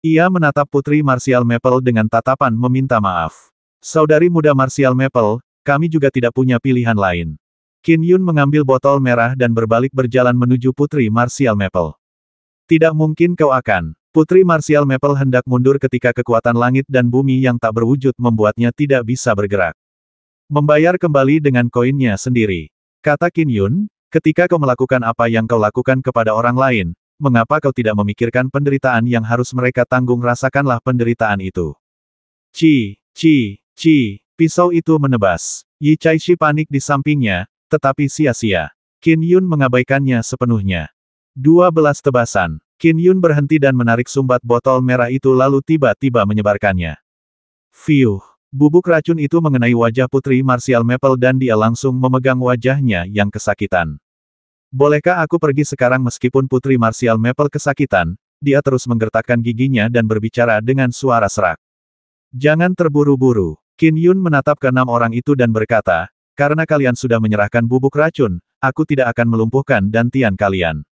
Ia menatap Putri Martial Maple dengan tatapan meminta maaf. Saudari muda Martial Maple, kami juga tidak punya pilihan lain. Qin Yun mengambil botol merah dan berbalik berjalan menuju Putri Martial Maple. Tidak mungkin kau akan. Putri Martial Maple hendak mundur ketika kekuatan langit dan bumi yang tak berwujud membuatnya tidak bisa bergerak. Membayar kembali dengan koinnya sendiri. Kata Qin Yun, ketika kau melakukan apa yang kau lakukan kepada orang lain, mengapa kau tidak memikirkan penderitaan yang harus mereka tanggung? Rasakanlah penderitaan itu. Ci, pisau itu menebas. Yi Caishi panik di sampingnya, tetapi sia-sia. Qin Yun mengabaikannya sepenuhnya. 12 tebasan. Qin Yun berhenti dan menarik sumbat botol merah itu lalu tiba-tiba menyebarkannya. Fiuh. Bubuk racun itu mengenai wajah Putri Martial Maple dan dia langsung memegang wajahnya yang kesakitan. Bolehkah aku pergi sekarang? Meskipun Putri Martial Maple kesakitan, dia terus menggertakkan giginya dan berbicara dengan suara serak. Jangan terburu-buru. Qin Yun menatap keenam orang itu dan berkata, karena kalian sudah menyerahkan bubuk racun, aku tidak akan melumpuhkan dantian kalian.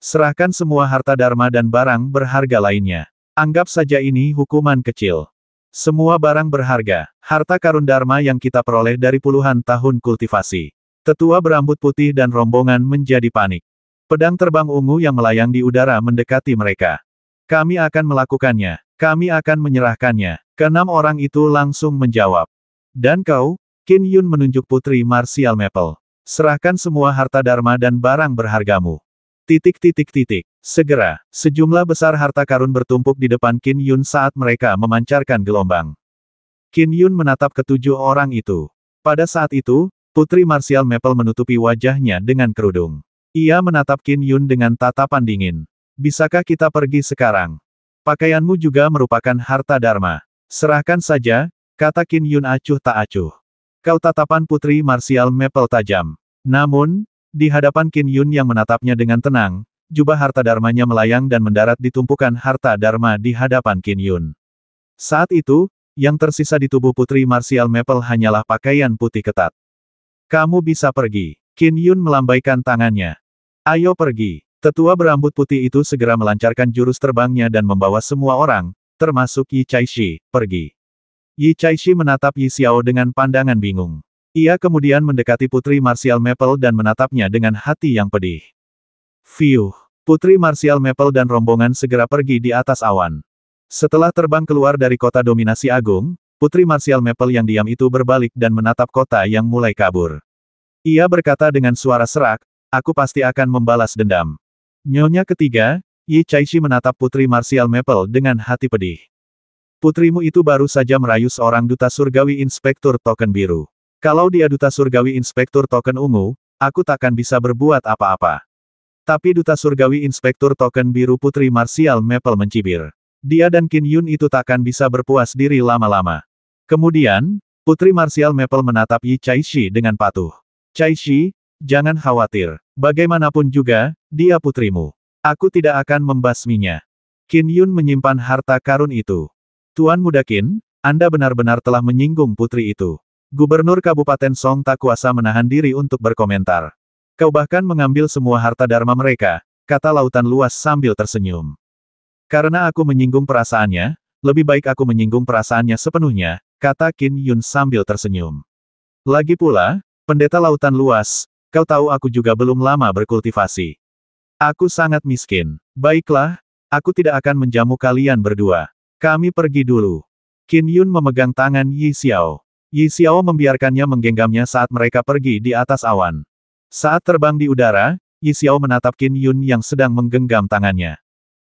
Serahkan semua harta dharma dan barang berharga lainnya. Anggap saja ini hukuman kecil. Semua barang berharga, harta karun dharma yang kita peroleh dari puluhan tahun kultivasi. Tetua berambut putih dan rombongan menjadi panik. Pedang terbang ungu yang melayang di udara mendekati mereka. Kami akan melakukannya. Kami akan menyerahkannya. Keenam orang itu langsung menjawab. Dan kau? Qin Yun menunjuk Putri Martial Maple. Serahkan semua harta dharma dan barang berhargamu. Segera, sejumlah besar harta karun bertumpuk di depan Qin Yun saat mereka memancarkan gelombang. Qin Yun menatap ketujuh orang itu. Pada saat itu, Putri Martial Maple menutupi wajahnya dengan kerudung. Ia menatap Qin Yun dengan tatapan dingin. Bisakah kita pergi sekarang? Pakaianmu juga merupakan harta dharma. Serahkan saja, kata Qin Yun acuh tak acuh. Kau tatapan Putri Martial Maple tajam. Namun, di hadapan Qin Yun yang menatapnya dengan tenang, jubah harta dharmanya melayang dan mendarat di tumpukan harta dharma di hadapan Qin Yun. Saat itu, yang tersisa di tubuh Putri Martial Maple hanyalah pakaian putih ketat. Kamu bisa pergi. Qin Yun melambaikan tangannya. Ayo pergi. Tetua berambut putih itu segera melancarkan jurus terbangnya dan membawa semua orang, termasuk Yi Caishi, pergi. Yi Caishi menatap Yi Xiao dengan pandangan bingung. Ia kemudian mendekati Putri Martial Maple dan menatapnya dengan hati yang pedih. Fiuh. Putri Martial Maple dan rombongan segera pergi di atas awan. Setelah terbang keluar dari kota dominasi agung, Putri Martial Maple yang diam itu berbalik dan menatap kota yang mulai kabur. Ia berkata dengan suara serak, aku pasti akan membalas dendam. Nyonya ketiga, Yi Caishi menatap Putri Martial Maple dengan hati pedih. Putrimu itu baru saja merayu seorang duta surgawi inspektur token biru. Kalau dia duta surgawi inspektur token ungu, aku takkan bisa berbuat apa-apa. Tapi duta surgawi inspektur token biru Putri Martial Maple mencibir. Dia dan Qin Yun itu takkan bisa berpuas diri lama-lama. Kemudian, Putri Martial Maple menatap Yi Caishi dengan patuh. Caishi, jangan khawatir. Bagaimanapun juga, dia putrimu. Aku tidak akan membasminya. Qin Yun menyimpan harta karun itu. Tuan Muda Qin, Anda benar-benar telah menyinggung putri itu. Gubernur Kabupaten Song tak kuasa menahan diri untuk berkomentar. Kau bahkan mengambil semua harta dharma mereka, kata lautan luas sambil tersenyum. Karena aku menyinggung perasaannya, lebih baik aku menyinggung perasaannya sepenuhnya, kata Qin Yun sambil tersenyum. Lagi pula, pendeta lautan luas, kau tahu aku juga belum lama berkultivasi. Aku sangat miskin. Baiklah, aku tidak akan menjamu kalian berdua. Kami pergi dulu. Qin Yun memegang tangan Yi Xiao. Yi Xiao membiarkannya menggenggamnya saat mereka pergi di atas awan. Saat terbang di udara, Yi Xiao menatap Qin Yun yang sedang menggenggam tangannya.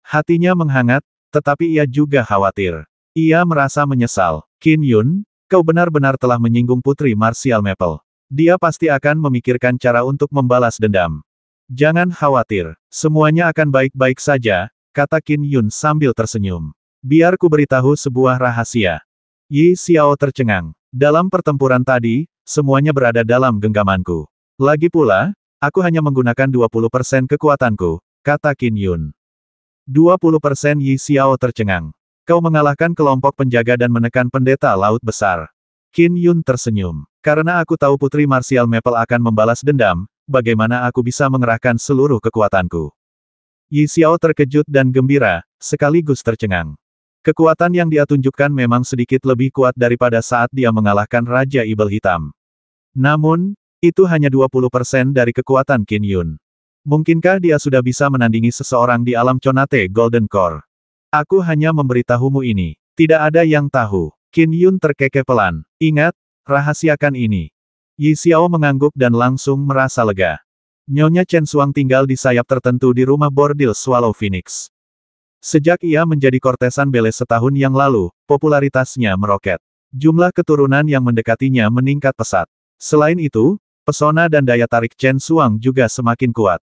Hatinya menghangat, tetapi ia juga khawatir. Ia merasa menyesal. Qin Yun, kau benar-benar telah menyinggung Putri Martial Maple. Dia pasti akan memikirkan cara untuk membalas dendam. Jangan khawatir, semuanya akan baik-baik saja, kata Qin Yun sambil tersenyum. Biar ku beritahu sebuah rahasia. Yi Xiao tercengang. Dalam pertempuran tadi, semuanya berada dalam genggamanku. Lagi pula, aku hanya menggunakan 20% kekuatanku, kata Qin Yun. 20%. Yi Xiao tercengang. Kau mengalahkan kelompok penjaga dan menekan pendeta laut besar. Qin Yun tersenyum. Karena aku tahu Putri Martial Maple akan membalas dendam, bagaimana aku bisa mengerahkan seluruh kekuatanku. Yi Xiao terkejut dan gembira, sekaligus tercengang. Kekuatan yang dia tunjukkan memang sedikit lebih kuat daripada saat dia mengalahkan Raja Ibel Hitam. Namun, itu hanya 20% dari kekuatan Qin Yun. Mungkinkah dia sudah bisa menandingi seseorang di alam Conate Golden Core? Aku hanya memberitahumu ini. Tidak ada yang tahu. Qin Yun terkekeh pelan. Ingat, rahasiakan ini. Yi Xiao mengangguk dan langsung merasa lega. Nyonya Chen Xuang tinggal di sayap tertentu di rumah bordil Swallow Phoenix. Sejak ia menjadi kortesan Beles setahun yang lalu, popularitasnya meroket. Jumlah keturunan yang mendekatinya meningkat pesat. Selain itu, pesona dan daya tarik Chen Xuang juga semakin kuat.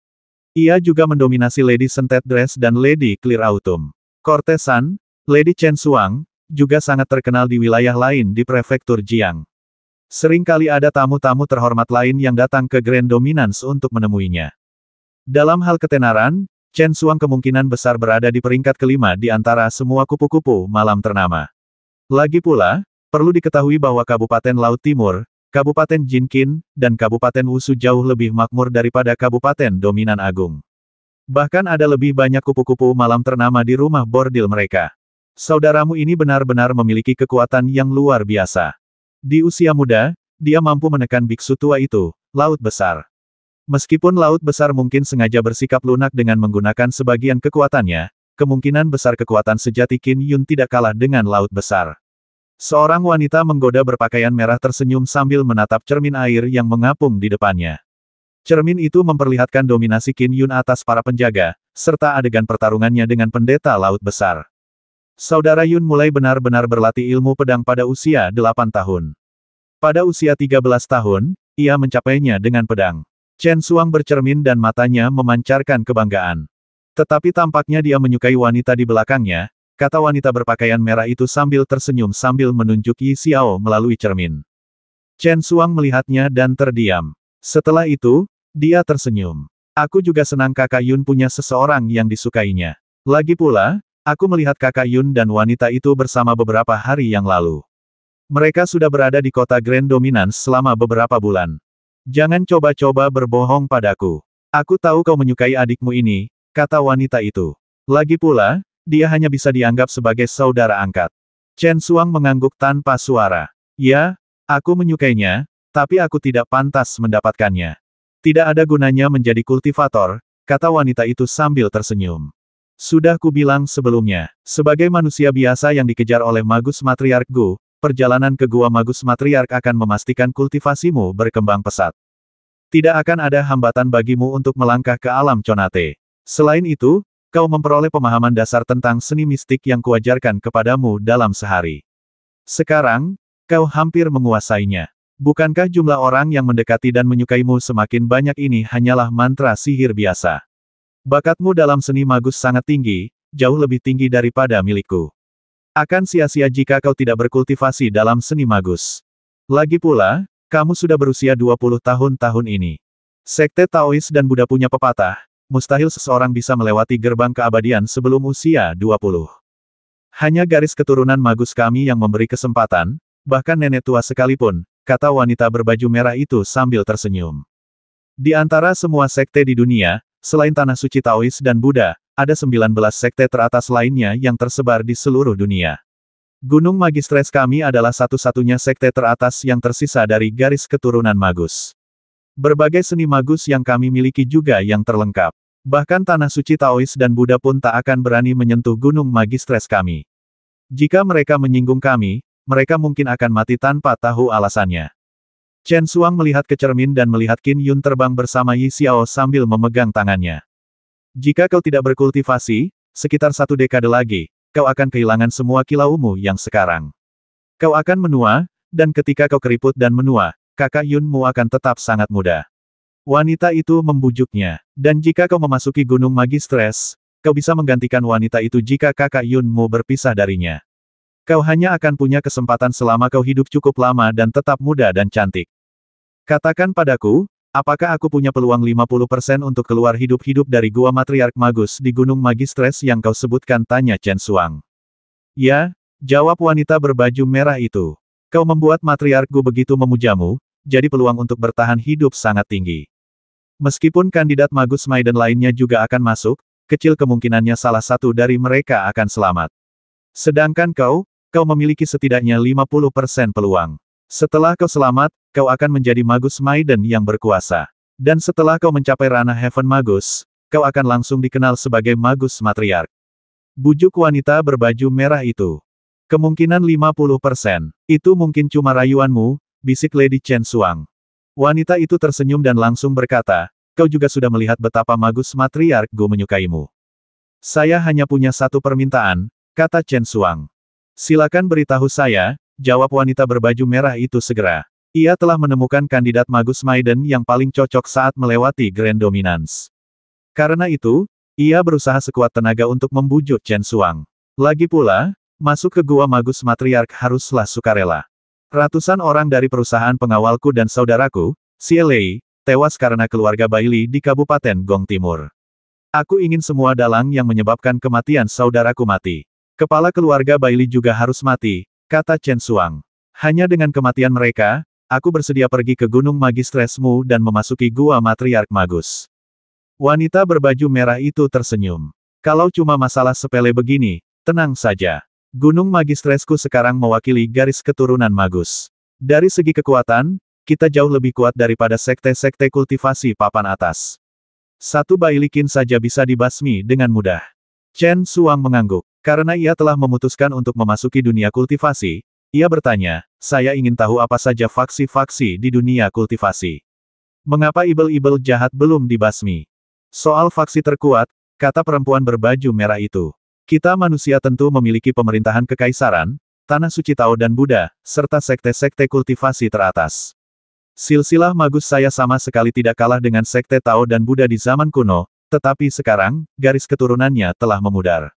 Ia juga mendominasi Lady Scented Dress dan Lady Clear Autumn. Kortesan, Lady Chen Xuang, juga sangat terkenal di wilayah lain di prefektur Jiang. Seringkali ada tamu-tamu terhormat lain yang datang ke Grand Dominance untuk menemuinya. Dalam hal ketenaran, Chen Xuang kemungkinan besar berada di peringkat kelima di antara semua kupu-kupu malam ternama. Lagi pula, perlu diketahui bahwa Kabupaten Laut Timur, Kabupaten Jinqin, dan Kabupaten Wushu jauh lebih makmur daripada Kabupaten Dominan Agung. Bahkan ada lebih banyak kupu-kupu malam ternama di rumah bordil mereka. Saudaramu ini benar-benar memiliki kekuatan yang luar biasa. Di usia muda, dia mampu menekan biksu tua itu, Laut Besar. Meskipun Laut Besar mungkin sengaja bersikap lunak dengan menggunakan sebagian kekuatannya, kemungkinan besar kekuatan sejati Qin Yun tidak kalah dengan Laut Besar. Seorang wanita menggoda berpakaian merah tersenyum sambil menatap cermin air yang mengapung di depannya. Cermin itu memperlihatkan dominasi Qin Yun atas para penjaga, serta adegan pertarungannya dengan pendeta Laut Besar. Saudara Yun mulai benar-benar berlatih ilmu pedang pada usia 8 tahun. Pada usia 13 tahun, ia mencapainya dengan pedang. Chen Xuang bercermin dan matanya memancarkan kebanggaan. Tetapi tampaknya dia menyukai wanita di belakangnya, kata wanita berpakaian merah itu sambil tersenyum sambil menunjuk Yi Xiao melalui cermin. Chen Xuang melihatnya dan terdiam. Setelah itu, dia tersenyum. Aku juga senang kakak Yun punya seseorang yang disukainya. Lagi pula, aku melihat kakak Yun dan wanita itu bersama beberapa hari yang lalu. Mereka sudah berada di kota Grand Dominance selama beberapa bulan. Jangan coba-coba berbohong padaku. Aku tahu kau menyukai adikmu ini, kata wanita itu. Lagi pula, dia hanya bisa dianggap sebagai saudara angkat. Chen Xuang mengangguk tanpa suara. Ya, aku menyukainya, tapi aku tidak pantas mendapatkannya. Tidak ada gunanya menjadi kultivator, kata wanita itu sambil tersenyum. Sudah kubilang sebelumnya, sebagai manusia biasa yang dikejar oleh Magus Matriark Gu, perjalanan ke Gua Magus Matriark akan memastikan kultivasimu berkembang pesat. Tidak akan ada hambatan bagimu untuk melangkah ke alam Conate. Selain itu, kau memperoleh pemahaman dasar tentang seni mistik yang kuajarkan kepadamu dalam sehari. Sekarang, kau hampir menguasainya. Bukankah jumlah orang yang mendekati dan menyukaimu semakin banyak ini hanyalah mantra sihir biasa? Bakatmu dalam seni magus sangat tinggi, jauh lebih tinggi daripada milikku. Akan sia-sia jika kau tidak berkultivasi dalam seni magus. Lagi pula, kamu sudah berusia 20 tahun ini. Sekte Taois dan Buddha punya pepatah, mustahil seseorang bisa melewati gerbang keabadian sebelum usia 20. Hanya garis keturunan magus kami yang memberi kesempatan, bahkan nenek tua sekalipun, kata wanita berbaju merah itu sambil tersenyum. Di antara semua sekte di dunia, selain Tanah Suci Taois dan Buddha, ada 19 sekte teratas lainnya yang tersebar di seluruh dunia. Gunung Magistres kami adalah satu-satunya sekte teratas yang tersisa dari garis keturunan magus. Berbagai seni magus yang kami miliki juga yang terlengkap. Bahkan tanah suci Taois dan Buddha pun tak akan berani menyentuh Gunung Magistres kami. Jika mereka menyinggung kami, mereka mungkin akan mati tanpa tahu alasannya. Chen Xuang melihat ke cermin dan melihat Qin Yun terbang bersama Yi Xiao sambil memegang tangannya. Jika kau tidak berkultivasi, sekitar 1 dekade lagi, kau akan kehilangan semua kilaumu yang sekarang. Kau akan menua, dan ketika kau keriput dan menua, kakak Yunmu akan tetap sangat muda. Wanita itu membujuknya, dan jika kau memasuki Gunung Magistres, kau bisa menggantikan wanita itu jika kakak Yunmu berpisah darinya. Kau hanya akan punya kesempatan selama kau hidup cukup lama dan tetap muda dan cantik. Katakan padaku, apakah aku punya peluang 50% untuk keluar hidup-hidup dari Gua Matriark Magus di Gunung Magistres yang kau sebutkan, tanya Chen Xuang. Ya, jawab wanita berbaju merah itu. Kau membuat Matriark Gu begitu memujamu, jadi peluang untuk bertahan hidup sangat tinggi. Meskipun kandidat Magus Maiden lainnya juga akan masuk, kecil kemungkinannya salah satu dari mereka akan selamat. Sedangkan kau memiliki setidaknya 50% peluang. Setelah kau selamat, kau akan menjadi Magus Maiden yang berkuasa. Dan setelah kau mencapai ranah Heaven Magus, kau akan langsung dikenal sebagai Magus Matriark. Bujuk wanita berbaju merah itu. Kemungkinan 50%. Itu mungkin cuma rayuanmu, bisik Lady Chen Xuang. Wanita itu tersenyum dan langsung berkata, kau juga sudah melihat betapa Magus Matriark Gu menyukaimu. Saya hanya punya satu permintaan, kata Chen Xuang. Silakan beritahu saya, jawab wanita berbaju merah itu segera. Ia telah menemukan kandidat Magus Maiden yang paling cocok saat melewati Grand Dominance. Karena itu, ia berusaha sekuat tenaga untuk membujuk Chen Xuang. Lagi pula, masuk ke Gua Magus Matriark haruslah sukarela. Ratusan orang dari perusahaan pengawalku dan saudaraku, Xie tewas karena keluarga Bailey di Kabupaten Gong Timur. Aku ingin semua dalang yang menyebabkan kematian saudaraku mati. Kepala keluarga Bailey juga harus mati, kata Chen Xuang. Hanya dengan kematian mereka, aku bersedia pergi ke Gunung Magistresmu dan memasuki Gua Matriark Magus. Wanita berbaju merah itu tersenyum. Kalau cuma masalah sepele begini, tenang saja. Gunung Magistresku sekarang mewakili garis keturunan Magus. Dari segi kekuatan, kita jauh lebih kuat daripada sekte-sekte kultivasi papan atas. Satu Bailey Qin saja bisa dibasmi dengan mudah. Chen Xuang mengangguk. Karena ia telah memutuskan untuk memasuki dunia kultivasi, ia bertanya, saya ingin tahu apa saja faksi-faksi di dunia kultivasi. Mengapa ibel-ibel jahat belum dibasmi? Soal faksi terkuat, kata perempuan berbaju merah itu. Kita manusia tentu memiliki pemerintahan kekaisaran, tanah suci Tao dan Buddha, serta sekte-sekte kultivasi teratas. Silsilah magus saya sama sekali tidak kalah dengan sekte Tao dan Buddha di zaman kuno, tetapi sekarang, garis keturunannya telah memudar.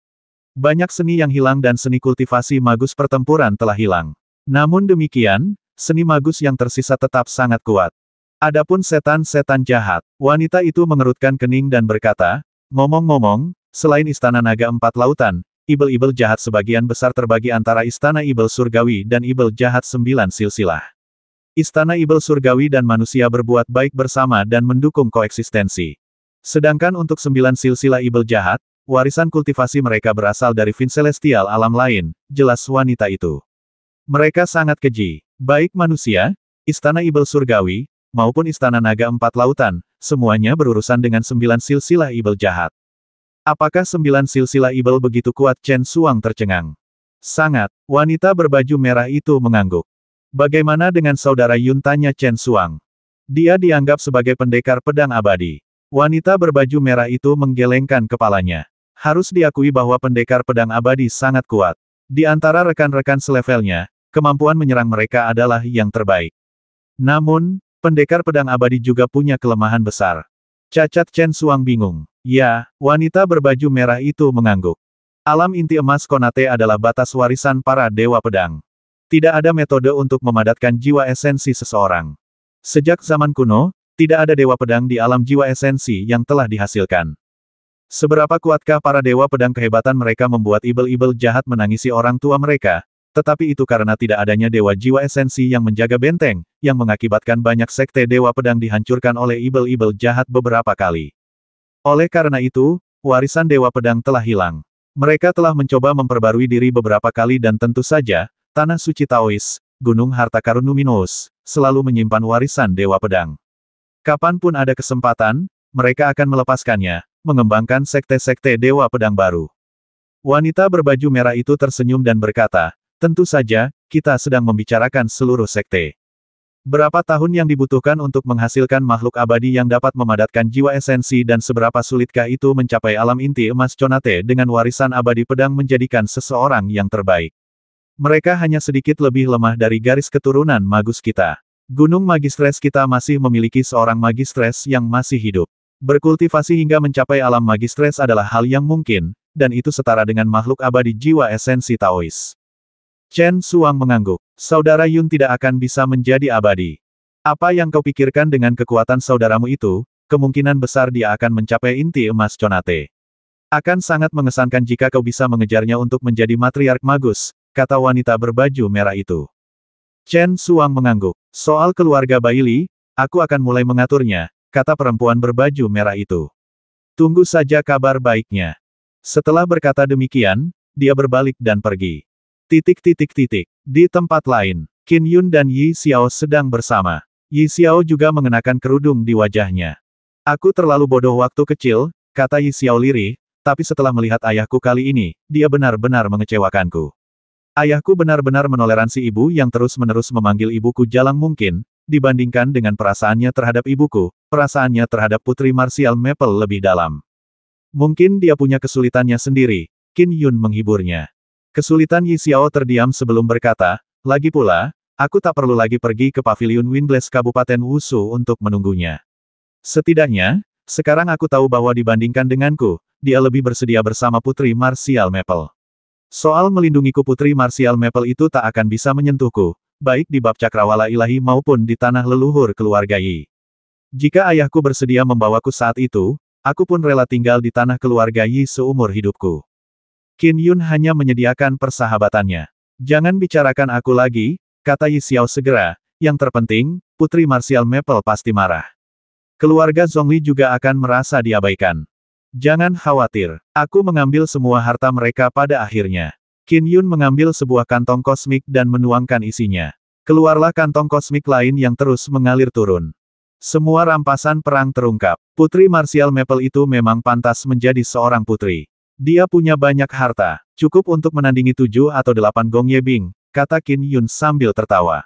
Banyak seni yang hilang dan seni kultivasi magus pertempuran telah hilang. Namun demikian, seni magus yang tersisa tetap sangat kuat. Adapun setan-setan jahat, wanita itu mengerutkan kening dan berkata, ngomong-ngomong, selain Istana Naga Empat Lautan, ibel-ibel jahat sebagian besar terbagi antara Istana Ibel Surgawi dan Ibel Jahat 9 Silsilah. Istana Ibel Surgawi dan manusia berbuat baik bersama dan mendukung koeksistensi. Sedangkan untuk 9 silsilah Ibel jahat, warisan kultivasi mereka berasal dari Vin Celestial alam lain, jelas wanita itu. Mereka sangat keji. Baik manusia, Istana Ibel Surgawi, maupun Istana Naga Empat Lautan, semuanya berurusan dengan 9 silsilah Ibel jahat. Apakah 9 silsilah Ibel begitu kuat? Chen Xuang tercengang. Sangat, wanita berbaju merah itu mengangguk. Bagaimana dengan saudara Yun? Tanya Chen Xuang. Dia dianggap sebagai pendekar pedang abadi. Wanita berbaju merah itu menggelengkan kepalanya. Harus diakui bahwa pendekar pedang abadi sangat kuat. Di antara rekan-rekan selevelnya, kemampuan menyerang mereka adalah yang terbaik. Namun, pendekar pedang abadi juga punya kelemahan besar. Cacat. Chen Xuang bingung. Ya, wanita berbaju merah itu mengangguk. Alam inti emas Konate adalah batas warisan para dewa pedang. Tidak ada metode untuk memadatkan jiwa esensi seseorang. Sejak zaman kuno, tidak ada dewa pedang di alam jiwa esensi yang telah dihasilkan. Seberapa kuatkah para dewa pedang? Kehebatan mereka membuat ibel-ibel jahat menangisi orang tua mereka, tetapi itu karena tidak adanya dewa jiwa esensi yang menjaga benteng, yang mengakibatkan banyak sekte dewa pedang dihancurkan oleh ibel-ibel jahat beberapa kali. Oleh karena itu, warisan Dewa Pedang telah hilang. Mereka telah mencoba memperbarui diri beberapa kali dan tentu saja, Tanah Suci Taois, Gunung Harta Karun Luminous, selalu menyimpan warisan Dewa Pedang. Kapanpun ada kesempatan, mereka akan melepaskannya, mengembangkan sekte-sekte Dewa Pedang baru. Wanita berbaju merah itu tersenyum dan berkata, tentu saja, kita sedang membicarakan seluruh sekte. Berapa tahun yang dibutuhkan untuk menghasilkan makhluk abadi yang dapat memadatkan jiwa esensi dan seberapa sulitkah itu mencapai alam inti emas Conate dengan warisan abadi pedang menjadikan seseorang yang terbaik. Mereka hanya sedikit lebih lemah dari garis keturunan magus kita. Gunung Magistres kita masih memiliki seorang Magistres yang masih hidup. Berkultivasi hingga mencapai alam Magistres adalah hal yang mungkin, dan itu setara dengan makhluk abadi jiwa esensi Taois. Chen Suang mengangguk. Saudara Yun tidak akan bisa menjadi abadi. Apa yang kau pikirkan dengan kekuatan saudaramu itu, kemungkinan besar dia akan mencapai inti emas Conate. Akan sangat mengesankan jika kau bisa mengejarnya untuk menjadi matriark magus, kata wanita berbaju merah itu. Chen Suang mengangguk. Soal keluarga Baili, aku akan mulai mengaturnya, kata perempuan berbaju merah itu. Tunggu saja kabar baiknya. Setelah berkata demikian, dia berbalik dan pergi. Di tempat lain, Qin Yun dan Yi Xiao sedang bersama. Yi Xiao juga mengenakan kerudung di wajahnya. Aku terlalu bodoh waktu kecil, kata Yi Xiao lirih, tapi setelah melihat ayahku kali ini, dia benar-benar mengecewakanku. Ayahku benar-benar menoleransi ibu yang terus-menerus memanggil ibuku Jalang Mungkin, dibandingkan dengan perasaannya terhadap ibuku, perasaannya terhadap Putri Martial Maple lebih dalam. Mungkin dia punya kesulitannya sendiri, Qin Yun menghiburnya. Kesulitan Yi Xiao terdiam sebelum berkata, lagi pula, aku tak perlu lagi pergi ke Paviliun Windblast Kabupaten Wushu untuk menunggunya. Setidaknya, sekarang aku tahu bahwa dibandingkan denganku, dia lebih bersedia bersama Putri Martial Maple. Soal melindungiku Putri Martial Maple itu tak akan bisa menyentuhku, baik di bab cakrawala ilahi maupun di tanah leluhur keluarga Yi. Jika ayahku bersedia membawaku saat itu, aku pun rela tinggal di tanah keluarga Yi seumur hidupku. Qin Yun hanya menyediakan persahabatannya. Jangan bicarakan aku lagi, kata Yi Xiao segera, yang terpenting, Putri Martial Maple pasti marah. Keluarga Zhongli juga akan merasa diabaikan. Jangan khawatir, aku mengambil semua harta mereka pada akhirnya. Qin Yun mengambil sebuah kantong kosmik dan menuangkan isinya. Keluarlah kantong kosmik lain yang terus mengalir turun. Semua rampasan perang terungkap. Putri Martial Maple itu memang pantas menjadi seorang putri. Dia punya banyak harta, cukup untuk menandingi 7 atau 8 Gong Yebing, kata Qin Yun sambil tertawa.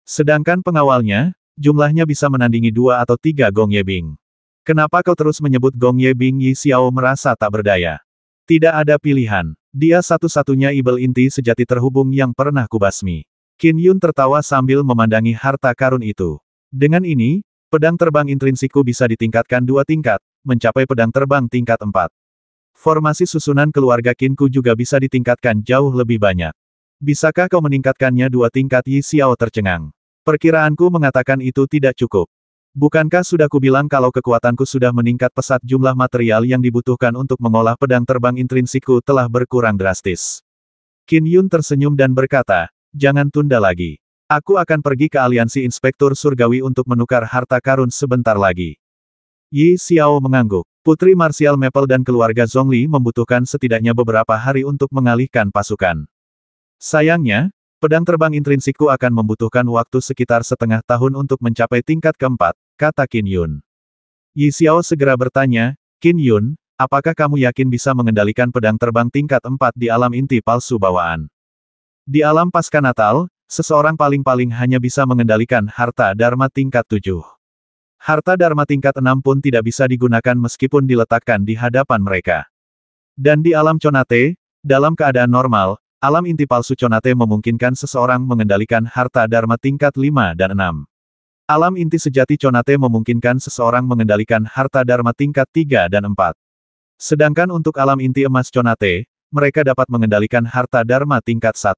Sedangkan pengawalnya, jumlahnya bisa menandingi 2 atau 3 Gong Yebing. Kenapa kau terus menyebut Gong Yebing? Yi Xiao merasa tak berdaya. Tidak ada pilihan, dia satu-satunya ibel inti sejati terhubung yang pernah kubasmi. Qin Yun tertawa sambil memandangi harta karun itu. Dengan ini, pedang terbang intrinsikku bisa ditingkatkan 2 tingkat, mencapai pedang terbang tingkat 4. Formasi susunan keluarga Qinku juga bisa ditingkatkan jauh lebih banyak. Bisakah kau meningkatkannya 2 tingkat? Yi Xiao tercengang. Perkiraanku mengatakan itu tidak cukup. Bukankah sudah kubilang kalau kekuatanku sudah meningkat pesat, jumlah material yang dibutuhkan untuk mengolah pedang terbang intrinsikku telah berkurang drastis. Qin Yun tersenyum dan berkata, jangan tunda lagi. Aku akan pergi ke aliansi Inspektur Surgawi untuk menukar harta karun sebentar lagi. Yi Xiao mengangguk. Putri Martial Maple dan keluarga Zhongli membutuhkan setidaknya beberapa hari untuk mengalihkan pasukan. Sayangnya, pedang terbang intrinsikku akan membutuhkan waktu sekitar setengah tahun untuk mencapai tingkat keempat, kata Qin Yun. Yi Xiao segera bertanya, Qin Yun, apakah kamu yakin bisa mengendalikan pedang terbang tingkat 4 di alam inti palsu bawaan? Di alam pasca natal, seseorang paling-paling hanya bisa mengendalikan harta dharma tingkat 7. Harta dharma tingkat 6 pun tidak bisa digunakan meskipun diletakkan di hadapan mereka. Dan di alam Conate, dalam keadaan normal, alam inti palsu Conate memungkinkan seseorang mengendalikan harta dharma tingkat 5 dan 6. Alam inti sejati Conate memungkinkan seseorang mengendalikan harta dharma tingkat 3 dan 4. Sedangkan untuk alam inti emas Conate, mereka dapat mengendalikan harta dharma tingkat 1.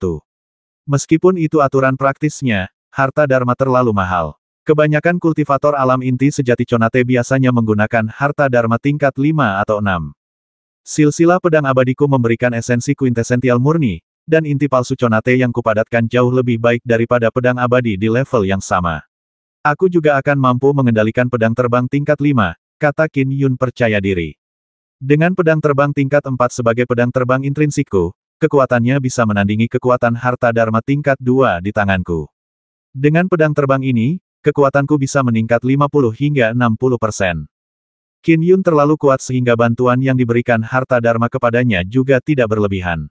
Meskipun itu aturan praktisnya, harta dharma terlalu mahal. Kebanyakan kultivator alam inti sejati Conate biasanya menggunakan harta dharma tingkat 5 atau 6. Silsilah pedang abadiku memberikan esensi kuintesential murni, dan inti palsu Conate yang kupadatkan jauh lebih baik daripada pedang abadi di level yang sama. Aku juga akan mampu mengendalikan pedang terbang tingkat 5, kata Qin Yun percaya diri. Dengan pedang terbang tingkat 4 sebagai pedang terbang intrinsikku, kekuatannya bisa menandingi kekuatan harta dharma tingkat 2 di tanganku. Dengan pedang terbang ini, kekuatanku bisa meningkat 50 hingga 60%. Qin Yun terlalu kuat sehingga bantuan yang diberikan harta dharma kepadanya juga tidak berlebihan.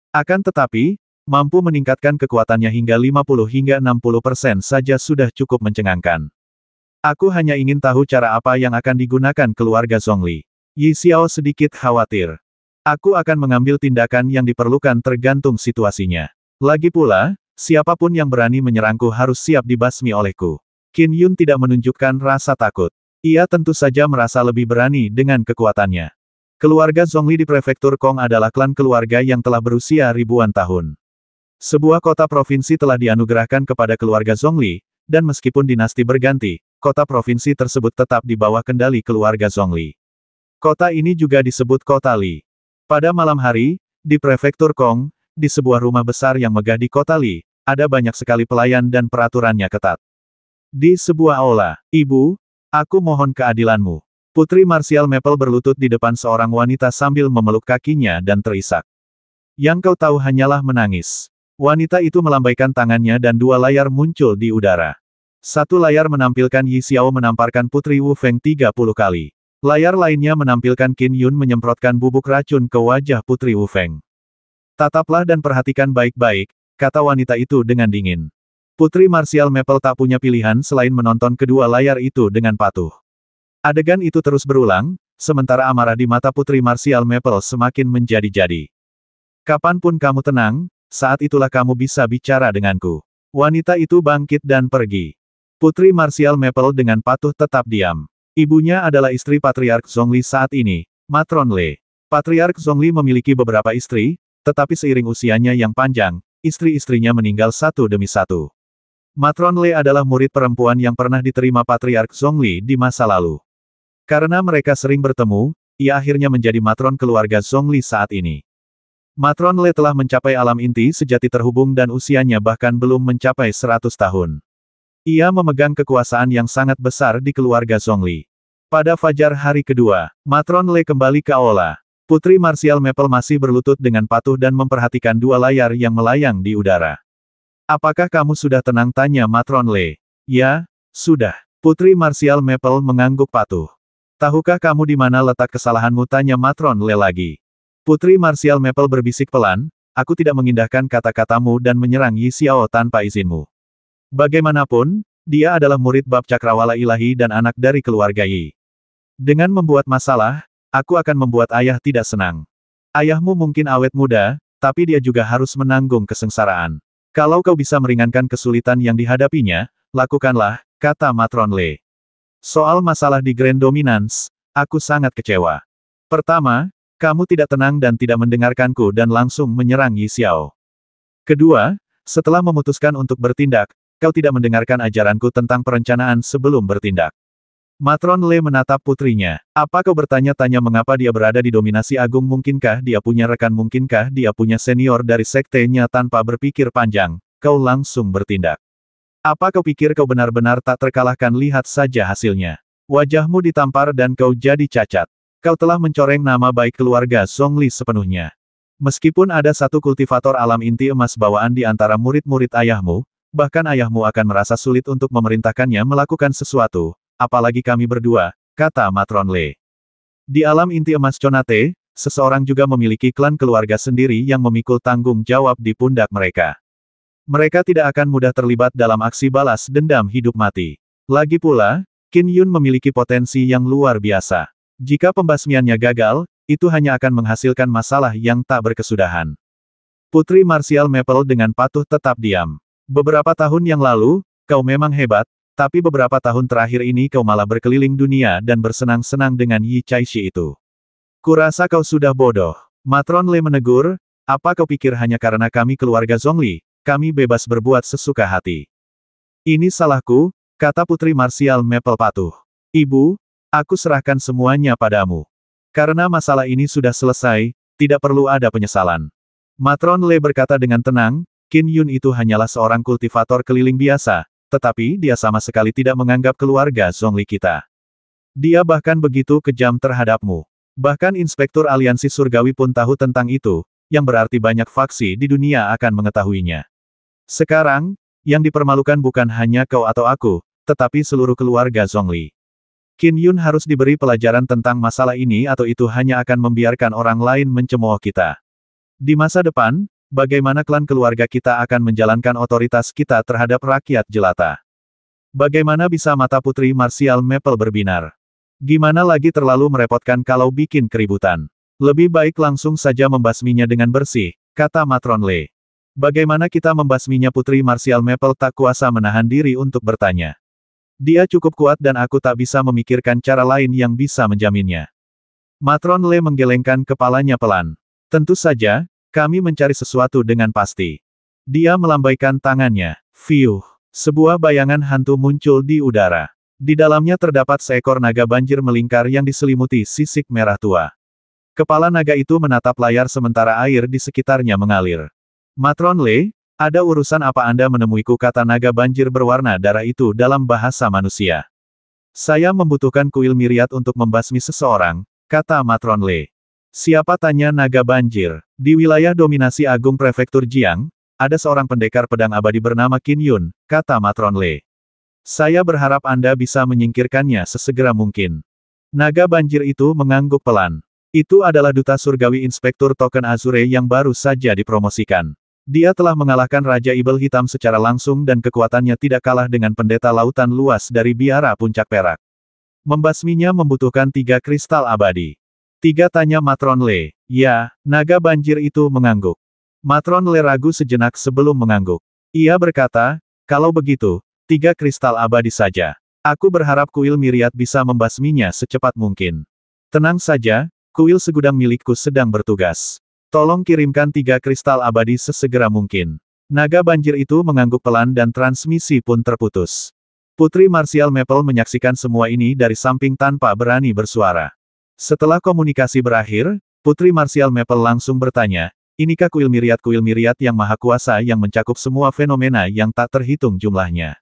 Akan tetapi, mampu meningkatkan kekuatannya hingga 50 hingga 60% saja sudah cukup mencengangkan. Aku hanya ingin tahu cara apa yang akan digunakan keluarga Zhongli. Yi Xiao sedikit khawatir. Aku akan mengambil tindakan yang diperlukan tergantung situasinya. Lagi pula, siapapun yang berani menyerangku harus siap dibasmi olehku. Qin Yun tidak menunjukkan rasa takut. Ia tentu saja merasa lebih berani dengan kekuatannya. Keluarga Zhongli di prefektur Kong adalah klan keluarga yang telah berusia ribuan tahun. Sebuah kota provinsi telah dianugerahkan kepada keluarga Zhongli, dan meskipun dinasti berganti, kota provinsi tersebut tetap di bawah kendali keluarga Zhongli. Kota ini juga disebut Kota Li. Pada malam hari, di prefektur Kong, di sebuah rumah besar yang megah di Kota Li, ada banyak sekali pelayan dan peraturannya ketat. Di sebuah aula, "Ibu, aku mohon keadilanmu." Putri Martial Maple berlutut di depan seorang wanita sambil memeluk kakinya dan terisak. "Yang kau tahu hanyalah menangis." Wanita itu melambaikan tangannya dan dua layar muncul di udara. Satu layar menampilkan Yi Xiao menamparkan Putri Wu Feng 30 kali. Layar lainnya menampilkan Qin Yun menyemprotkan bubuk racun ke wajah Putri Wu Feng. "Tataplah dan perhatikan baik-baik," kata wanita itu dengan dingin. Putri Martial Maple tak punya pilihan selain menonton kedua layar itu dengan patuh. Adegan itu terus berulang, sementara amarah di mata Putri Martial Maple semakin menjadi-jadi. "Kapanpun kamu tenang, saat itulah kamu bisa bicara denganku." Wanita itu bangkit dan pergi. Putri Martial Maple dengan patuh tetap diam. Ibunya adalah istri Patriark Zhongli saat ini, Matron Le. Patriark Zhongli memiliki beberapa istri, tetapi seiring usianya yang panjang, istri-istrinya meninggal satu demi satu. Matron Le adalah murid perempuan yang pernah diterima Patriark Zhongli di masa lalu. Karena mereka sering bertemu, ia akhirnya menjadi matron keluarga Zhongli saat ini. Matron Le telah mencapai alam inti sejati terhubung dan usianya bahkan belum mencapai 100 tahun. Ia memegang kekuasaan yang sangat besar di keluarga Zhongli. Pada fajar hari kedua, Matron Le kembali ke aula. Putri Martial Maple masih berlutut dengan patuh dan memperhatikan dua layar yang melayang di udara. "Apakah kamu sudah tenang?" tanya Matron Le. "Ya, sudah." Putri Martial Maple mengangguk patuh. "Tahukah kamu di mana letak kesalahanmu?" tanya Matron Le lagi. Putri Martial Maple berbisik pelan, "Aku tidak mengindahkan kata-katamu dan menyerang Yi Xiao tanpa izinmu. Bagaimanapun, dia adalah murid bab cakrawala ilahi dan anak dari keluarga Yi. Dengan membuat masalah, aku akan membuat ayah tidak senang. Ayahmu mungkin awet muda, tapi dia juga harus menanggung kesengsaraan. Kalau kau bisa meringankan kesulitan yang dihadapinya, lakukanlah," kata Matron Le. "Soal masalah di Grand Dominance, aku sangat kecewa. Pertama, kamu tidak tenang dan tidak mendengarkanku dan langsung menyerang Yi Xiao. Kedua, setelah memutuskan untuk bertindak, kau tidak mendengarkan ajaranku tentang perencanaan sebelum bertindak." Matron Le menatap putrinya. "Apa kau bertanya-tanya mengapa dia berada di dominasi agung? Mungkinkah dia punya rekan? Mungkinkah dia punya senior dari sektenya?" Tanpa berpikir panjang, kau langsung bertindak. "Apa kau pikir kau benar-benar tak terkalahkan? Lihat saja hasilnya. Wajahmu ditampar dan kau jadi cacat. Kau telah mencoreng nama baik keluarga Zhongli sepenuhnya. Meskipun ada satu kultivator alam inti emas bawaan di antara murid-murid ayahmu, bahkan ayahmu akan merasa sulit untuk memerintahkannya melakukan sesuatu, apalagi kami berdua," kata Matron Le. Di alam inti emas Conate, seseorang juga memiliki klan keluarga sendiri yang memikul tanggung jawab di pundak mereka. Mereka tidak akan mudah terlibat dalam aksi balas dendam hidup mati. Lagi pula, Qin Yun memiliki potensi yang luar biasa. Jika pembasmiannya gagal, itu hanya akan menghasilkan masalah yang tak berkesudahan. Putri Martial Maple dengan patuh tetap diam. "Beberapa tahun yang lalu, kau memang hebat, tapi beberapa tahun terakhir ini kau malah berkeliling dunia dan bersenang-senang dengan Yi Caishi itu. Kurasa kau sudah bodoh." Matron Le menegur, "Apa kau pikir hanya karena kami keluarga Zhongli, kami bebas berbuat sesuka hati?" "Ini salahku," kata Putri Martial Maple patuh. "Ibu, aku serahkan semuanya padamu. Karena masalah ini sudah selesai, tidak perlu ada penyesalan." Matron Le berkata dengan tenang, "Qin Yun itu hanyalah seorang kultivator keliling biasa, tetapi dia sama sekali tidak menganggap keluarga Zhongli kita. Dia bahkan begitu kejam terhadapmu. Bahkan Inspektur Aliansi Surgawi pun tahu tentang itu, yang berarti banyak faksi di dunia akan mengetahuinya. Sekarang, yang dipermalukan bukan hanya kau atau aku, tetapi seluruh keluarga Zhongli. Qin Yun harus diberi pelajaran tentang masalah ini atau itu hanya akan membiarkan orang lain mencemooh kita. Di masa depan, bagaimana klan keluarga kita akan menjalankan otoritas kita terhadap rakyat jelata? Bagaimana bisa mata Putri Marsial Maple berbinar? Gimana lagi terlalu merepotkan kalau bikin keributan? Lebih baik langsung saja membasminya dengan bersih, kata Matron Le. Bagaimana kita membasminya? Putri Marsial Maple tak kuasa menahan diri untuk bertanya. Dia cukup kuat dan aku tak bisa memikirkan cara lain yang bisa menjaminnya. Matron Le menggelengkan kepalanya pelan. Tentu saja, kami mencari sesuatu dengan pasti. Dia melambaikan tangannya. Fiuh. Sebuah bayangan hantu muncul di udara. Di dalamnya terdapat seekor naga banjir melingkar yang diselimuti sisik merah tua. Kepala naga itu menatap layar sementara air di sekitarnya mengalir. Matron Le, ada urusan apa Anda menemuiku? Kata naga banjir berwarna darah itu dalam bahasa manusia. Saya membutuhkan kuil Miriat untuk membasmi seseorang, kata Matron Le. Siapa? Tanya naga banjir. Di wilayah dominasi Agung Prefektur Jiang, ada seorang pendekar pedang abadi bernama Qin Yun, kata Matron Le. Saya berharap Anda bisa menyingkirkannya sesegera mungkin. Naga banjir itu mengangguk pelan. Itu adalah Duta Surgawi Inspektur Token Azure yang baru saja dipromosikan. Dia telah mengalahkan Raja Ibel Hitam secara langsung dan kekuatannya tidak kalah dengan pendeta lautan luas dari biara Puncak Perak. Membasminya membutuhkan 3 kristal abadi. 3? Tanya Matron Le. Ya, naga banjir itu mengangguk. Matron Le ragu sejenak sebelum mengangguk. Ia berkata, kalau begitu, 3 kristal abadi saja. Aku berharap kuil Miriat bisa membasminya secepat mungkin. Tenang saja. Kuil segudang milikku sedang bertugas. Tolong kirimkan 3 kristal abadi sesegera mungkin. Naga banjir itu mengangguk pelan dan transmisi pun terputus. Putri Marsial Maple menyaksikan semua ini dari samping tanpa berani bersuara. Setelah komunikasi berakhir, Putri Marsial Maple langsung bertanya, inikah kuil Miriat yang maha kuasa yang mencakup semua fenomena yang tak terhitung jumlahnya?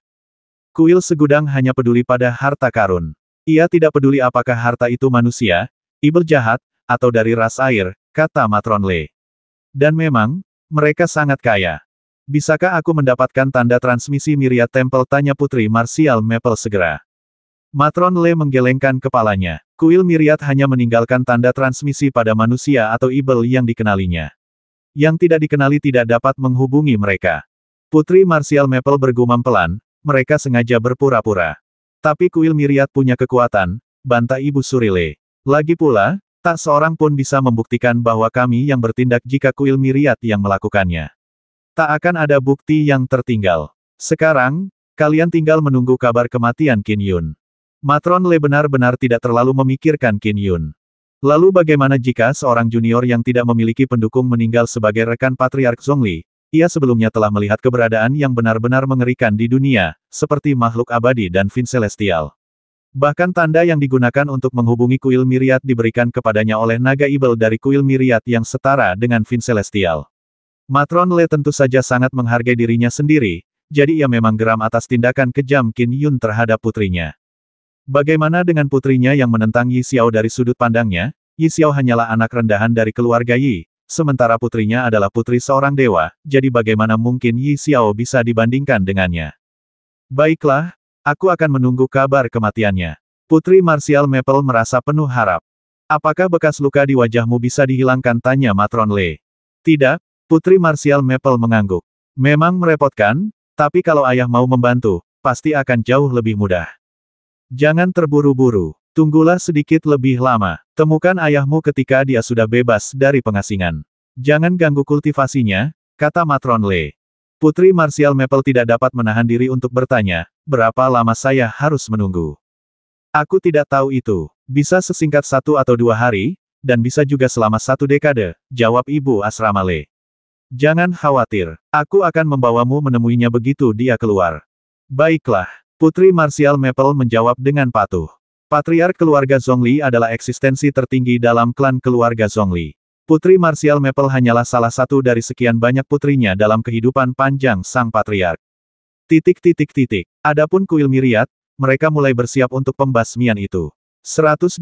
Kuil segudang hanya peduli pada harta karun. Ia tidak peduli apakah harta itu manusia, ibel jahat, atau dari ras air, kata Matron Le. Dan memang, mereka sangat kaya. Bisakah aku mendapatkan tanda transmisi Miriat Temple? Tanya Putri Marsial Maple segera. Matron Le menggelengkan kepalanya. Kuil Miriat hanya meninggalkan tanda transmisi pada manusia atau ibel yang dikenalinya. Yang tidak dikenali tidak dapat menghubungi mereka. Putri Marsial Maple bergumam pelan, mereka sengaja berpura-pura. Tapi kuil Miriat punya kekuatan, bantah Ibu Surile. Lagi pula, tak seorang pun bisa membuktikan bahwa kami yang bertindak jika kuil Miriat yang melakukannya. Tak akan ada bukti yang tertinggal. Sekarang, kalian tinggal menunggu kabar kematian Qin Yun. Matron Le benar-benar tidak terlalu memikirkan Qin Yun. Lalu bagaimana jika seorang junior yang tidak memiliki pendukung meninggal sebagai rekan Patriark Zhongli? Ia sebelumnya telah melihat keberadaan yang benar-benar mengerikan di dunia, seperti makhluk abadi dan Fin Celestial. Bahkan tanda yang digunakan untuk menghubungi kuil Miriat diberikan kepadanya oleh naga ibel dari kuil Miriat yang setara dengan Fin Celestial. Matron Le tentu saja sangat menghargai dirinya sendiri, jadi ia memang geram atas tindakan kejam Qin Yun terhadap putrinya. Bagaimana dengan putrinya yang menentang Yi Xiao? Dari sudut pandangnya, Yi Xiao hanyalah anak rendahan dari keluarga Yi, sementara putrinya adalah putri seorang dewa, jadi bagaimana mungkin Yi Xiao bisa dibandingkan dengannya? Baiklah, aku akan menunggu kabar kematiannya. Putri Marsial Maple merasa penuh harap. Apakah bekas luka di wajahmu bisa dihilangkan? Tanya Matron Le. Tidak, Putri Marsial Maple mengangguk. Memang merepotkan, tapi kalau ayah mau membantu, pasti akan jauh lebih mudah. Jangan terburu-buru. Tunggulah sedikit lebih lama. Temukan ayahmu ketika dia sudah bebas dari pengasingan. Jangan ganggu kultivasinya, kata Matron Le. Putri Marsial Maple tidak dapat menahan diri untuk bertanya, berapa lama saya harus menunggu? Aku tidak tahu itu. Bisa sesingkat 1 atau 2 hari, dan bisa juga selama 1 dekade, jawab Ibu Asrama Le. Jangan khawatir, aku akan membawamu menemuinya begitu dia keluar. Baiklah, Putri Marsial Maple menjawab dengan patuh. Patriark keluarga Zhongli adalah eksistensi tertinggi dalam klan keluarga Zhongli. Putri Marsial Maple hanyalah salah satu dari sekian banyak putrinya dalam kehidupan panjang sang patriark. Adapun kuil Miriat, mereka mulai bersiap untuk pembasmian itu. 120.